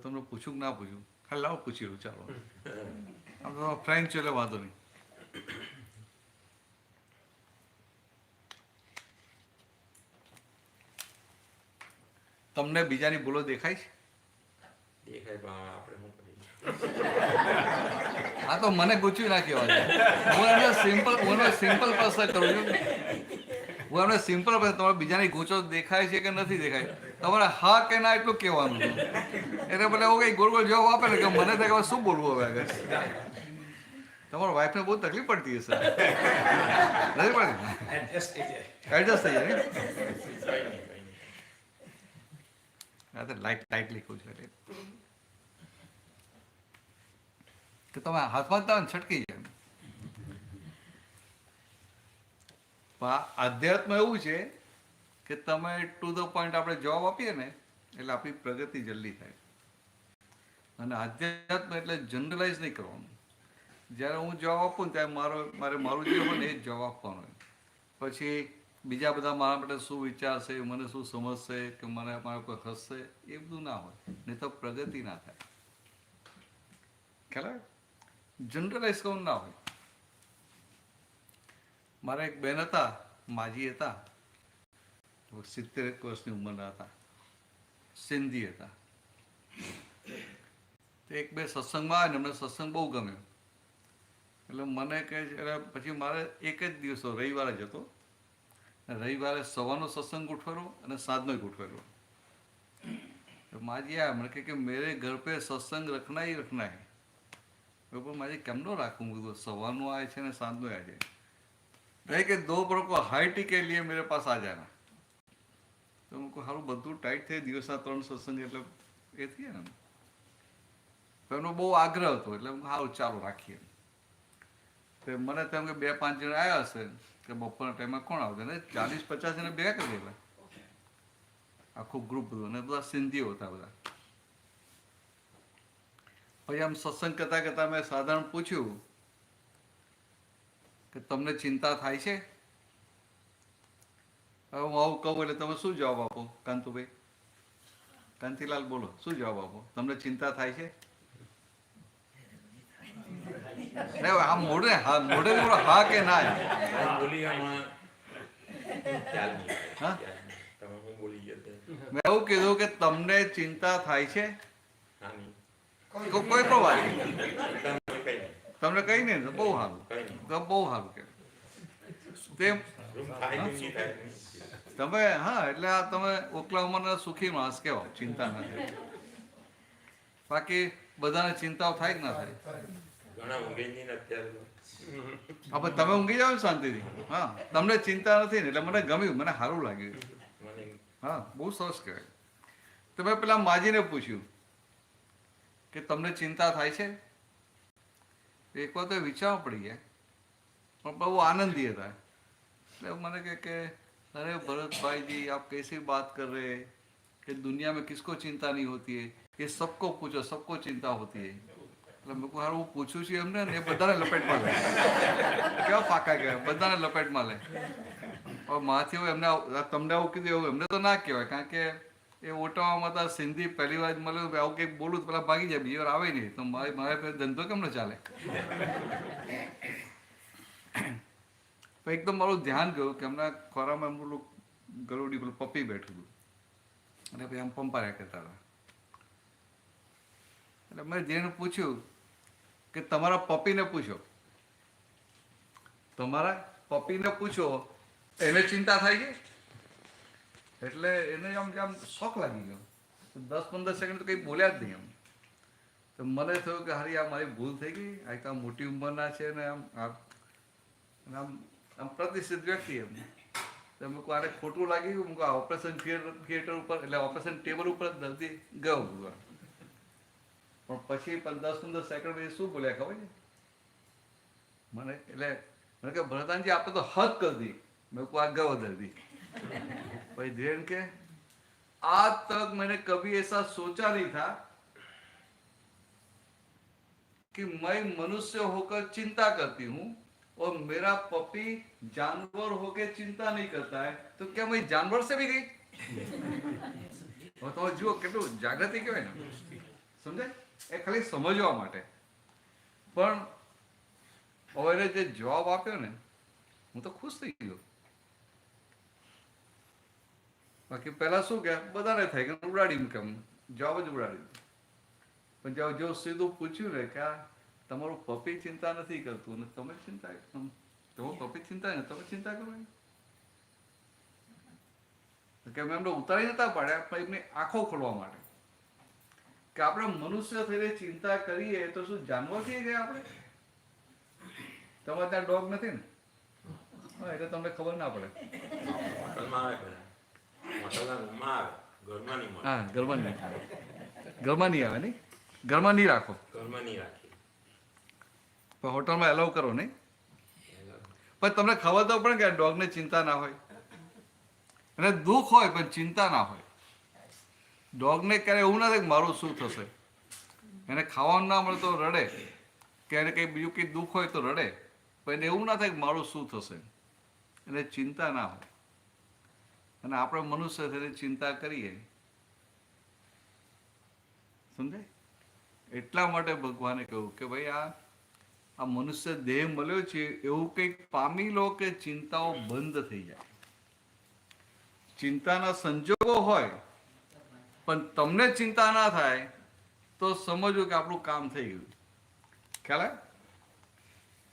Speaker 1: તમને પૂછું કે ના પૂછું? હા, લાવો પૂછી લઉં. ચાલો, આમ તો ફ્રેન્ચ એટલે વાંધો નહીં. તમને બીજાની ભૂલો દેખાય છે?
Speaker 6: દેખાય, પણ આપણે શું કરીએ?
Speaker 1: હા, તો મને ગુચવી ના કહેવાય. હું એમને સિમ્પલ પ્રશ્ન કરું છું. હું એમને સિમ્પલ પ્રશ્ન, તમારે બીજાની ગૂંચો દેખાય છે કે નથી દેખાય, તમારે હા કે ના એટલું કહેવાનું છે. એટલે ભલે એવું કઈ ગોળ ગોળ જવાબ આપે ને કે મને થાય કે શું બોલવું હવે આગળ. તમારા વાઈફને બહુ તકલીફ પડતી હશે, નથી પડતી? એડજસ્ટ થઈ જાય ને. હા, તો લાઇટલી કહું છું એટલે કે તમે હાથમાં જ છટકી જાય. આધ્યાત્મ એવું છે કે તમે ટુ ધ પોઈન્ટ આપણે જવાબ આપીએ ને એટલે આપણી પ્રગતિ જલ્દી થાય. અને આધ્યાત્મ એટલે જનરલાઇઝ નહીં કરવાનું. જ્યારે હું જવાબ આપું ને ત્યારે મારું જે હોય ને એ જ જવાબ આપવાનો હોય. પછી બીજા બધા મારા માટે શું વિચારશે, મને શું સમજશે, કે મારા કોઈ હસશે, એ બધું ના હોય, નહીં તો પ્રગતિ ના થાય. ખ્યાલ આવે? જનરલાઇઝ કરવું ના હોય. મારા એક બેન હતા, માજી હતા, 70 વર્ષની ઉંમરના હતા. સિંધી હતા. તે એક બે સત્સંગમાં આવે ને એમને સત્સંગ બહુ ગમ્યો, એટલે મને કહે છે, એટલે પછી મારે એક જ દિવસ રવિવારે જ હતો, રવિવારે સવારનો સત્સંગ ગોઠવેલો અને સાંજનો ગોઠવેલો. માજી આયા મને કે મેરે ઘર પે સત્સંગ રખના ही रखना है. પણ માજી કેમનો રાખું, કીધું સવારનું આવે છે ને સાંજનું આવે છે. કહે કે 2 बार को हाई टी के लिए मेरे पास आ जाना. તો હું કહું સારું બધું ટાઈટ થઈ, દિવસના 3 સત્સંગ એટલે એ થઈ ને. એમનો બહુ આગ્રહ હતો એટલે સારું ચાલો રાખીએ. તો મને તેમ કે 2-5 જણા આવ્યા હશે કે બપોરના ટાઈમમાં કોણ આવશે ને 40-50 જણા ભેગા કરી દેલા, આખું ગ્રુપ હતું અને બધા સિંધીઓ હતા બધા. પછી આમ સત્સંગ કરતા કરતા મેં સાધારણ પૂછ્યું કે તમને ચિંતા થાય છે? હવે હું આવું કહું એટલે તમે શું જવાબ આપો કાંતુભાઈ? કાંતિલાલ બોલો, શું જવાબ આપો? તમને ચિંતા થાય છે? આમ મોઢે બોલો હા કે ના. મેં એવું કીધું કે તમને ચિંતા થાય છે? કોઈ પણ વાત તમને કઈ નહીં, બહુ સારું, બહુ સારું કે તમે હા એટલે આ તમે ઓકલા ઉંમરના સુખી માણસ કહેવાય, ચિંતા ના થાય. બાકી બધાને ચિંતાઓ થાય કે ના થાય? હા તમે ઊંઘી જાઓ ને શાંતિથી. હા તમને ચિંતા નથી ને એટલે મને ગમ્યું, મને સારું લાગ્યું. હા બહુ સરસ કહેવાય. તો મેં પેલા માજીને પૂછ્યું કે તમને ચિંતા થાય છે? એક વાર તો વિચારવા પડી ગયા, પણ બહુ આનંદી હતા. એટલે મને કે अरे भरत भाई जी आप कैसी बात कर रहे हैं कि दुनिया में किसको चिंता नहीं होती है, ये सबको पूछो, सबको चिंता होती है. એટલે મેં કહું હું પૂછું છું એમને ને એ બધાને લપેટમાં લે. કેવા પાકા કહેવાય, બધાને લપેટમાં લે. હવે માથી હોય એમને તમને આવું કીધું એવું એમને તો ના કહેવાય, કારણ કે એ ઓટાવામાં હતા સિંધી પહેલી વાર મળ્યું, આવું કંઈક બોલું તો પેલા ભાગી જાય, બીજી વાર આવે નહીં તો મારે ધંધો કેમ ન ચાલે. એકદમ મારું ધ્યાન ગયું કે એમના ખોરામાં એમનું ગરોડી પેલું પપ્પી બેઠું હતું અને પછી આમ પંપાર્યા કરતા હતા. એટલે મેં જેને પૂછ્યું કે તમારા પપ્પીને પૂછો, તમારા પપ્પીને પૂછો એને ચિંતા થાય છે? એટલે એને આમ શોખ લાગી ગયો. 10-15 સેકન્ડ તો કંઈ બોલ્યા જ નહીં. આમ તો મને થયું કે હારી આ મારી ભૂલ થઈ ગઈ, આ તો મોટી ઉંમરના છે ને આમ આમ પ્રતિષ્ઠિત વ્યક્તિ એમ. તો મેં કહું આને ખોટું લાગી ગયું. મૂકો ઓપરેશન થિયેટર ઉપર એટલે ઓપરેશન ટેબલ ઉપર દર્દી ગયો ભૂગવા. પણ પછી 10-15 સેકન્ડ પછી શું બોલ્યા ખબર છે મને? એટલે મને કે ભરતાનજી આપણે તો હદ કરી દી. મેં કહું આ ગયો દર્દી. પછી ધીરે કે आज तक मैंने कभी ऐसा सोचा नहीं था कि मैं मनुष्य होकर चिंता करती हूँ और मेरा पपी जानवर होकर चिंता नहीं करता है, तो क्या मैं जानवर से भी गई? तो જુઓ કેટલું જાગૃતિ કહેવાય ને, સમજાય? એ ખાલી સમજવા માટે. પણ હવે જે જવાબ આપ્યો ને હું તો ખુશ થઈ ગયો. બાકી પહેલા શું કે બધાને થાય કે ઉડાડી મૂકે, જવાબ જ ઉડાડી. પણ જો સીધું પૂછ્યું ને કે આ તમારું પપી ચિંતા નથી કરતું ને તમે ચિંતા, તમારું પપી ચિંતા ને તમે ચિંતા કરો કે મેં એમને ઉતારી નતા પાડ્યા, પણ એમની આંખો ખોલવા માટે કે આપણે મનુષ્ય થઈને ચિંતા કરીએ તો શું જાનવર થઈ ગયા આપણે? તમારે ત્યાં ડોગ નથી ને? હા એટલે તમને ખબર ના પડે. હા ઘરમાં નહીં આવે નહીં, ઘરમાં નહીં રાખો, પણ હોટલમાં એલાઉ કરો નહીં. પણ તમને ખબર તો પડે કે ડોગને ચિંતા ના હોય અને દુઃખ હોય પણ ચિંતા ના હોય. ડોગને ક્યારે એવું ના થાય કે મારું શું થશે, એને ખાવાનું ના મળે તો રડે, કે એને કંઈ બીજું કંઈ દુઃખ હોય તો રડે, પણ એને એવું ના થાય કે મારું શું થશે, એને ચિંતા ના હોય. અને આપણે મનુષ્ય થઈને ચિંતા કરીએ, સમજાય? એટલા માટે ભગવાને કહ્યું કે ભાઈ આ મનુષ્ય દેહ મળ્યો છે એવું કંઈક પામી લો કે ચિંતાઓ બંધ થઈ જાય. ચિંતાના સંજોગો હોય પણ તમને ચિંતા ના થાય તો સમજવું કે આપણું કામ થઈ ગયું. ખ્યાલ આવે?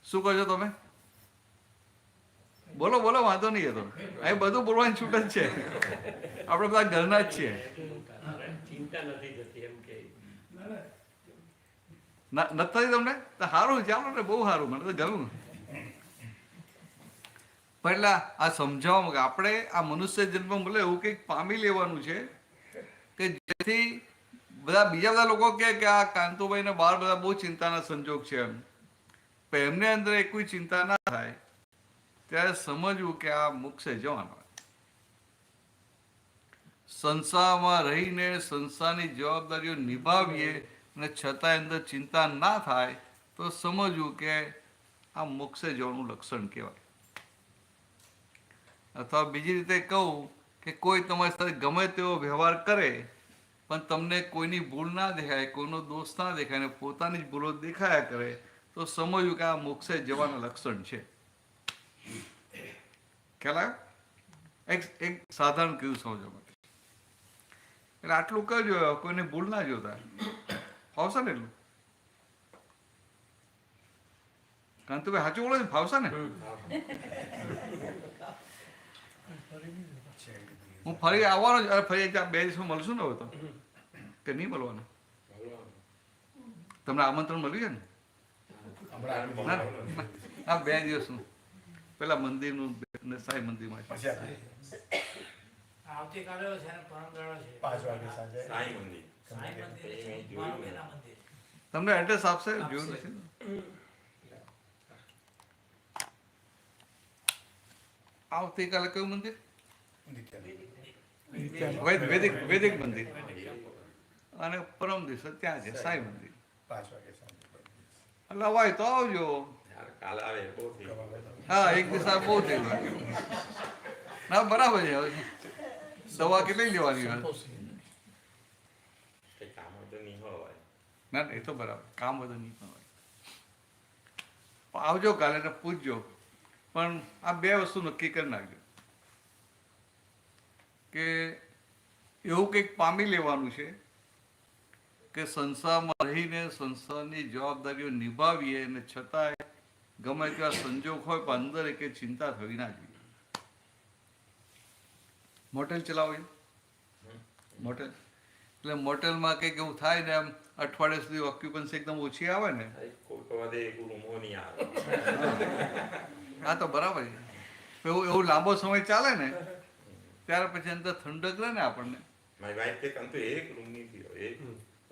Speaker 1: શું કહો છો તમે? બોલો બોલો, વાંધો નહીં. તો અહીં બધું બોલવાની છૂટ જ છે, આપણે બધા ઘરના જ છીએ.
Speaker 3: ચિંતા નથી થતી એમ કે
Speaker 1: નથી તમને તો સારું, ચાલો ને, બહુ સારું, મને તો ગયું. એટલે આ સમજાવવામાં કે આપણે આ મનુષ્ય જન્મ મળે એવું કંઈક પામી લેવાનું છે કે જેથી બીજા બધા લોકો કહે કે આ કાંતુભાઈને બહાર બધા બહુ ચિંતાના સંજોગ છે એમ, પણ એમને અંદર એક કોઈ ચિંતા ના થાય ત્યારે સમજવું કે આ મોક્ષે જવાનું. સંસારમાં રહીને સંસારની જવાબદારીઓ નિભાવીએ અને છતાંય અંદર ચિંતા ના થાય તો સમજવું કે આ મોક્ષે જવાનું લક્ષણ કહેવાય. અથવા બીજી રીતે કહું કે કોઈ તમારી સાથે ગમે તેવો વ્યવહાર કરે પણ તમને કોઈની ભૂલ ના દેખાય, કોઈનો દોષ ના દેખાય અને પોતાની જ ભૂલો દેખાયા કરે તો સમજવું કે આ મોક્ષે જવાના લક્ષણ છે. ખ્યાલ આવ્યો? એક સાધારણ કીધું સમજવા માટે. એટલે આટલું કરજો, કોઈને ભૂલ ના જોતા. ફાવશે ને એટલું? કાંતુભાઈ સાચું બોલો છો? ફાવશે ને? હું ફરી આવવાનો જ. ફરી 2 દિવસમાં મળશું ને? હવે તો કે નહીં મળવાનું? તમને આમંત્રણ મળ્યું છે ને? હા, 2 દિવસનું. પેલા મંદિરનું ને સાંઈ મંદિરમાં છે.
Speaker 10: આવતીકાલે છે ને પરમ દાડો છે
Speaker 5: 5 વાગે સાંજે
Speaker 6: સાંઈ મંદિર.
Speaker 10: સાંઈ મંદિર છે, મારુતિના મંદિર.
Speaker 1: તમને એડ્રેસ આપશે? જોયું નથી. આવતીકાલે કયું મંદિર? વૈદિક મંદિર. અને પરમ દિવસે ત્યાં છે સાંઈ મંદિર.
Speaker 5: 5 વાગે સાંજે.
Speaker 1: એટલે હોય તો આવજો.
Speaker 6: કાલ આવે બહુ થઈ
Speaker 1: હા, એક દિવસ બહુ થઈ ગયું. ના, બરાબર છે. હવે દવા કેટલી લેવાની હોય?
Speaker 6: કામ તો નહીં હોય.
Speaker 1: ના, એ તો બરાબર, કામ બધું નહીં હોય. આવજો કાલે ને પૂછજો. પણ આ 2 વસ્તુ નક્કી કરી નાખજો કે એવું કંઈક પામી લેવાનું છે કે સંસારમાં રહીને સંસારની જવાબદારીઓ નિભાવીએ અને છતાંય ગમે તેવા સંજોગ હોય પણ અંદર એક ચિંતા થવી ના જોઈએ. મોટેલ ચલાવો છો? મોટેલ એટલે મોટેલમાં કંઈક એવું થાય ને, આમ અઠવાડિયા સુધી ઓક્યુપન્સી એકદમ ઓછી આવે ને.
Speaker 6: કોઈ વધે રૂમો નહીં આવે.
Speaker 1: હા, તો બરાબર છે. એવું લાંબો સમય ચાલે ને ત્યાર પછી અંદર ઠંડક રહે ને આપણને.
Speaker 6: મારી વાઈફ તે કંતુ એક રૂમ નહીં થયો. એક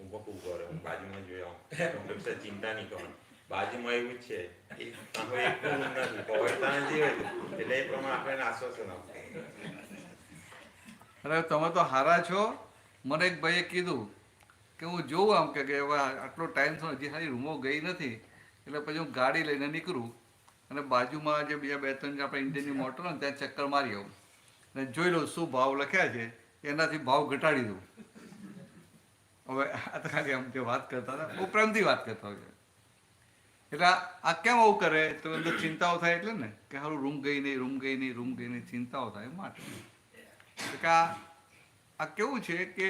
Speaker 6: ઊભો કરે, હું બાજુમાં જોયા ચિંતા નહીં કરવાની. બાજુમાં એવું જ છે, એક રૂમ નથી, પહોંચતા નથી એટલે એ પ્રમાણે આપણને આશ્વાસન આપવું.
Speaker 1: અરે તમે તો હારા છો. મને એક ભાઈએ કીધું કે હું જોઉં આમ કે હવે આટલો ટાઈમ થયો હજી સારી રૂમો ગઈ નથી, એટલે પછી હું ગાડી લઈને નીકળું અને બાજુમાં જે બીજા 2-3 આપણે ઇન્ડિયનની મોટર હોય ને ત્યાં ચક્કર મારી આવું અને જોઈ લઉં શું ભાવ લખ્યા છે, એનાથી ભાવ ઘટાડી દઉં. હવે આ તો ખાલી આમ જે વાત કરતા હતા, બહુ પ્રેમથી વાત કરતા હોય. એટલે આ કેમ આવું કરે તો અંદર ચિંતાઓ થાય એટલે ને કે સારું રૂમ ગઈ નહીં ચિંતાઓ થાય માટે. કે આ કેવું છે કે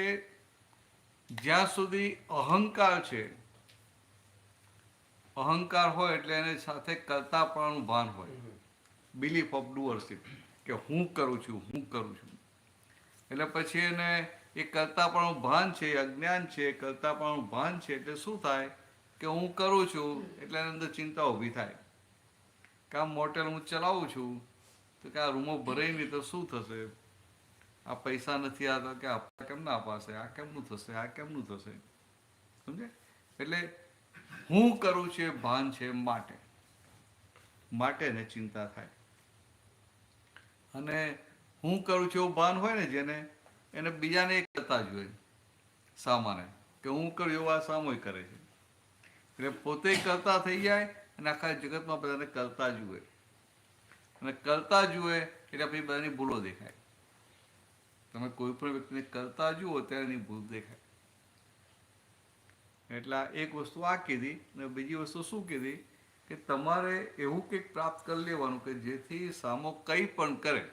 Speaker 1: જ્યાં સુધી અહંકાર છે, અહંકાર હોય એટલે એની સાથે કરતાપણાનું ભાન હોય, બિલીફ ઓફ ડુઅરશીપ કે હું કરું છું. એટલે પછી એને એ કરતાપણાનું ભાન છે, અજ્ઞાન છે, કરતાપણાનું ભાન છે. એટલે શું થાય કે હું કરું છું એટલે એની અંદર ચિંતા ઊભી થાય કે આ મોટેલ હું ચલાવું છું તો કે આ રૂમો ભરાય નહીં તો શું થશે, આ પૈસા નથી આવતા કે આ કેમ ના અપાશે, આ કેમનું થશે. સમજે? એટલે હું કરું છું એ ભાન છે માટે ને ચિંતા થાય. અને હું કરું છું એવું ભાન હોય ને જેને, એને બીજાને એ કરતા જોઈએ સામાન્ય કે હું કરું એવું આ સામૂહિક કરે છે. એટલે પોતે કરતા થઈ જાય અને આખા જગતમાં બધાને કરતા જુએ, અને કરતા જુએ એટલે પછી બધાની ભૂલો દેખાય. તમે કોઈ પણ વ્યક્તિને કરતા જુઓ ત્યારે એની ભૂલ દેખાય. એટલે એક વસ્તુ આ કીધી અને બીજી વસ્તુ શું કીધી કે તમારે એવું કંઈક પ્રાપ્ત કરી લેવાનું કે જેથી સામો કંઈ પણ કરે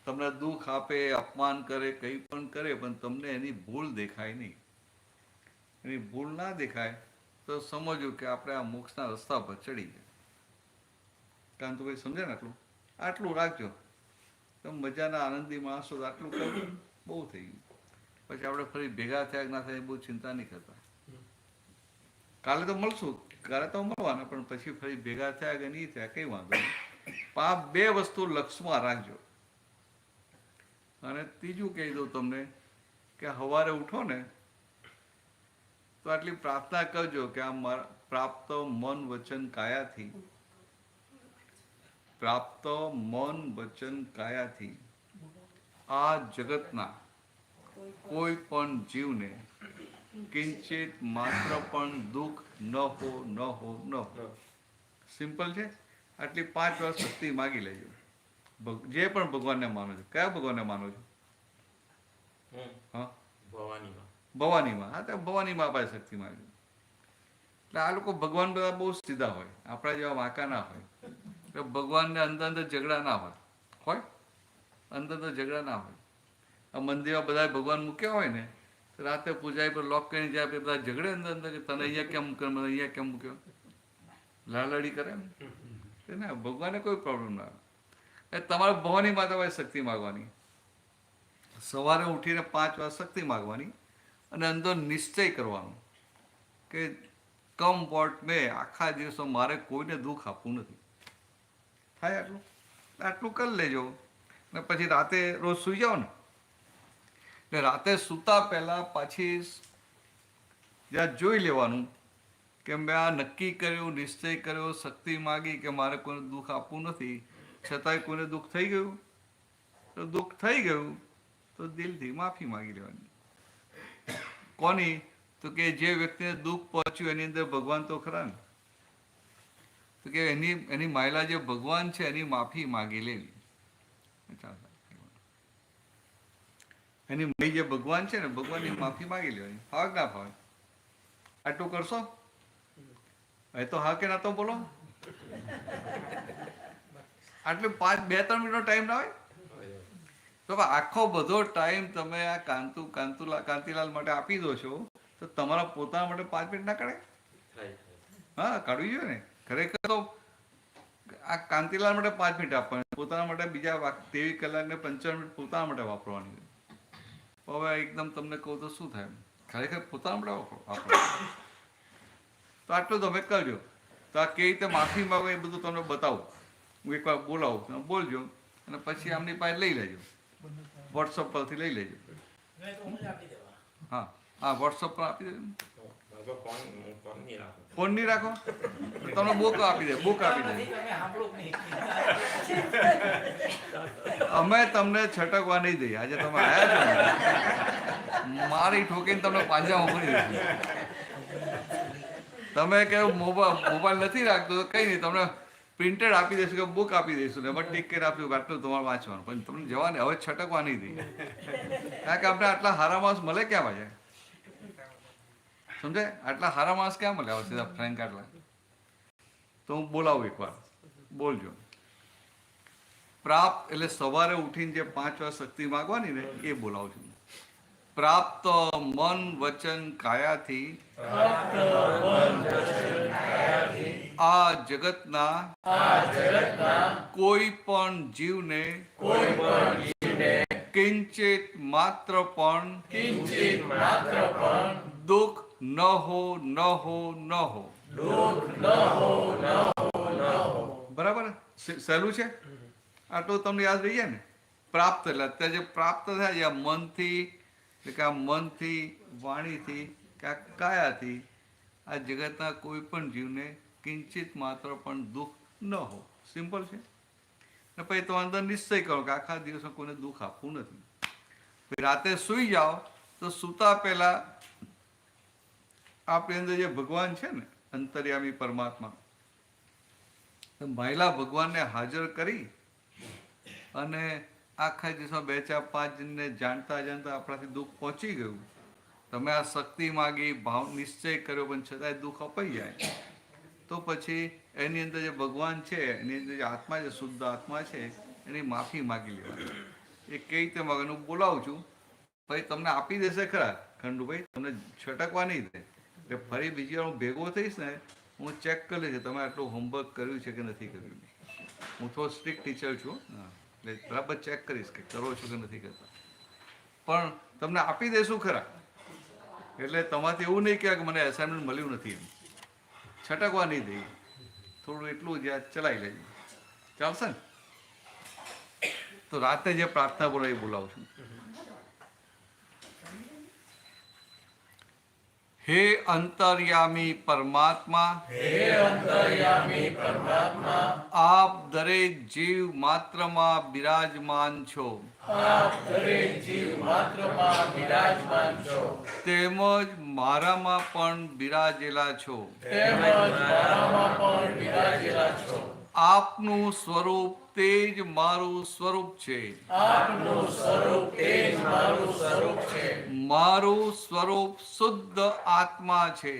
Speaker 1: તમને દુઃખ આપે, અપમાન કરે, કંઈ પણ કરે, પણ તમને એની ભૂલ દેખાય નહીં. એની ભૂલ ના દેખાય તો સમજવું કે આપણે આ મોક્ષના રસ્તા પર ચડી ગયા. કાંતુભાઈ સમજે ને આટલું રાખજો. તમે મજાના આનંદી માણસો તો આટલું કરજો, બહુ થઈ ગયું. પછી આપણે ફરી ભેગા થયા ના થાય બહુ ચિંતા નહીં કરતા. કાલે તો મળશું, કાલે તો મળવાના, પણ પછી ફરી ભેગા થયા કે નહીં થયા કંઈ વાંધો નહીં. પણ આ 2 વસ્તુ લક્ષમાં રાખજો. અને ત્રીજું કહી દઉં તમને કે સવારે ઉઠો ને તો આટલી પ્રાર્થના કરજો કે આ મારા પ્રાપ્ત મન વચન કાયાથી, પ્રાપ્ત મન વચન કાયાથી આ જગતના કોઈ પણ જીવને કિંચિત માત્ર પણ દુઃખ ન હો. સિમ્પલ છે. આટલી 5 વાર શક્તિ માગી લેજો. જે પણ ભગવાનને માનો છો. કયા ભગવાનને માનો છો? હા, ભવાનીમાં. હા, તો ભવાનીમાં પાસે શક્તિ માગી. એટલે આ લોકો ભગવાન બધા બહુ સીધા હોય, આપણા જેવા વાંકા ના હોય. એટલે ભગવાનને અંદર ઝઘડા ના હોય અંદર ઝઘડા ના હોય. આ મંદિરમાં બધા ભગવાન મૂક્યા હોય ને તો રાતે પૂજાઈ પર લોક કરીને જાય, બધા ઝઘડે અંદર કે તને અહીંયા કેમ મૂક્યો, મને અહીંયા કેમ મૂક્યો, લાલડી કરે ને. ભગવાનને કોઈ પ્રોબ્લેમ ના આવે. તમારે ભવાની માતા પાસે શક્તિ માગવાની. સવારે ઉઠીને 5 વાર શક્તિ માગવાની અને અંદર નિશ્ચય કરવાનો કે કમ વોટ મેં આખા દિવસો મારે કોઈને દુઃખ આપવું નથી. થાય આટલું કરી લેજો. ને પછી રાતે રોજ સૂઈ જાઓ ને, એટલે રાતે સૂતા પહેલાં પાછી જ્યાં જોઈ લેવાનું કે મેં આ નક્કી કર્યું, નિશ્ચય કર્યો, શક્તિ માગી કે મારે કોઈને દુઃખ આપવું નથી, છતાંય કોઈને દુઃખ થઈ ગયું તો દુઃખ થઈ ગયું તો દિલથી માફી માગી લેવાની. કોની? તો કે જે વ્યક્તિને દુઃખ પહોંચ્યું એની અંદર ભગવાન તો ખરા ને, તો કે એની માયલા જે ભગવાન છે એની માફી માગી લેવી. એની મય જે ભગવાન છે ને ભગવાનની માફી માગી લેવાની. ફાવે ના ફાવે? આટલું કરશો? એ તો હા કે ના તો બોલો. આટલું 2-3 મિનિટનો ટાઈમ ના હોય તો આખો બધો ટાઈમ તમે આ કાંતિલાલ માટે આપી દો છો તો તમારા પોતાના માટે 5 મિનિટ ના કાઢે? હા, કાઢવી જોઈએ ને. ખરેખર તો આ કાંતિલાલ માટે 5 મિનિટ આપવાની, પોતાના માટે બીજા 23 કલાક ને 55 મિનિટ પોતાના માટે વાપરવાની. હવે એકદમ તમને કહું તો શું થાય? ખરેખર પોતાના માટે વાપરવાનું. તો આટલું તમે કરજો. તો આ કેવી રીતે માફી માંગો એ બધું તમને બતાવું. હું એકવાર બોલાવું, તમે બોલજો અને પછી આમની પાસે લઈ લેજો, વોટ્સઅપ પરથી લઈ લેજો. હા, વોટ્સઅપ પર આપી દેજો. ફોન નહીં રાખો? તમને બુક આપી દે. અમે તમને છટકવા નહીં દઈએ. આજે તમે આવ્યા છો મારી ઠોકીને તમને પાંજા મોકલી દઈશું. તમે કે મોબાઈલ નથી રાખતો તો કઈ નહીં, તમને પ્રિન્ટેડ આપી દઈશું કે બુક આપી દઈશું ને એમાં ટીક કરીને આપીશું આટલું તમારે વાંચવાનું. પણ તમને જવાને હવે છટકવા નહીં દઈએ, કારણ કે આપણે આટલા હારા માણસ મળે ક્યાં ભાઈ? સમજાય? આટલા હારા માણસ ક્યાં મળે હવે સીધા ફ્રેન્ક આટલા? તો હું બોલાવું એકવાર, બોલજો. પ્રાપ્ત એટલે સવારે ઉઠીને જે 5 વાર શક્તિ માગવાની ને એ બોલાવું છું. પ્રાપ્ત મન વચન કાયાથી આ જગતના કોઈ પણ જીવને કિંચિત માત્ર પણ દુઃખ ન હો. બરાબર? સહેલું છે. આટલું તમને યાદ રહી જાય ને. પ્રાપ્ત એટલે અત્યારે જે પ્રાપ્ત થાય છે મનથી, એટલે કે આ મનથી, વાણીથી કે આ કાયાથી આ જગતના કોઈ પણ જીવને કિંચિત માત્ર પણ દુઃખ ન હો. સિમ્પલ છે. ને પછી તો અંદર નિશ્ચય કરો કે આખા દિવસમાં કોઈને દુઃખ આપવું નથી. પછી રાતે સૂઈ જાઓ તો સૂતા પહેલા આપણી અંદર જે ભગવાન છે ને અંતર્યામી પરમાત્મા, મહિલા ભગવાનને હાજર કરી અને આખા દિવસમાં 2-4-5 જણને જાણતા આપણાથી દુઃખ પહોંચી ગયું. તમે આ શક્તિ માગી, ભાવ નિશ્ચય કર્યો પણ છતાંય દુઃખ અપાઈ જાય તો પછી એની અંદર જે ભગવાન છે, એની અંદર જે આત્મા છે, શુદ્ધ આત્મા છે, એની માફી માગી લેવાની. એ કઈ રીતે માગે હું બોલાવું છું, પછી તમને આપી દેશે ખરા ખંડુભાઈ, તમને છટકવા નહીં દે. એટલે ફરી બીજી વાર હું ભેગો થઈશ ને, હું ચેક કરી લઈશ તમે આટલું હોમવર્ક કર્યું છે કે નથી કર્યું. હું થોડો સ્ટ્રિક્ટ ટીચર છું, હા, એટલે બરાબર ચેક કરીશ કે કરો છો કે નથી કરતા. પણ તમને આપી દેશું ખરા, એટલે તમારાથી એવું નહીં કે મને એસાઇનમેન્ટ મળ્યું નથી એમ છટકવા નહીં દઈએ. થોડું એટલું જ ચલાવી લેજો, ચાલશે ને? તો રાતે જે પ્રાર્થના બોલાવી બોલાવું છું. હે અંતર્યામી પરમાત્મા, આપ દરેક જીવ માત્રમાં બિરાજમાન છો, તેમજ મારામાં પણ બિરાજેલા છો. આપનું સ્વરૂપ તે જ મારું સ્વરૂપ છે. મારું સ્વરૂપ શુદ્ધ આત્મા છે.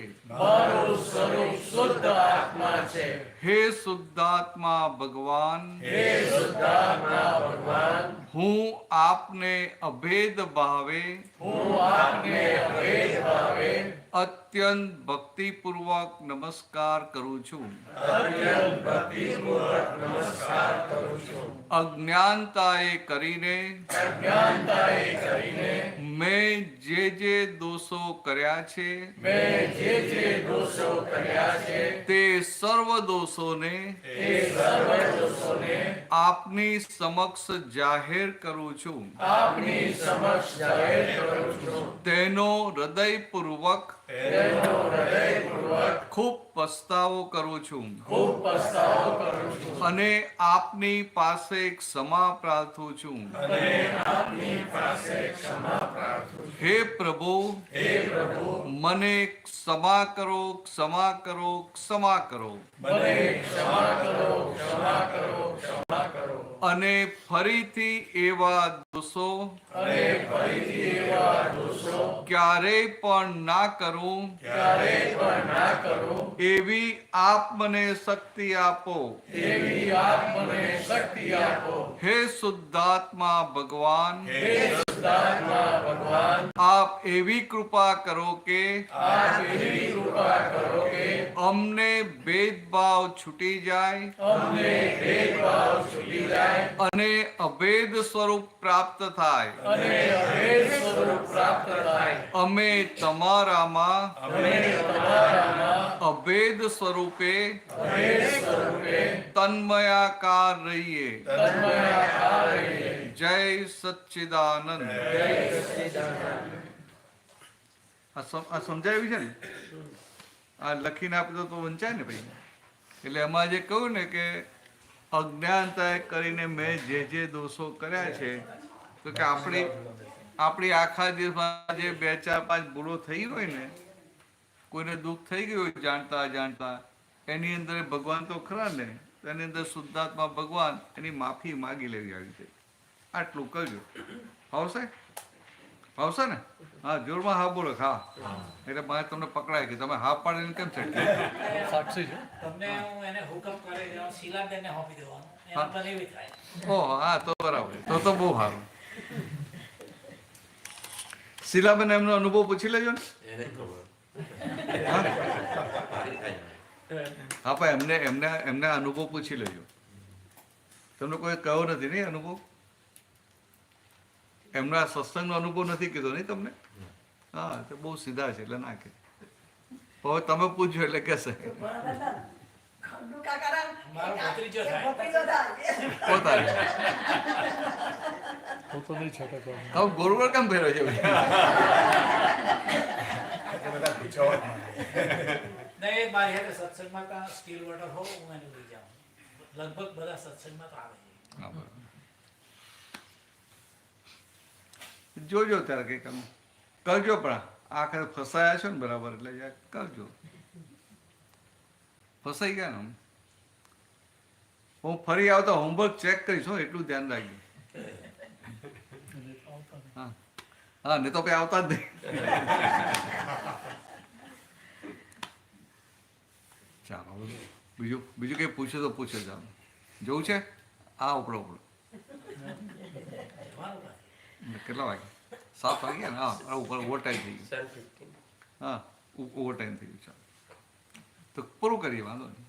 Speaker 1: હે શુદ્ધાત્મા ભગવાન, હું આપને અભેદ ભાવે અત્યંત ભક્તિપૂર્વક નમસ્કાર કરું છું. અજ્ઞાનતાએ કરીને મેં જે દોષો કર્યા છે તે સર્વ દોષોને આપની સમક્ષ જાહેર કરું છું. તેનો હૃદયપૂર્વક ખૂબ પસ્તાવો કરું છું અને આપની પાસે ક્ષમા પ્રાર્થું છું. હે પ્રભુ, મને ક્ષમા કરો, ક્ષમા કરો, ક્ષમા કરો. અને ફરીથી એવા દોષો ક્યારેય પણ ના કરું એવી આપ મને શક્તિ આપો. હે શુદ્ધાત્મા ભગવાન, આપ એવી કૃપા કરો કે અમને ભેદભાવ છૂટી જાય અને અભેદ સ્વરૂપ પ્રાપ્ત થાય. અમે તમારામાં અભેદ સ્વરૂપે તન્મયાકાર રહીએ. જય સચ્ચિદાનંદ. આ સમજાયું છે ને? આ લખીને આપી તો વંચાય ને ભાઈ. એટલે એમાં જે કહ્યું ને કે અજ્ઞાનતા કરીને મેં જે દોષો કર્યા છે, તો કે આપણી આખા દિવસમાં જે 2-4-5 ભૂલો થઈ હોય ને, કોઈને દુઃખ થઈ ગયું હોય જાણતા અજાણતા, એની અંદર ભગવાન તો ખરા ને, એની અંદર શુદ્ધાત્મા ભગવાન એની માફી માગી લેવી આવી છે. આટલું કરજો. ફાવશે? ફાવશે ને? હા, જોરમાં હા બોલો. હા, એટલે મારે તમને પકડાય કે તમે હા પાડીને કેમ છે?
Speaker 2: સાક્ષી છે.
Speaker 10: તમને હું એને હુકમ કરી દેવાનો, શીલાબેનને સોંપી દેવાનો, એના પર એવી થાય.
Speaker 1: ઓહ, હા, તો બરાબર. તો બહુ સારું. શીલાબેન એમનો અનુભવ પૂછી લેજો ને. હા, પણ એમને અનુભવ પૂછી લેજો. તમને કોઈ કહ્યો નથી નહીં અનુભવ? એમના સત્સંગનો અનુભવ નથી કીધો નહીં તમને? હા, તો બહુ સીધા છે એટલે ના કે. હવે તમે પૂછજો એટલે કહેશે.
Speaker 10: મારો ભત્રીજો થાય.
Speaker 1: પોતાને
Speaker 2: તો નહીં છટકવાનું.
Speaker 1: હવે ગોળગોળ કેમ ફેરવે છે?
Speaker 10: નહીં, એક મારી હાથે સત્સંગમાં કાં સ્ટીલ વોટર હો, હું એને લઈ જાઉં. લગભગ બધા સત્સંગમાં તો આવે છે.
Speaker 1: જોજો ત્યારે કંઈક કરજો. પણ આખરે ફસાયા છો ને બરાબર, એટલે કરજો. ફસાઈ ગયા ને? હું ફરી આવતા હોમવર્ક ચેક કરીશ, એટલું ધ્યાન રાખજો. હા, નહીં તો પછી આવતા જ નહીં. ચાલો, બીજું કંઈ પૂછે તો પૂછે. ચાલો, જવું છે? આ ઉપડો
Speaker 10: તમારું નથી.
Speaker 1: કેટલા વાગે 7 વાગ્યા ને? હા, ઓવર ટાઈમ થઈ ગયું.
Speaker 3: 7:15.
Speaker 1: હા, ઓવર ટાઈમ થઈ ગયું. ચાલો તો પૂરું કરીએ, વાંધો નહીં.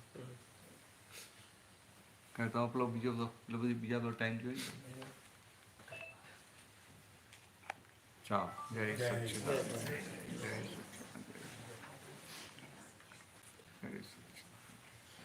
Speaker 1: કારણ કે આપણો બીજો તો એટલે બધી બીજા તો ટાઈમ જોઈએ. ચાલો, જય સચ્ચિદાનંદ. જય